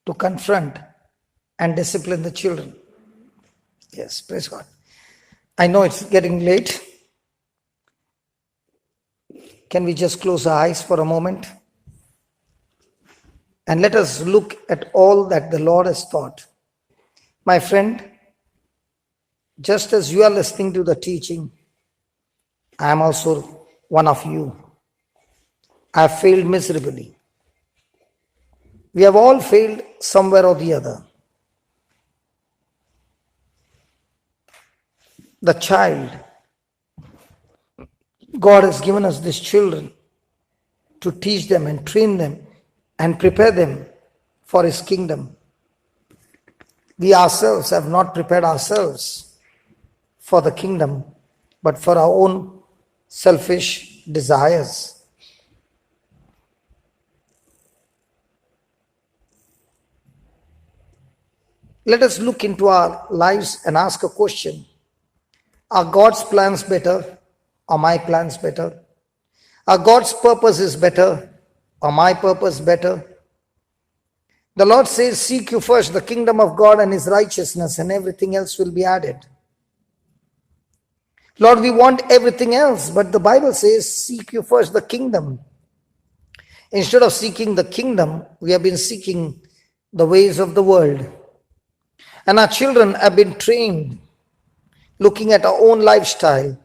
to confront and discipline the children? Yes, praise God. I know it's getting late. Can we just close our eyes for a moment? And let us look at all that the Lord has taught. My friend, just as you are listening to the teaching, I am also one of you. I have failed miserably. We have all failed somewhere or the other. The child, God has given us these children to teach them and train them and prepare them for His kingdom. We ourselves have not prepared ourselves for the kingdom, but for our own selfish desires. Let us look into our lives and ask a question. Are God's plans better or my plans better? Are God's purpose is better or my purpose better? The Lord says, seek you first the kingdom of God and His righteousness, and everything else will be added. Lord, we want everything else, but the Bible says, seek you first the kingdom. Instead of seeking the kingdom, we have been seeking the ways of the world. And our children have been trained looking at our own lifestyle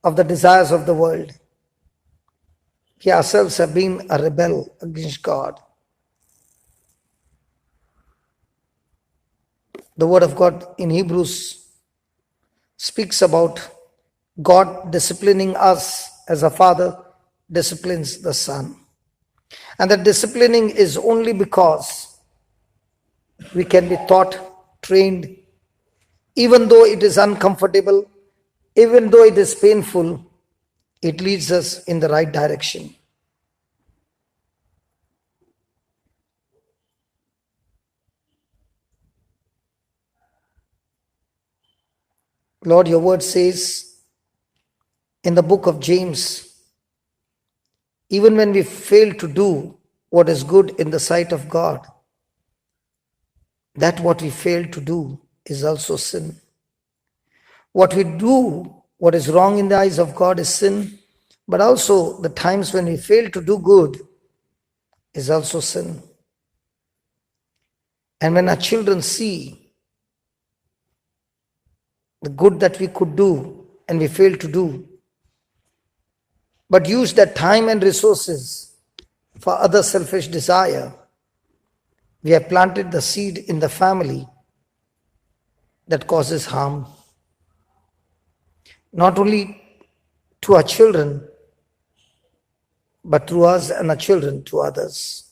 of the desires of the world. We ourselves have been a rebel against God. The word of God in Hebrews speaks about God disciplining us as a father disciplines the son. And that disciplining is only because we can be taught, trained, even though it is uncomfortable, even though it is painful, it leads us in the right direction. Lord, your word says in the book of James, even when we fail to do what is good in the sight of God, that what we fail to do is also sin. What we do, what is wrong in the eyes of God is sin, but also the times when we fail to do good is also sin. And when our children see the good that we could do and we fail to do, but use that time and resources for other selfish desire, we have planted the seed in the family that causes harm, not only to our children, but through us and our children to others.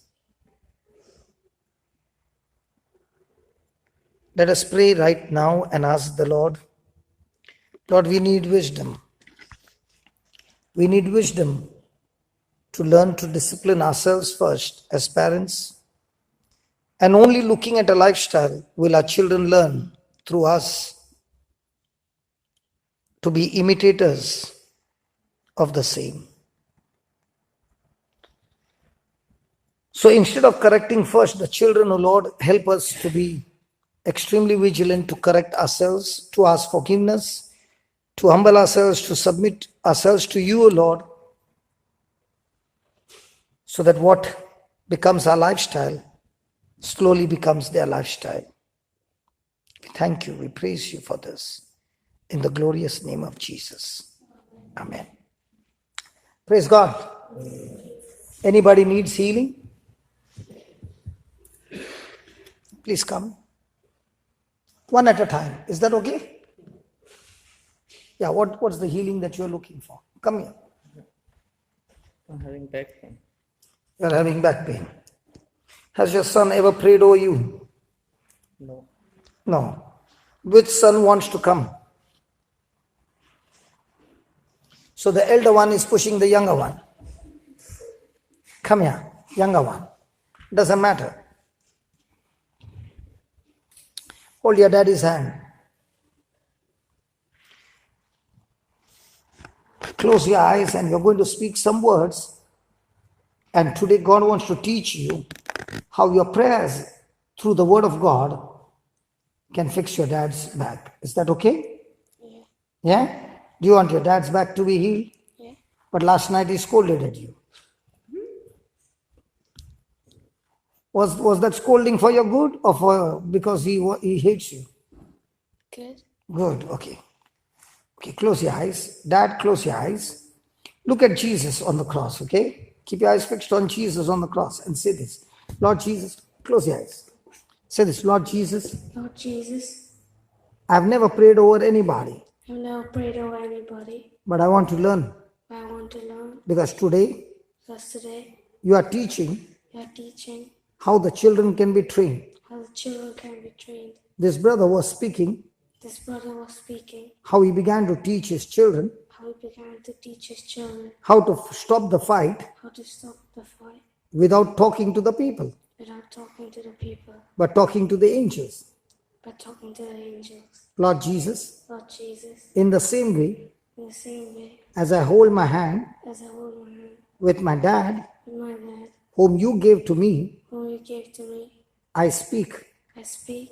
Let us pray right now and ask the Lord, Lord, we need wisdom. We need wisdom to learn to discipline ourselves first as parents. And only looking at a lifestyle will our children learn through us to be imitators of the same. So instead of correcting first the children, O Lord, help us to be extremely vigilant to correct ourselves, to ask forgiveness, to humble ourselves, to submit ourselves to you, O Lord, so that what becomes our lifestyle slowly becomes their lifestyle. We thank you, we praise you for this. In the glorious name of Jesus. Amen. Praise God. Anybody needs healing? Please come. One at a time. Is that okay? Yeah, what's the healing that you're looking for? Come here. I'm having back pain. You're having back pain. Has your son ever prayed over you? No. No. Which son wants to come? So the elder one is pushing the younger one. Come here, younger one. Doesn't matter. Hold your daddy's hand. Close your eyes and you're going to speak some words. And today God wants to teach you how your prayers through the word of God can fix your dad's back. Is that okay? Yeah. Yeah? Do you want your dad's back to be healed? Yeah. But last night he scolded at you. Was that scolding for your good or for because he hates you? Good. Good, okay. Okay, close your eyes. Dad, close your eyes. Look at Jesus on the cross, okay? Keep your eyes fixed on Jesus on the cross and say this. Lord Jesus, close your eyes. Say this, Lord Jesus, Lord Jesus, I've never prayed over anybody, I've never prayed over anybody, but I want to learn but I want to learn because today because today you are teaching you are teaching how the children can be trained. how the children can be trained. This brother was speaking This brother was speaking how he began to teach his children how he began to teach his children how to stop the fight how to stop the fight without talking to the people, without talking to the people, but talking to the angels. but talking to the angels. Lord Jesus, Lord Jesus, in the same way in the same way as I hold my hand as I hold my hand with my dad, with my dad, whom you gave to me, whom you gave to me, I speak I speak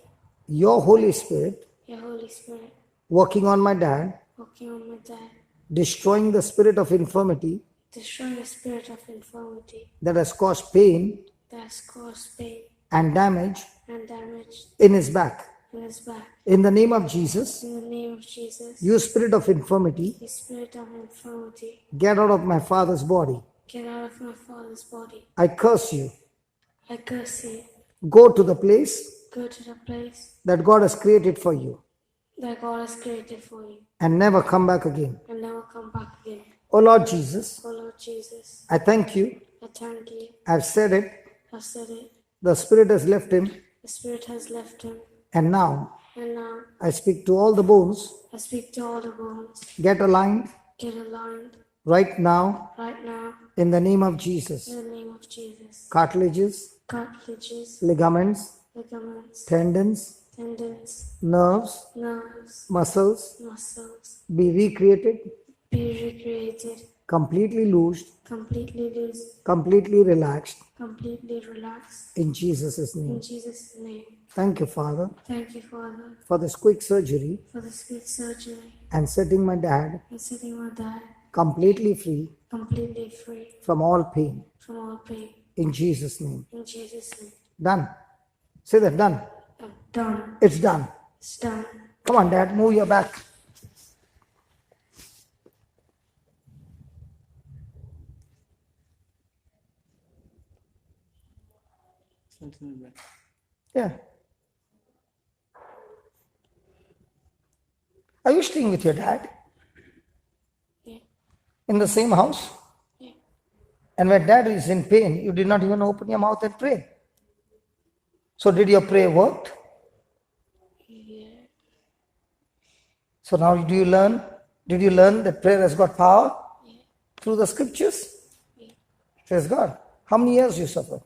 your Holy Spirit your Holy Spirit working on my dad, working on my dad, destroying the spirit of infirmity destroying the spirit of infirmity that has caused pain that has caused pain and damage and damage in his back. in his back. In the name of Jesus, In the name of Jesus, you spirit of infirmity, you spirit of infirmity, get out of my father's body. get out of my father's body. I curse you. I curse you. Go to the place Go to the place that God has created for you that God has created for you and never come back again. and never come back again. Oh Lord Jesus, Oh Lord Jesus, I thank you. I thank you. I've said it. I've said it. The spirit has left him. The spirit has left him. And now And now I speak to all the bones. I speak to all the bones. Get aligned Get aligned right now right now in the name of Jesus. in the name of Jesus. Cartilages, Cartilages, ligaments, ligaments, tendons, tendons, nerves, nerves, muscles muscles be recreated, be recreated, completely loosed, completely loose, completely relaxed completely relaxed. in Jesus' In name. Jesus' name. Thank you, Father, Thank you, Father, for this quick surgery for this quick surgery and setting my dad and setting my dad completely free completely free from all pain. from all pain. In Jesus' name. In Jesus' name. Done. Say that, done. I'm done. It's done. It's done. Come on, Dad, move your back. Something like that. Yeah. Are you staying with your dad Yeah. in the same house? Yeah. And when dad is in pain, you did not even open your mouth and pray. So did your prayer work? Yeah. So now do you learn? Did you learn that prayer has got power Yeah. through the scriptures? Yeah. Praise God. How many years you suffered?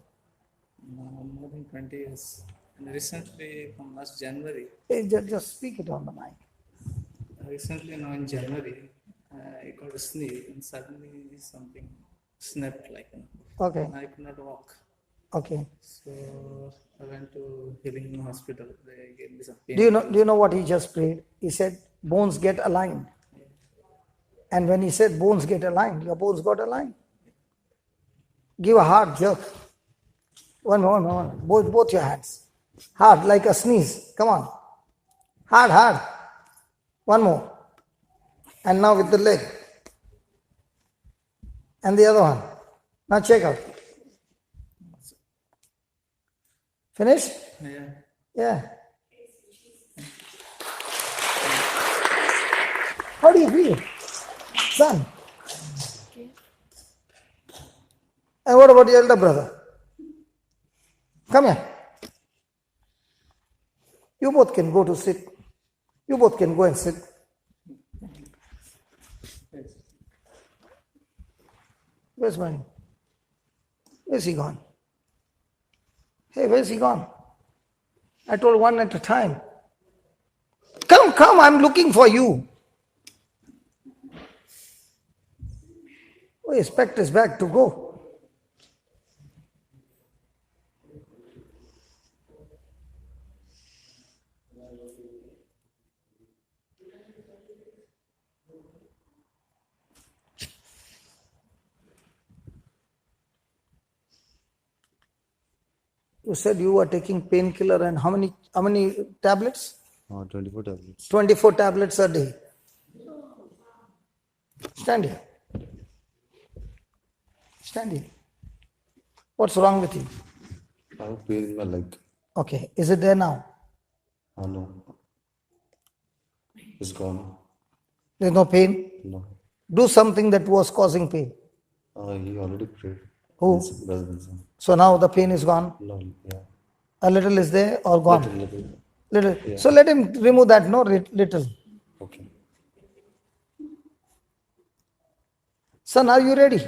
More than 20 years. And recently, from last January, Hey, just speak it on the mic. recently now in January, I got a sneeze and suddenly something snapped like, Okay. I could not walk. Okay. So I went to Healing Hospital. They gave me some pain. Do you know what he just prayed? He said, bones get aligned. And when he said bones get aligned, your bones got aligned. Give a hard jerk. One more. Both your hands. Hard, like a sneeze. Come on. Hard. One more. And now with the leg. And the other one. Now check out. Finished? Yeah. Yeah. How do you feel, son? Okay. And what about your elder brother? Come here. You both can go to sit. You both can go and sit. Where's mine? Where's he gone? Hey, where's he gone? I told one at a time. Come, I'm looking for you. Oh, his packed his bag to go. You said you were taking painkiller and how many tablets? 24 tablets. 24 tablets a day. Stand here. Stand here. What's wrong with you? I have pain in my leg. Okay. Is it there now? Oh no. It's gone. There's no pain? No. Do something that was causing pain. He already prayed. Who? Brother Vincent. So now the pain is gone? No, yeah. A little is there or gone? Little. Little. Yeah. So let him remove that, no? Little. Okay. Son, are you ready?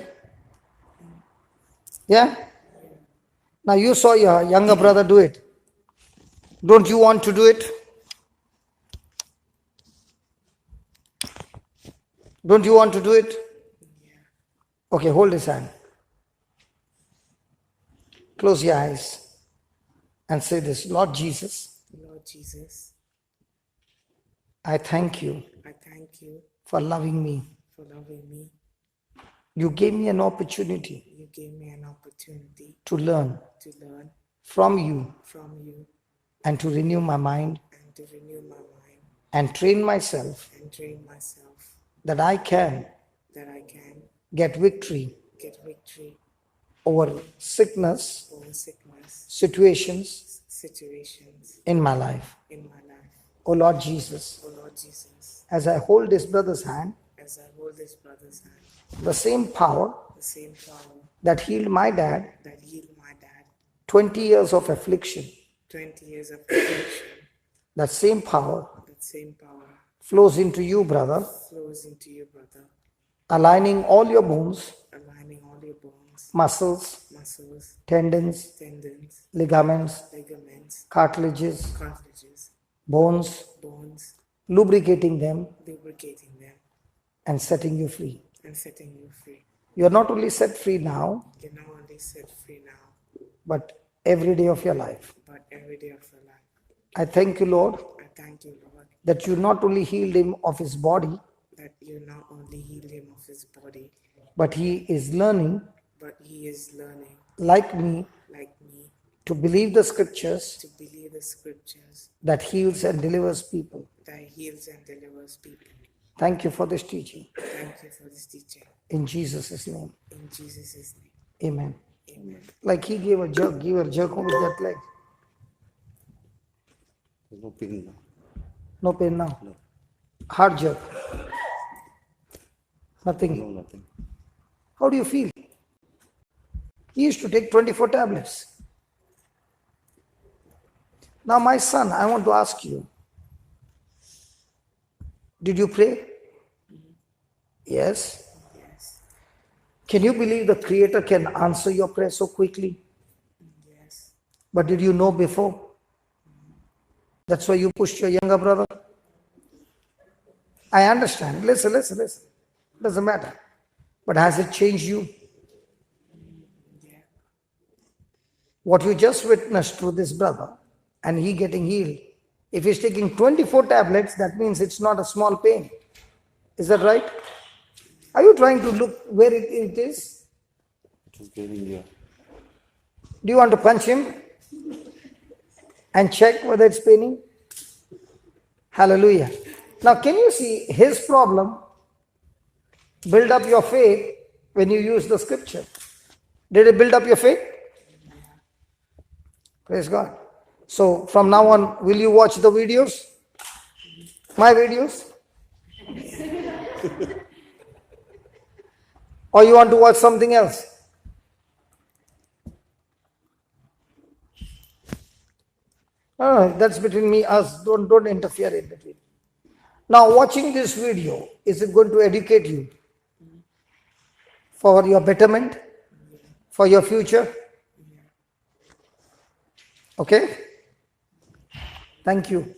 Yeah? Now you saw your younger brother do it. Don't you want to do it? Don't you want to do it? Okay, hold his hand. Close your eyes and say this. Lord Jesus, Lord Jesus, I thank you I thank you for loving me. for loving me. You gave me an opportunity You gave me an opportunity to learn to learn from you from you and to renew my mind and to renew my mind and train myself and train myself that I can that I can get victory get victory over sickness, over sickness, situations situations in my life. in my life. Oh Lord Jesus, Oh Lord Jesus, as I hold this brother's hand, as I hold this brother's hand, the same power the same power that healed my dad that healed my dad 20 years of affliction, 20 years of affliction, that same power that same power flows into you, brother, flows into you, brother, aligning all your bones, aligning all your bones, muscles, muscles, tendons, tendons, ligaments, ligaments, cartilages, cartilages, bones, bones, lubricating them lubricating them and setting you free. and setting you free. You are not only set free now, You're not only set free now, but every day of your life. but every day of your life. I thank you, Lord, I thank you, Lord, that you not only healed him of his body, that you not only healed him of his body, but he is learning, but he is learning, like me, like me, to believe the scriptures to believe the scriptures that heals and delivers people. that heals and delivers people. Thank you for this teaching. Thank you for this teaching. In Jesus' name, In Jesus' name, amen. amen. Like he gave a jerk with that leg. There's no pain now. No pain now. No. Hard jerk. Nothing. No, nothing. How do you feel? He used to take 24 tablets. Now, my son, I want to ask you, did you pray? Yes. Yes, Can you believe the Creator can answer your prayer so quickly? yes, But did you know before? That's why you pushed your younger brother? I understand. Listen. Doesn't matter. But has it changed you? yeah, What you just witnessed to this brother and he getting healed, if he's taking 24 tablets, that means it's not a small pain. Is that right? Are you trying to look where it is? It is getting here. Do you want to punch him and check whether it's paining? Hallelujah. Now, can you see his problem build up your faith when you use the scripture? Did it build up your faith? Praise God. So, from now on, will you watch the videos? My videos? Or you want to watch something else? No, that's between me, us. Don't interfere in between. Now, watching this video, is it going to educate you for your betterment, for your future? Okay? Thank you.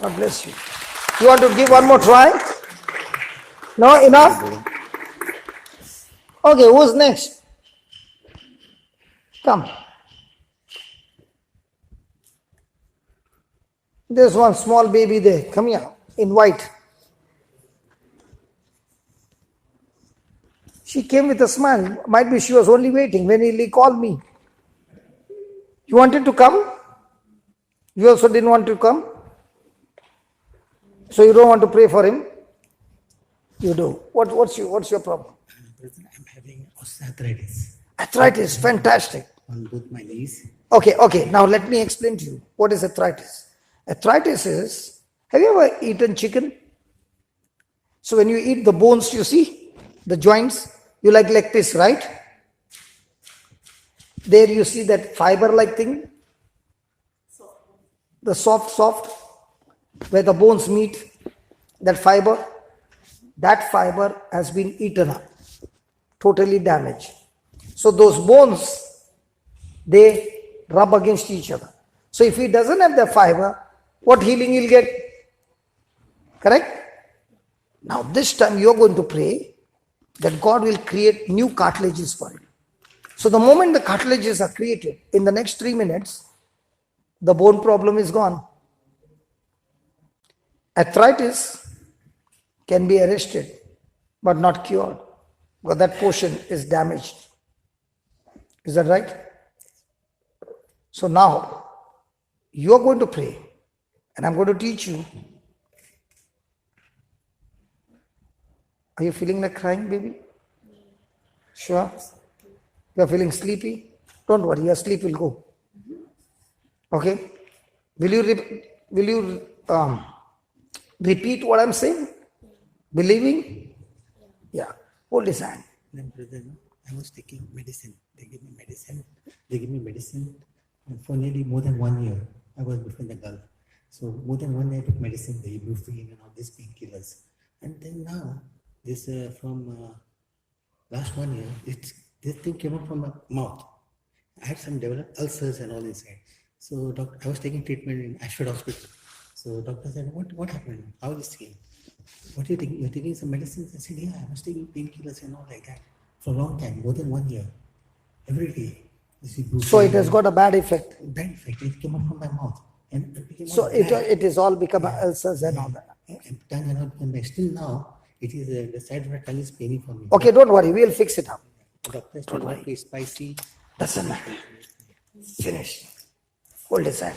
God bless you. You want to give one more try? No, enough? Okay, who's next? Come. There's one small baby there. Come here, in white. She came with a smile. Might be she was only waiting when he called me. You wanted to come? You also didn't want to come? So you don't want to pray for him? You do. What's your problem? Brother, I'm having osteoarthritis Arthritis, fantastic. on both my knees. Okay. Now let me explain to you. What is arthritis? Arthritis is, have you ever eaten chicken? So when you eat the bones, you see, the joints, you like this, right? There you see that fiber-like thing, the soft, where the bones meet, that fiber has been eaten up, totally damaged. So those bones, they rub against each other. So if he doesn't have the fiber, what healing he'll get? Correct? Now this time you're going to pray that God will create new cartilages for him. So the moment the cartilages are created, in the next 3 minutes, the bone problem is gone. Arthritis can be arrested, but not cured, because that portion is damaged. Is that right? So now, you are going to pray, and I'm going to teach you. Are you feeling like crying, baby? Sure? You are feeling sleepy? Don't worry, your sleep will go. Okay? Will you repeat what I'm saying? Believing? Yeah. Hold his hand. Then, brother, I was taking medicine. They gave me medicine. And for nearly more than 1 year, I was between the Gulf. So more than 1 year I took medicine, the ibuprofen and all these painkillers. And then now, this from last 1 year, this thing came up from my mouth. I had some developed ulcers and all inside. So I was taking treatment in Ashford Hospital. So doctor said, what happened? How is this thing? What are you taking? You're taking some medicines? I said, yeah, I was taking painkillers and all like that for a long time, more than 1 year. Every day. So it has got a bad effect. Bad effect. It came up from my mouth. And it became So all bad. it is all become ulcers and all that. And tongue and all become bad. Still now, it is the side of my tongue is paining for me. Okay, don't worry, we'll fix it up. Doctor said, okay, spicy. Doesn't matter. Finish. Hold his hand.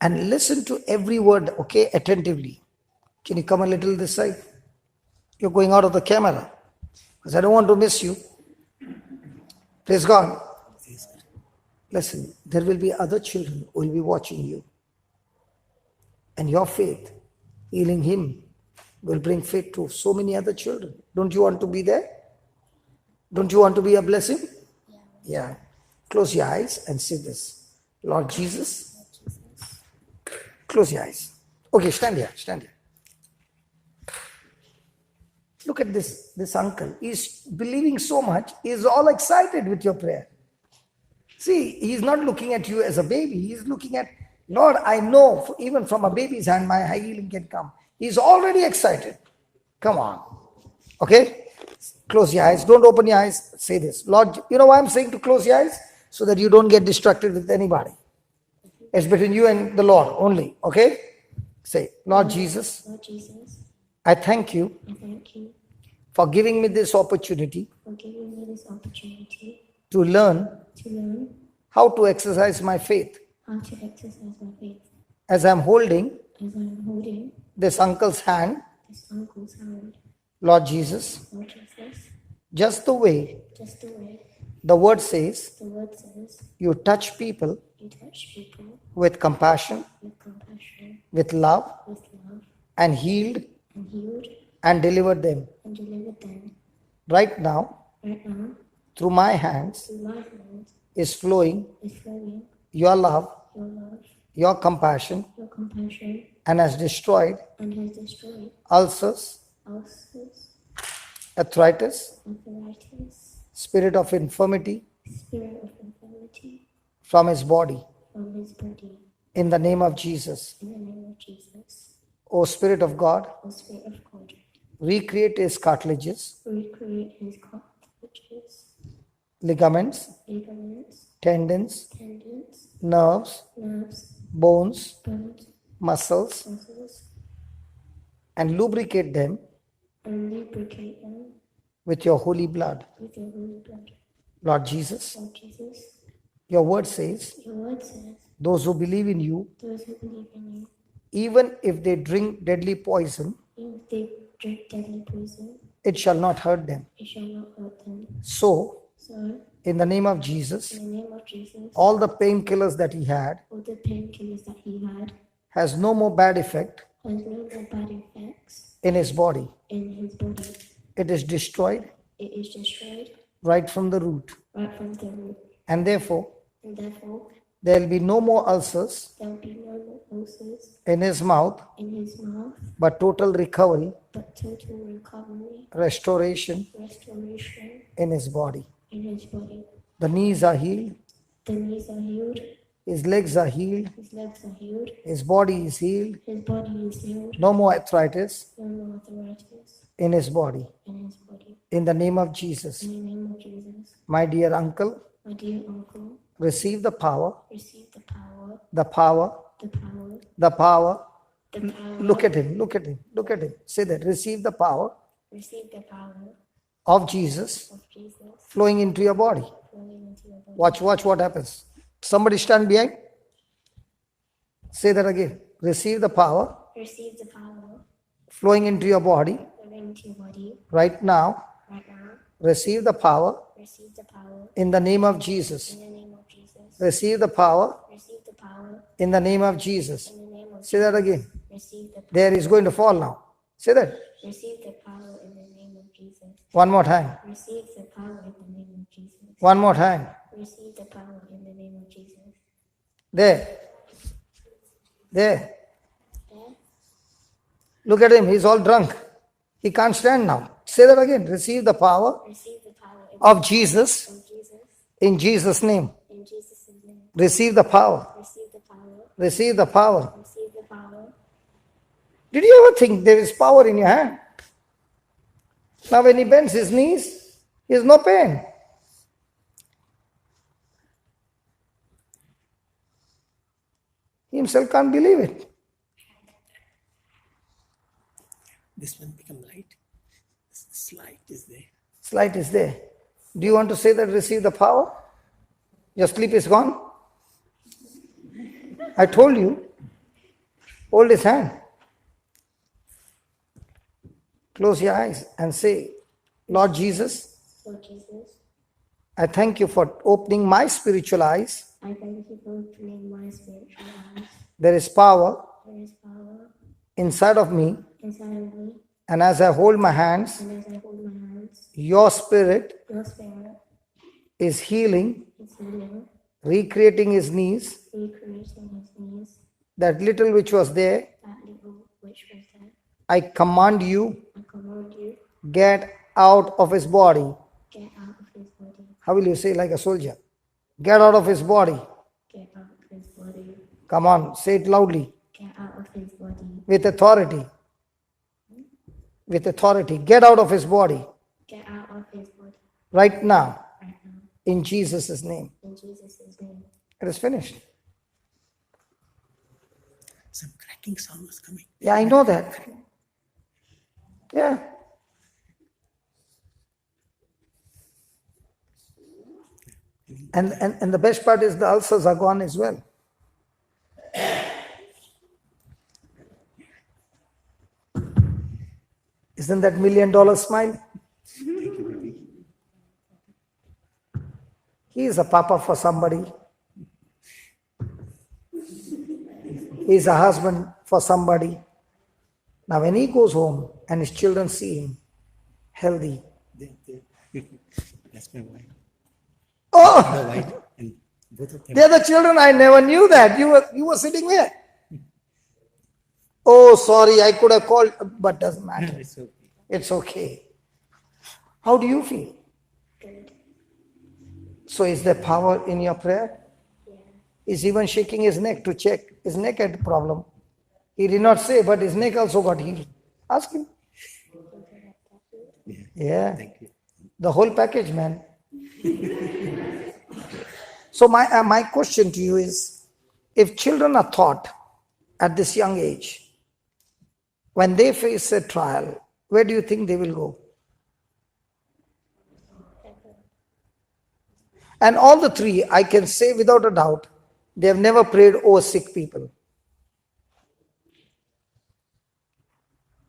And listen to every word, okay, attentively. Can you come a little this side? You're going out of the camera. Because I don't want to miss you. Praise God. Listen, there will be other children who will be watching you. And your faith, healing him, will bring faith to so many other children. Don't you want to be there? Don't you want to be a blessing? Yeah. Close your eyes and say this. Lord Jesus. Close your eyes. Okay, stand here. Look at this uncle. He's believing so much. He's all excited with your prayer. See, he's not looking at you as a baby. He's looking at, Lord, I know even from a baby's hand, my healing can come. He's already excited. Come on. Okay? Close your eyes. Don't open your eyes. Say this. Lord, you know why I'm saying to close your eyes? So that you don't get distracted with anybody. It's between you and the Lord only. Okay? Say, Lord Jesus, Lord Jesus, I thank you I thank you for giving me this opportunity for giving me this opportunity to learn to learn how to exercise my faith how to exercise my faith as I'm holding as I'm holding this uncle's hand. this uncle's hand. Lord Jesus, Lord Jesus, just the way just the way the word says, the word says, you touch people you touch people with compassion, with compassion, with love, with love, and healed and healed and delivered them. and delivered them. Right now, Right now, through my hands through my hand is flowing is flowing your love, your your compassion, compassion, and has destroyed and has destroyed ulcers, ulcers, arthritis, arthritis, spirit of infirmity spirit of infirmity from his body. from his body. In the name of Jesus. In the name of Jesus, O Spirit of God, O Spirit of God, recreate his cartilages recreate his marriages, ligaments, ligaments, tendons, tendons, nerves, nerves, bones, bones, muscles, muscles, and lubricate them and lubricate them with your holy blood. with your holy blood. Lord Jesus, Lord Jesus, your word says, your word says, those who believe in you, those who believe in you, even if they drink deadly poison, even if they drink deadly poison, it shall not hurt them. it shall not hurt them. So, So, in the name of Jesus, in the name of Jesus, all the painkillers that he had all the painkillers that he had has no more bad effect has no more bad effects in his body. in his body. It is destroyed It is destroyed right from the root. right from the root. And therefore, And therefore, there will be no more ulcers there will be no more ulcers in his mouth, in his mouth, but total recovery, but total recovery, restoration restoration in his body. in his body. The knees are healed, The knees are healed, his legs are healed, his legs are healed, his body is healed, his body is healed, no more arthritis no more arthritis in his body. in his body. In the name of Jesus, In the name of Jesus, my dear uncle, my dear uncle, receive the power, receive the power, the power, the power, the power. the power. Look at him, look at him, look at him. Say that. Receive the power Receive the power of Jesus of Jesus flowing into your body. flowing into your body. Watch what happens. Somebody stand behind. Say that again. Receive the power Receive the power flowing into your body flowing into your body right now. right now. Receive the power Receive the power in the name of Jesus. in the name of Jesus. Receive the power Receive the power in the name of Jesus. in the name of Say that again. Receive the There is going to fall now. Say that. receive the power in the name of Jesus. One more time. Receive the power in the name of Jesus. One more time. Receive the power in the name of Jesus. There. There. There. Look at him. He's all drunk. He can't stand now. Say that again. Receive the power Receive the power of Jesus of Jesus in Jesus' name. in Jesus' name. Receive the power. Receive the power. Receive the power. Receive the power. Did you ever think there is power in your hand? Now when he bends his knees, he has no pain. He himself can't believe it. This one become light. This light is there. Slight is there. Do you want to say that receive the power? Your sleep is gone? I told you. Hold his hand. Close your eyes and say, Lord Jesus, Lord Jesus, I thank you for opening my spiritual eyes. I thank you for opening my spiritual eyes. There is power There is power inside of me, inside of me, and as I hold my hands, and as I hold my hands, your spirit your spirit is healing, is healing, recreating his knees, recreating his knees, that little which was there. that little which was there. I command you, I command you, get out of his body. get out of his body, How will you say like a soldier? Get out of his body. get out of his body, Come on, say it loudly. get out of his body, With authority. With authority. Get out of his body. get out of his body, Right now. right now, In Jesus' name. in Jesus' name. It is finished. Some cracking sound was coming. Yeah, I know that. Yeah. And the best part is the ulcers are gone as well. Isn't that $1 million smile? He is a papa for somebody. He is a husband for somebody. Now when he goes home and his children see him healthy. That's my wife. Oh, My wife and both of them. they're the children. I never knew that. You were sitting there. Oh, sorry, I could have called, but doesn't matter. It's okay. It's okay. How do you feel? Good. So is there power in your prayer? Yeah. He's even shaking his neck to check. His neck had a problem. He did not say, but his neck also got healed. Ask him. Yeah. Yeah. Thank you. The whole package, man. So my question to you is, if children are taught at this young age, when they face a trial, where do you think they will go? And all the three, I can say without a doubt, they have never prayed over sick people.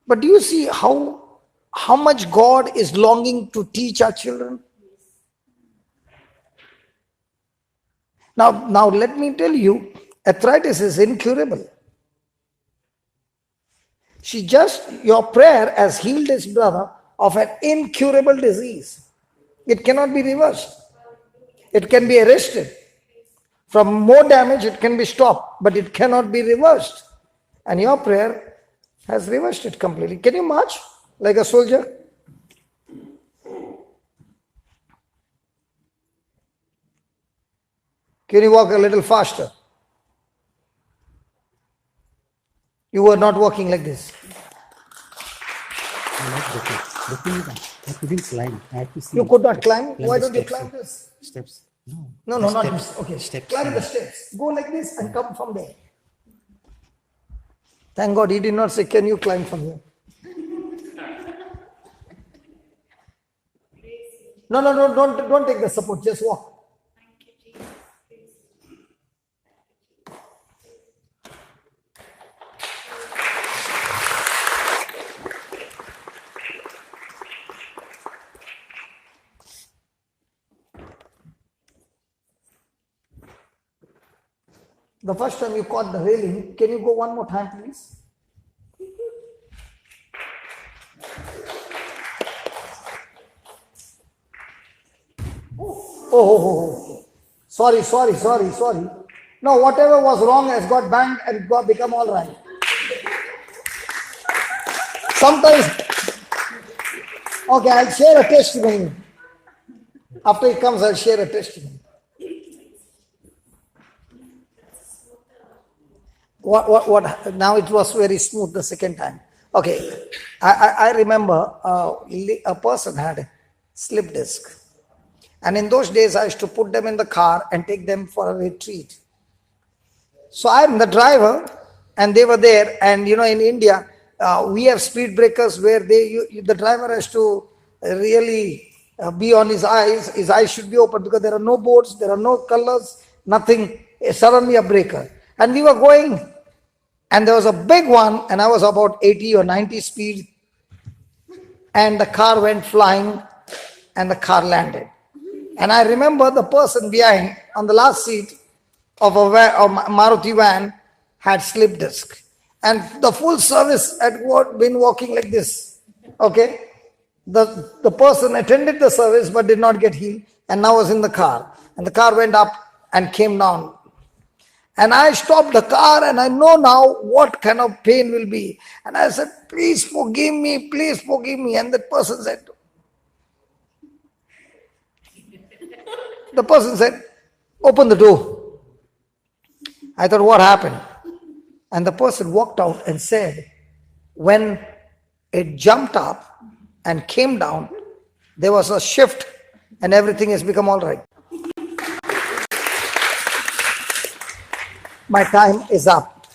But do you see how much God is longing to teach our children? Now let me tell you, arthritis is incurable. Your prayer has healed his brother of an incurable disease. It cannot be reversed. It can be arrested. From more damage, it can be stopped, but it cannot be reversed. And your prayer has reversed it completely. Can you march like a soldier? Can you walk a little faster? You were not walking like this. I'm not looking. Looking at that. I couldn't climb. I had to see. You could not climb. Climb Why the don't you steps. climb this? Steps. No. No, The not steps. this. Okay, Steps. climb the steps. Go like this and come from there. Thank God he did not say, can you climb from here? No, don't take the support. Just walk. The first time you caught the railing, can you go one more time, please? Oh. Sorry. No, whatever was wrong has got banged and got become all right. Sometimes, okay, I'll share a testimony. After it comes, I'll share a testimony. What? Now it was very smooth the second time. Okay, I remember a person had a slip disc. And in those days, I used to put them in the car and take them for a retreat. So I'm the driver and they were there. And in India, we have speed breakers where the driver has to really be on his eyes. His eyes should be open because there are no boards, there are no colors, nothing. Suddenly a breaker. And we were going and there was a big one and I was about 80 or 90 speed. And the car went flying and the car landed. And I remember the person behind on the last seat of a Maruti van had slip disc. And the full service had been walking like this. Okay. The person attended the service but did not get healed and now was in the car. And the car went up and came down. And I stopped the car and I know now what kind of pain will be. And I said, please forgive me. And that person said, open the door. I thought, what happened? And the person walked out and said, when it jumped up and came down, there was a shift and everything has become all right. My time is up.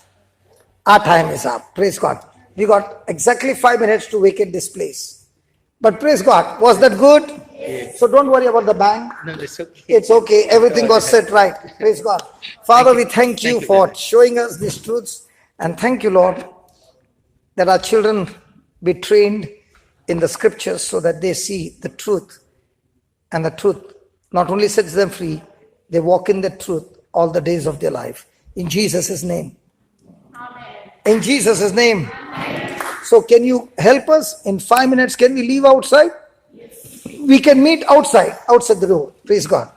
Our time is up. Praise God. We got exactly 5 minutes to vacate this place. But praise God. Was that good? Yes. So don't worry about the bang. No, it's okay. It's okay. Everything got set right. Praise God. Father, we thank you for showing us these truths. And thank you, Lord, that our children be trained in the scriptures so that they see the truth. And the truth not only sets them free, they walk in the truth all the days of their life. In Jesus' name. Amen. In Jesus' name. Amen. So can you help us? In 5 minutes, can we leave outside? Yes. We can meet outside the door. Praise God.